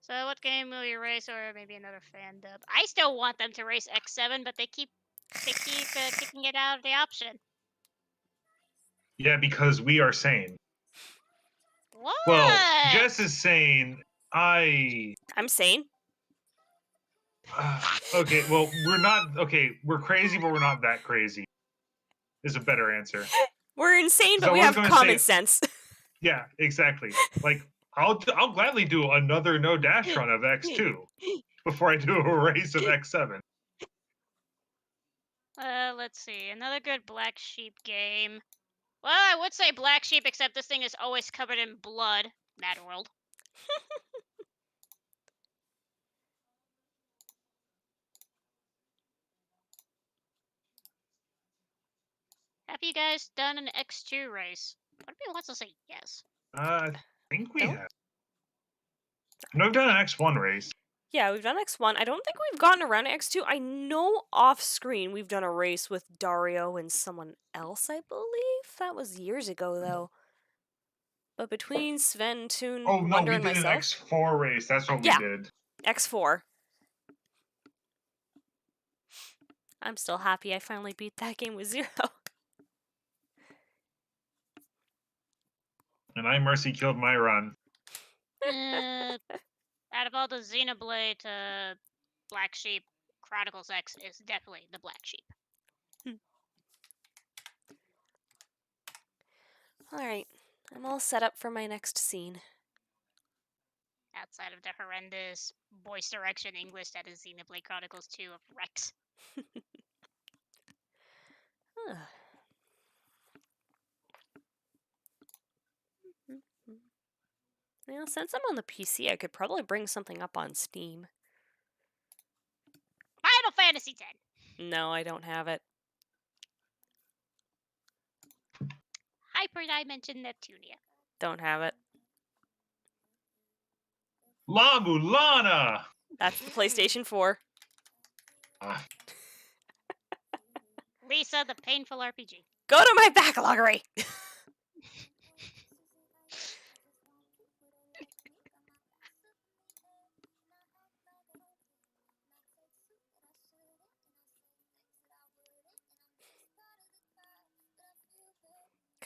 So what game will you race, or maybe another fan dub? I still want them to race X7, but they keep kicking it out of the option. Yeah, because we are sane. What? Well, Jess is sane. I'm sane. Okay, well, we're not. Okay, we're crazy, but we're not that crazy. Is a better answer. We're insane, 'Cause I but we was have gonna common say- sense. Yeah, exactly. Like, I'll gladly do another no dash run of X2 before I do a race of X7. Let's see. Another good Black Sheep game. Well, I would say Black Sheep, except this thing is always covered in blood. Mad World. Have you guys done an X2 race? Part of me wants to say yes. I think we Don't- have. No, I've done an X1 race. Yeah, we've done X1. I don't think we've gotten around to X2. I know off screen we've done a race with Dario and someone else, I believe. That was years ago, though. But between Sven, Toon, Oh, no, Wonder, we and did an myself, X4 race. That's what Yeah. we did. X4. I'm still happy I finally beat that game with 0. And I mercy killed my run. Out of all the Xenoblade Black Sheep, Chronicles X is definitely the Black Sheep. Alright, I'm all set up for my next scene. Outside of the horrendous voice direction English that is Xenoblade Chronicles 2 of Rex. Huh. Well, since I'm on the PC, I could probably bring something up on Steam. Final Fantasy X. No, I don't have it. Hyperdimension Neptunia. Don't have it. La Mulana! That's the PlayStation 4. Ah, Lisa the Painful RPG. Go to my backloggery!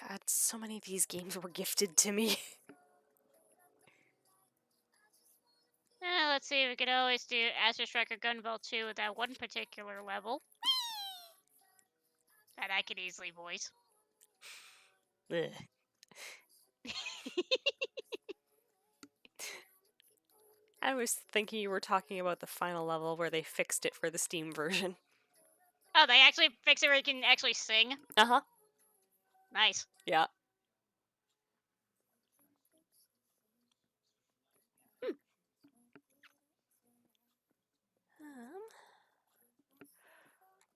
God, so many of these games were gifted to me. Let's see, we could always do Astro Striker Gunvolt 2 with that one particular level. That I could easily voice. Ugh. I was thinking you were talking about the final level where they fixed it for the Steam version. Oh, they actually fixed it where you can actually sing? Uh-huh. Nice. Yeah.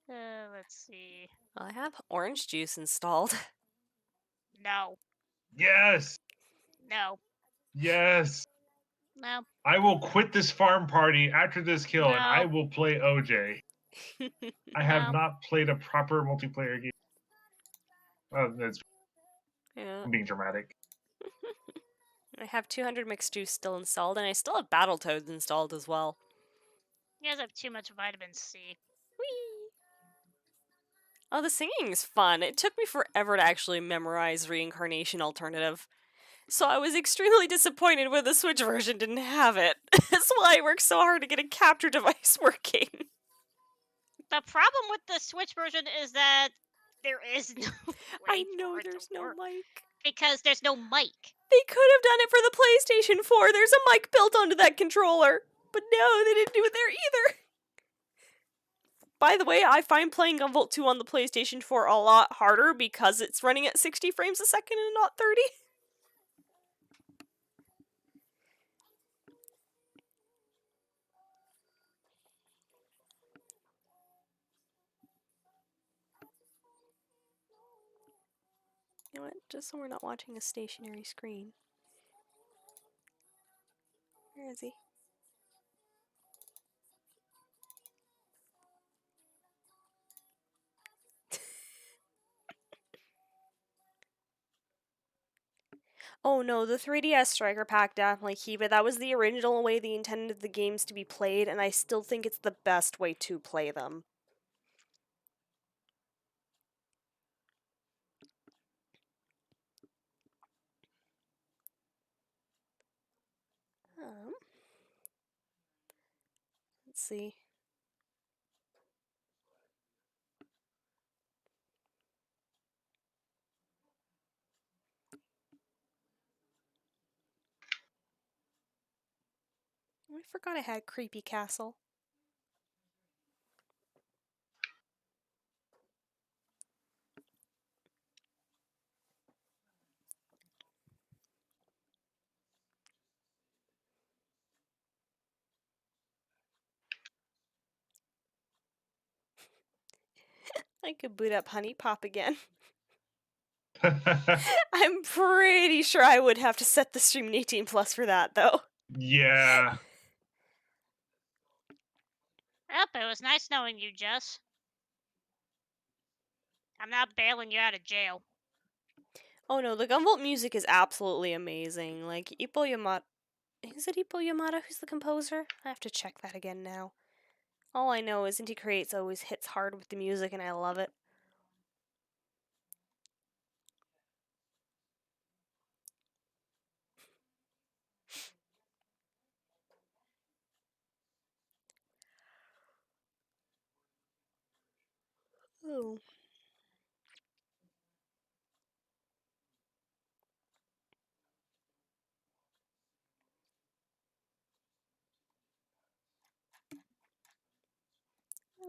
Let's see. I have orange juice installed. No. yes! No. Yes! No. I will quit this farm party after this kill and I No. will play OJ. I have No. not played a proper multiplayer game. Oh, that's Yeah. being dramatic. I have 200 mixed juice still installed, and I still have Battletoads installed as well. You guys have too much vitamin C. Whee! Oh, the singing is fun. It took me forever to actually memorize Reincarnation Alternative. So I was extremely disappointed when the Switch version didn't have it. That's why I worked so hard to get a capture device working. The problem with the Switch version is that there is no I way know for it to there's no work, mic. because there's no mic. They could have done it for the PlayStation 4. There's a mic built onto that controller. But no, they didn't do it there either. By the way, I find playing Gunvolt 2 on the PlayStation 4 a lot harder because it's running at 60 frames a second and not 30. You know what? Just so we're not watching a stationary screen. Where is he? Oh no, the 3DS Striker Pack definitely keep it. That was the original way they intended the games to be played, and I still think it's the best way to play them. Let's see. I forgot I had Creepy Castle. I could boot up Honey Pop again. I'm pretty sure I would have to set the stream in 18 plus for that, though. Yeah. Yep, it was nice knowing you, Jess. I'm not bailing you out of jail. Oh no, the Gunvolt music is absolutely amazing. Like, Ippo Yamada... Is it Ippo Yamada who's the composer? I have to check that again now. All I know is Inti Creates always hits hard with the music and I love it. Oh.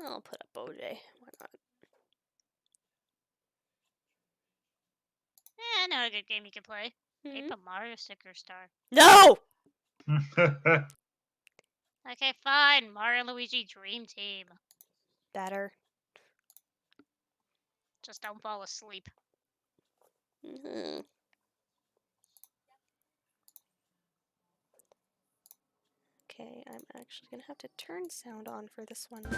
I'll put up OJ. Why not? Yeah, I know a good game you can play. Paper Mario Sticker Star. No! Okay, fine. Mario and Luigi Dream Team. Better. Just don't fall asleep. Okay, I'm actually gonna have to turn sound on for this one. Move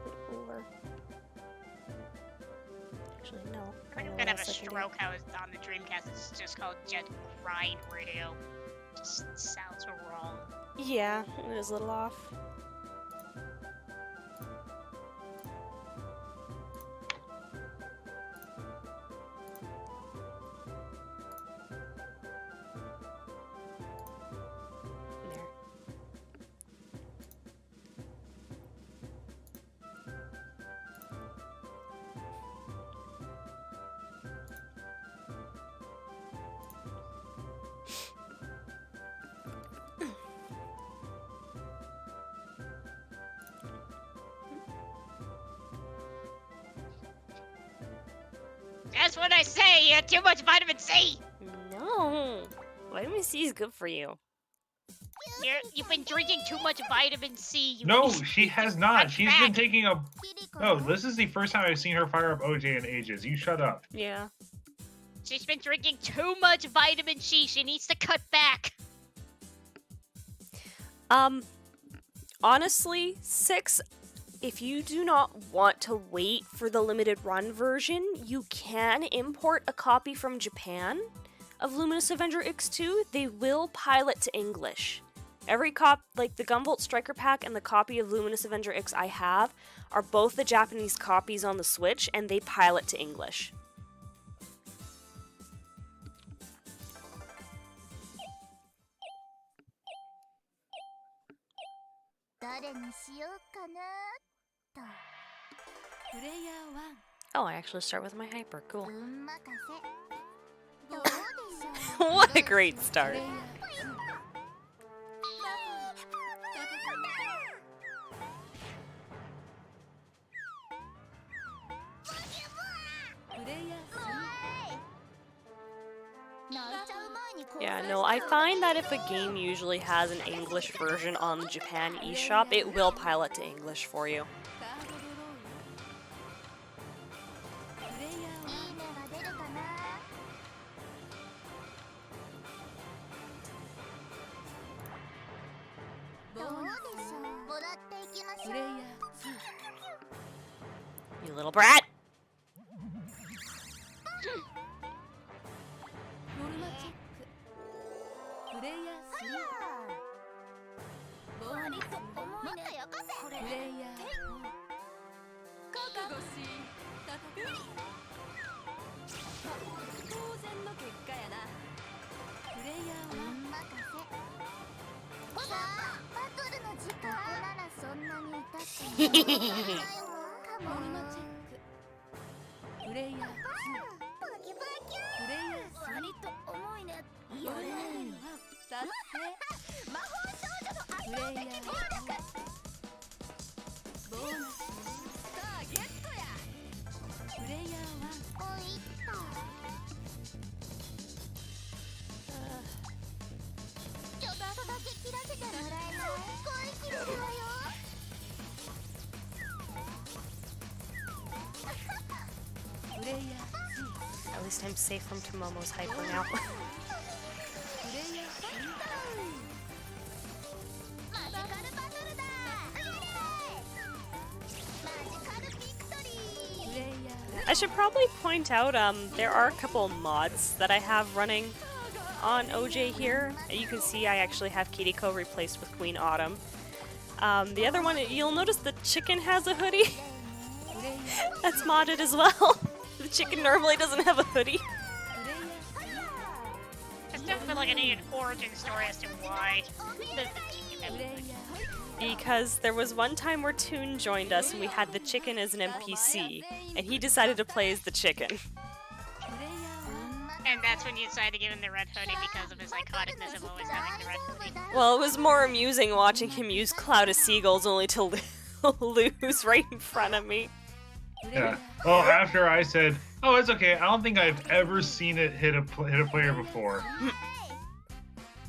it over. Actually, no. I'm gonna have a stroke how it's on the Dreamcast. It's just called Jet Grind Radio. Just sounds wrong. Yeah, it was a little off. There. That's what I say. You had too much vitamin C. No! Vitamin C is good for you. You've been drinking too much vitamin C. No, she has not. cut She's back. been taking a... No, this is the first time I've seen her fire up OJ in ages. You shut up. Yeah. She's been drinking too much vitamin C. She needs to cut back. Honestly, 6, if you do not want to wait for the limited run version, you can import a copy from Japan of Luminous Avenger X2. They will pilot to English. Every like the Gunvolt Striker Pack and the copy of Luminous Avenger X I have are both the Japanese copies on the Switch, and they pilot to English. Oh, I actually start with my hyper. Cool. What a great start. Yeah, no, I find that if a game usually has an English version on the Japan eShop, it will pilot to English for you. You little brat! At least I'm safe from Tomomo's hyper now. I should probably point out, there are a couple mods that I have running on OJ here. You can see I actually have Kiriko replaced with Queen Autumn. The other one, you'll notice the chicken has a hoodie. That's modded as well. The chicken normally doesn't have a hoodie. I still feel like I need an origin story as to why the chicken has a hoodie. Because there was one time where Toon joined us and we had the chicken as an NPC, and he decided to play as the chicken. And that's when you decided to give him the red hoodie because of his iconicness of always having the red hoodie. Well, it was more amusing watching him use Cloud of Seagulls only to lose right in front of me. Yeah. Well, after I said, "Oh, it's okay. I don't think I've ever seen it hit a player before."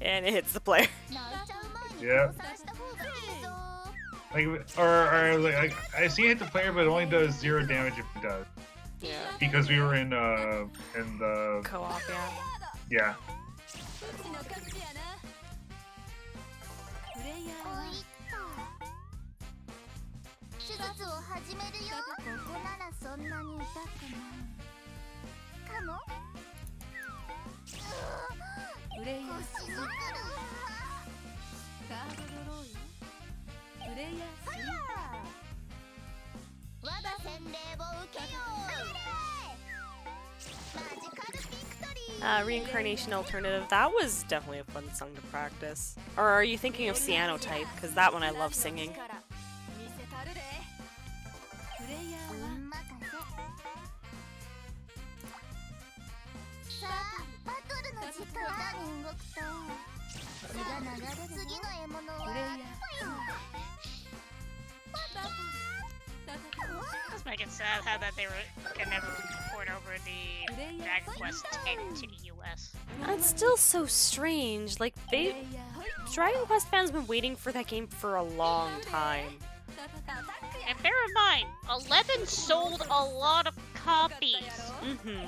And it hits the player. Yeah. Like I see it hit the player, but it only does 0 damage if it does. Yeah. Because we were in the Co-op, yeah. yeah. Reincarnation Alternative, that was definitely a fun song to practice. Or are you thinking of Cyanotype? Because that one I love singing. Just make it sad how that they can never port over the Dragon Quest X to the US. That's still so strange. Like, Dragon Quest fans have been waiting for that game for a long time. And bear in mind, 11 sold a lot of copies. Mm-hmm.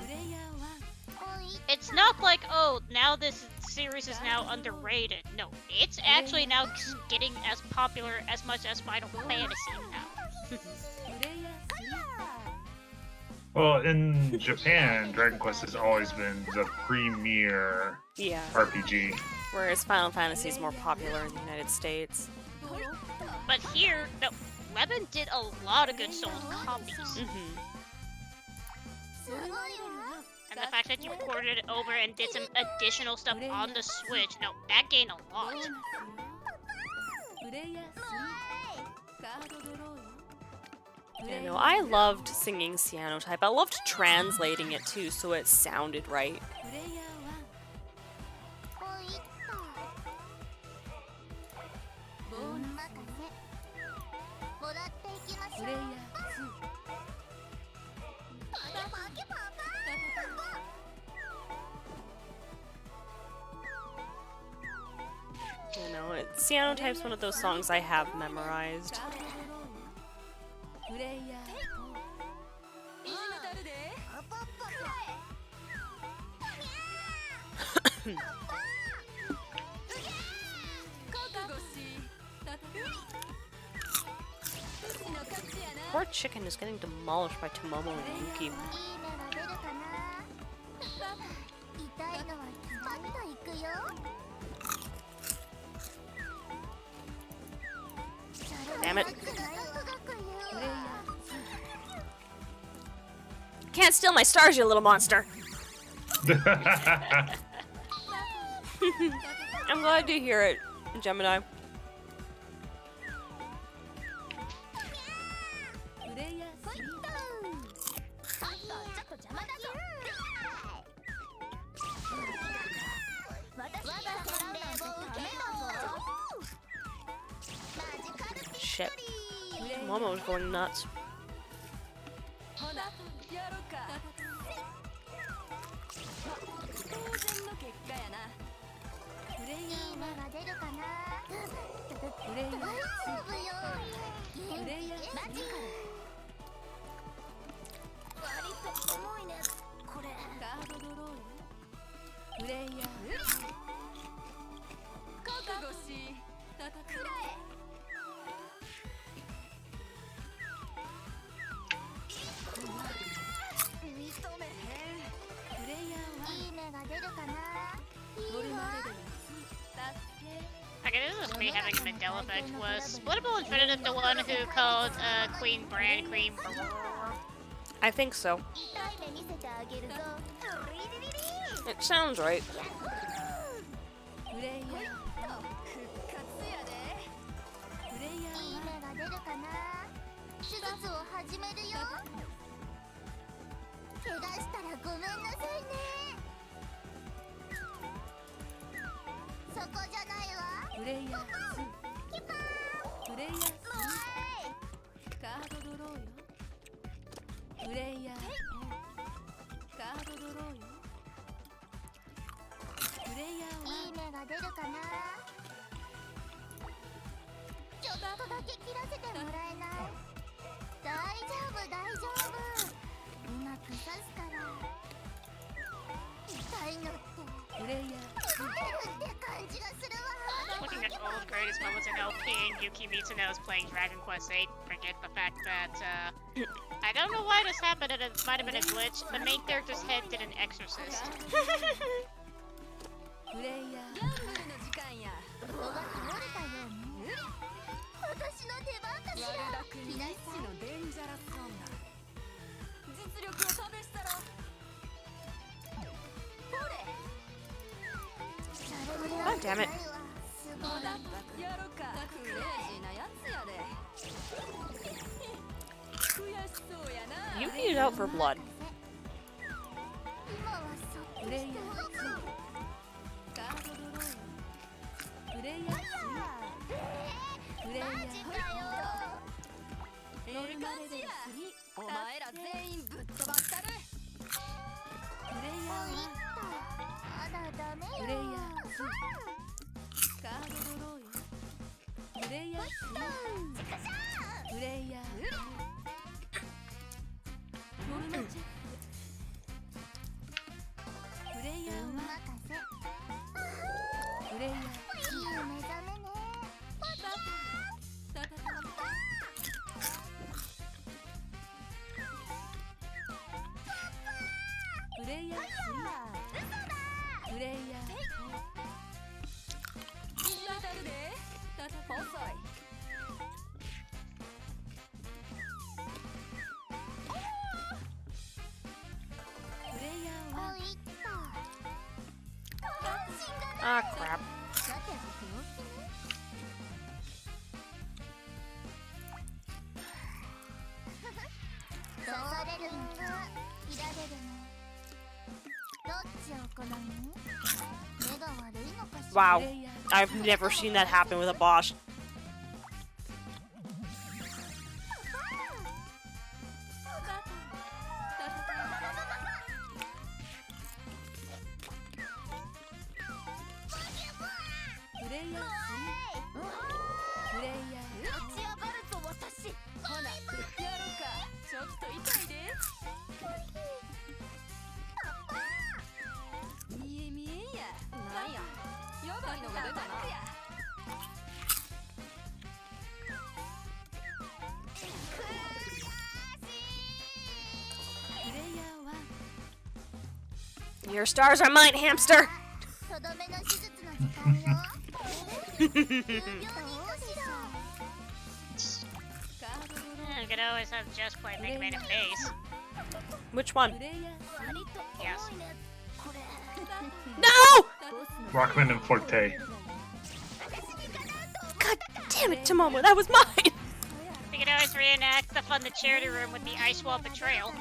It's not like, oh, now this series is now underrated. No, it's actually now getting as popular as much as Final Fantasy now. Well, in Japan, Dragon Quest has always been the premier RPG. Whereas Final Fantasy is more popular in the United States. But here, no, 11 did a lot of good sold copies. Mm-hmm. And the fact that you ported it over and did some additional stuff on the Switch, no, that gained a lot. Yeah, no, I loved singing Cyanotype. I loved translating it too, so it sounded right. Cyanotype's one of those songs I have memorized. Poor chicken is getting demolished by Tomomo and Yuki. Damn it. Can't steal my stars, you little monster. I'm glad to hear it, Gemini. Shit. Momo was going nuts. Okay, this is me having a Mandela effect. Was Splittable Infinitive the one who called Queen Brand Queen? I think so. It sounds right. Looking at all the greatest moments in LP and Yuki Mitsuno's playing Dragon Quest VIII, forget the fact that, I don't know why this happened, and it might have been a glitch. The main character's head did an exorcist. God damn it. Yuki is out for blood. Ah, crap. Wow, I've never seen that happen with a boss. Your stars are mine, hamster! I could always have just played Mega Man and Base. Which one? Yes. No! Rockman and Forte. God damn it, Tamamo, that was mine! We could always reenact stuff on the charity room with the ice wall betrayal.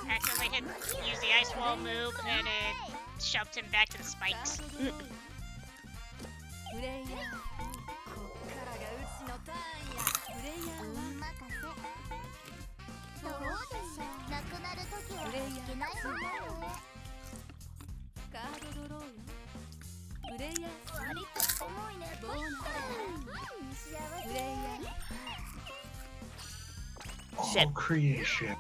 Accidentally use the ice wall move and it shoved him back to the spikes. All creation.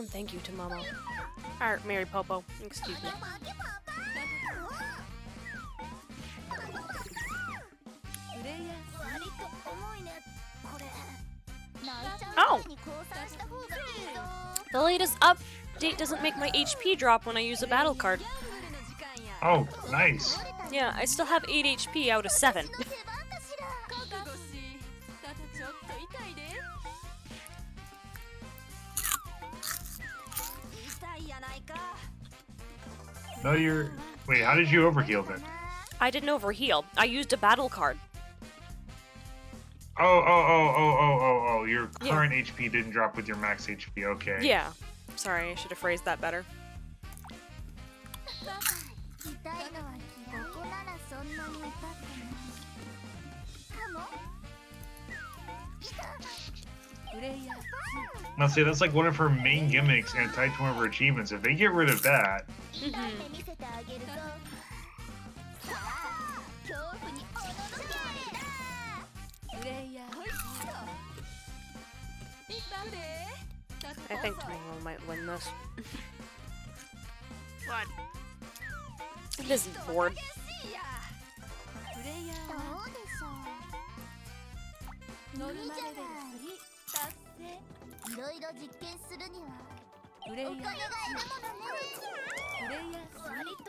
Thank you, Tamamo. Or Mary Popo, excuse me. Oh! The latest update doesn't make my HP drop when I use a battle card. Oh, nice. Yeah, I still have 8 HP out of 7. No, you're... Wait, how did you overheal then? I didn't overheal. I used a battle card. Oh, your Yeah. current HP didn't drop with your max HP, okay. Yeah. Sorry, I should have phrased that better. Now see, that's like one of her main gimmicks and tied to one of her achievements. If they get rid of that, I think Tamamo might win this. What? This is bored.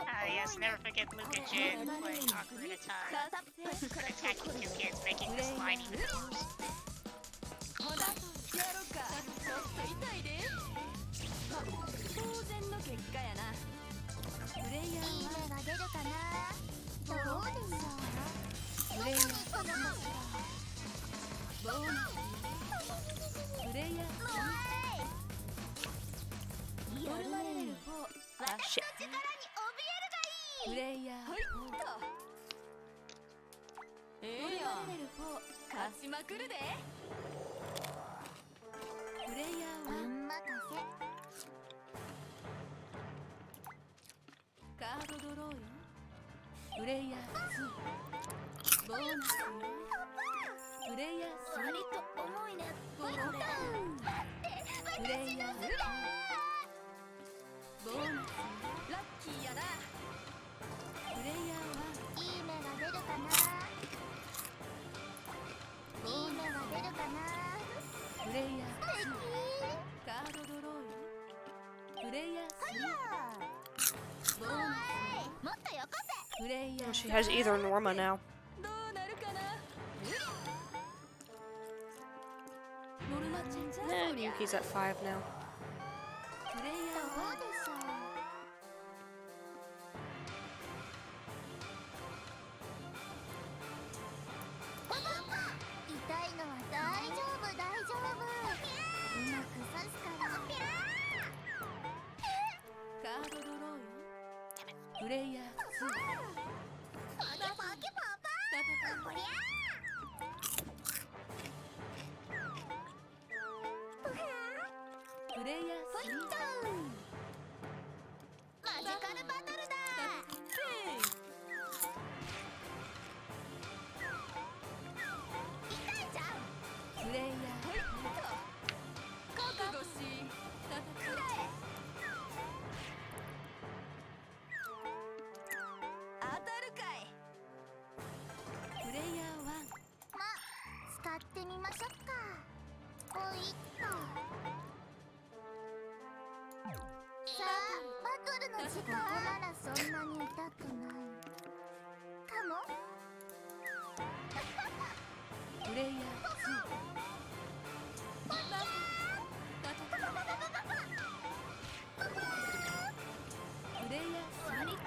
Ah, yes, never forget Luca Jin playing Ocarina of Time. Attacking two kids, making the slide even worse. Shit. Oh, she has either Norma now. And Yuki's at 5 now.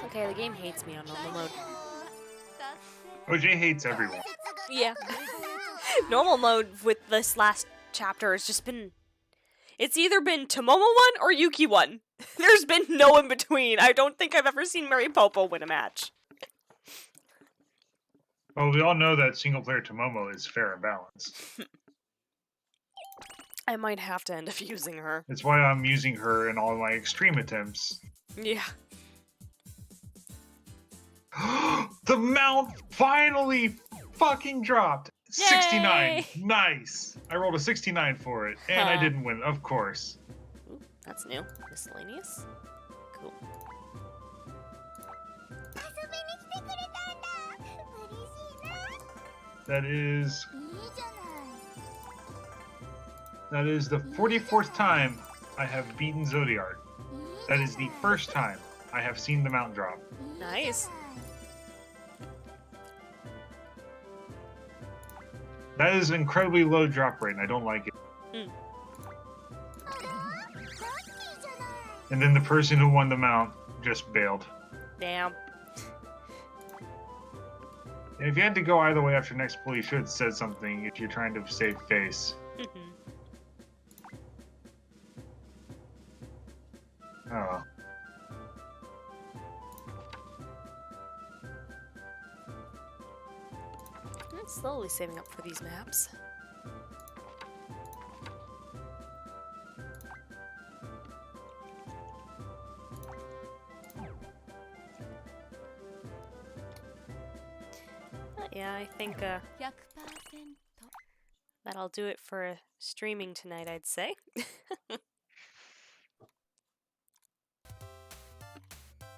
Okay, the game hates me on normal mode. OJ hates everyone. Yeah. Normal mode with this last chapter has just been... It's either been Tomomo 1 or Yuki 1. There's been no in between. I don't think I've ever seen Mary Popo win a match. Well, we all know that single-player Tomomo is fair and balanced. I might have to end up using her. That's why I'm using her in all my extreme attempts. Yeah. The mount finally fucking dropped. 69. Yay! Nice. I rolled a 69 for it, and I Huh. didn't win, of course. Ooh, that's new. Miscellaneous. Cool. That is the 44th time I have beaten Zodiart. That is the first time I have seen the mount drop. Nice. That is an incredibly low drop rate, and I don't like it. Mm. And then the person who won the mount just bailed. Damn. And if you had to go either way after next pull, you should have said something if you're trying to save face. Oh. I'm slowly saving up for these maps. Yeah, I think that'll do it for streaming tonight, I'd say.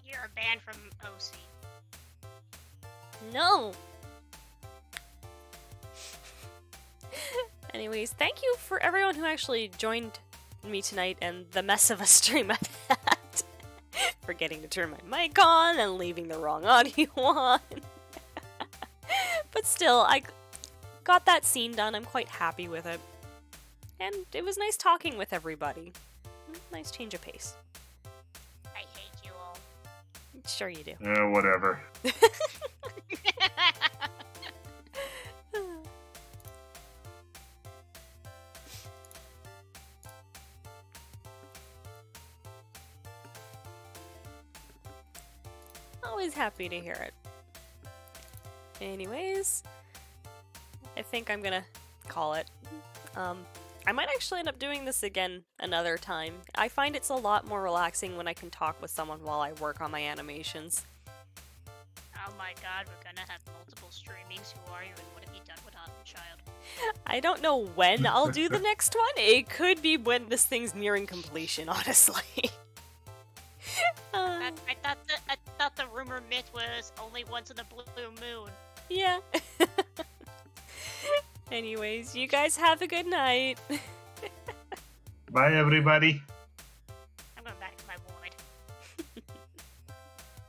You're banned from OC. No! Anyways, thank you for everyone who actually joined me tonight and the mess of a stream I've had. Forgetting to turn my mic on and leaving the wrong audio on. But still, I got that scene done. I'm quite happy with it. And it was nice talking with everybody. Nice change of pace. I hate you all. Sure you do. Whatever. Always happy to hear it. Anyways, I think I'm gonna call it. I might actually end up doing this again another time. I find it's a lot more relaxing when I can talk with someone while I work on my animations. Oh my god, we're gonna have multiple streamings. Who are you and what have you done with Autumchild? I don't know when I'll do the next one. It could be when this thing's nearing completion, honestly. I thought the rumor myth was only once in the blue moon. Yeah. Anyways, you guys have a good night. Bye, everybody.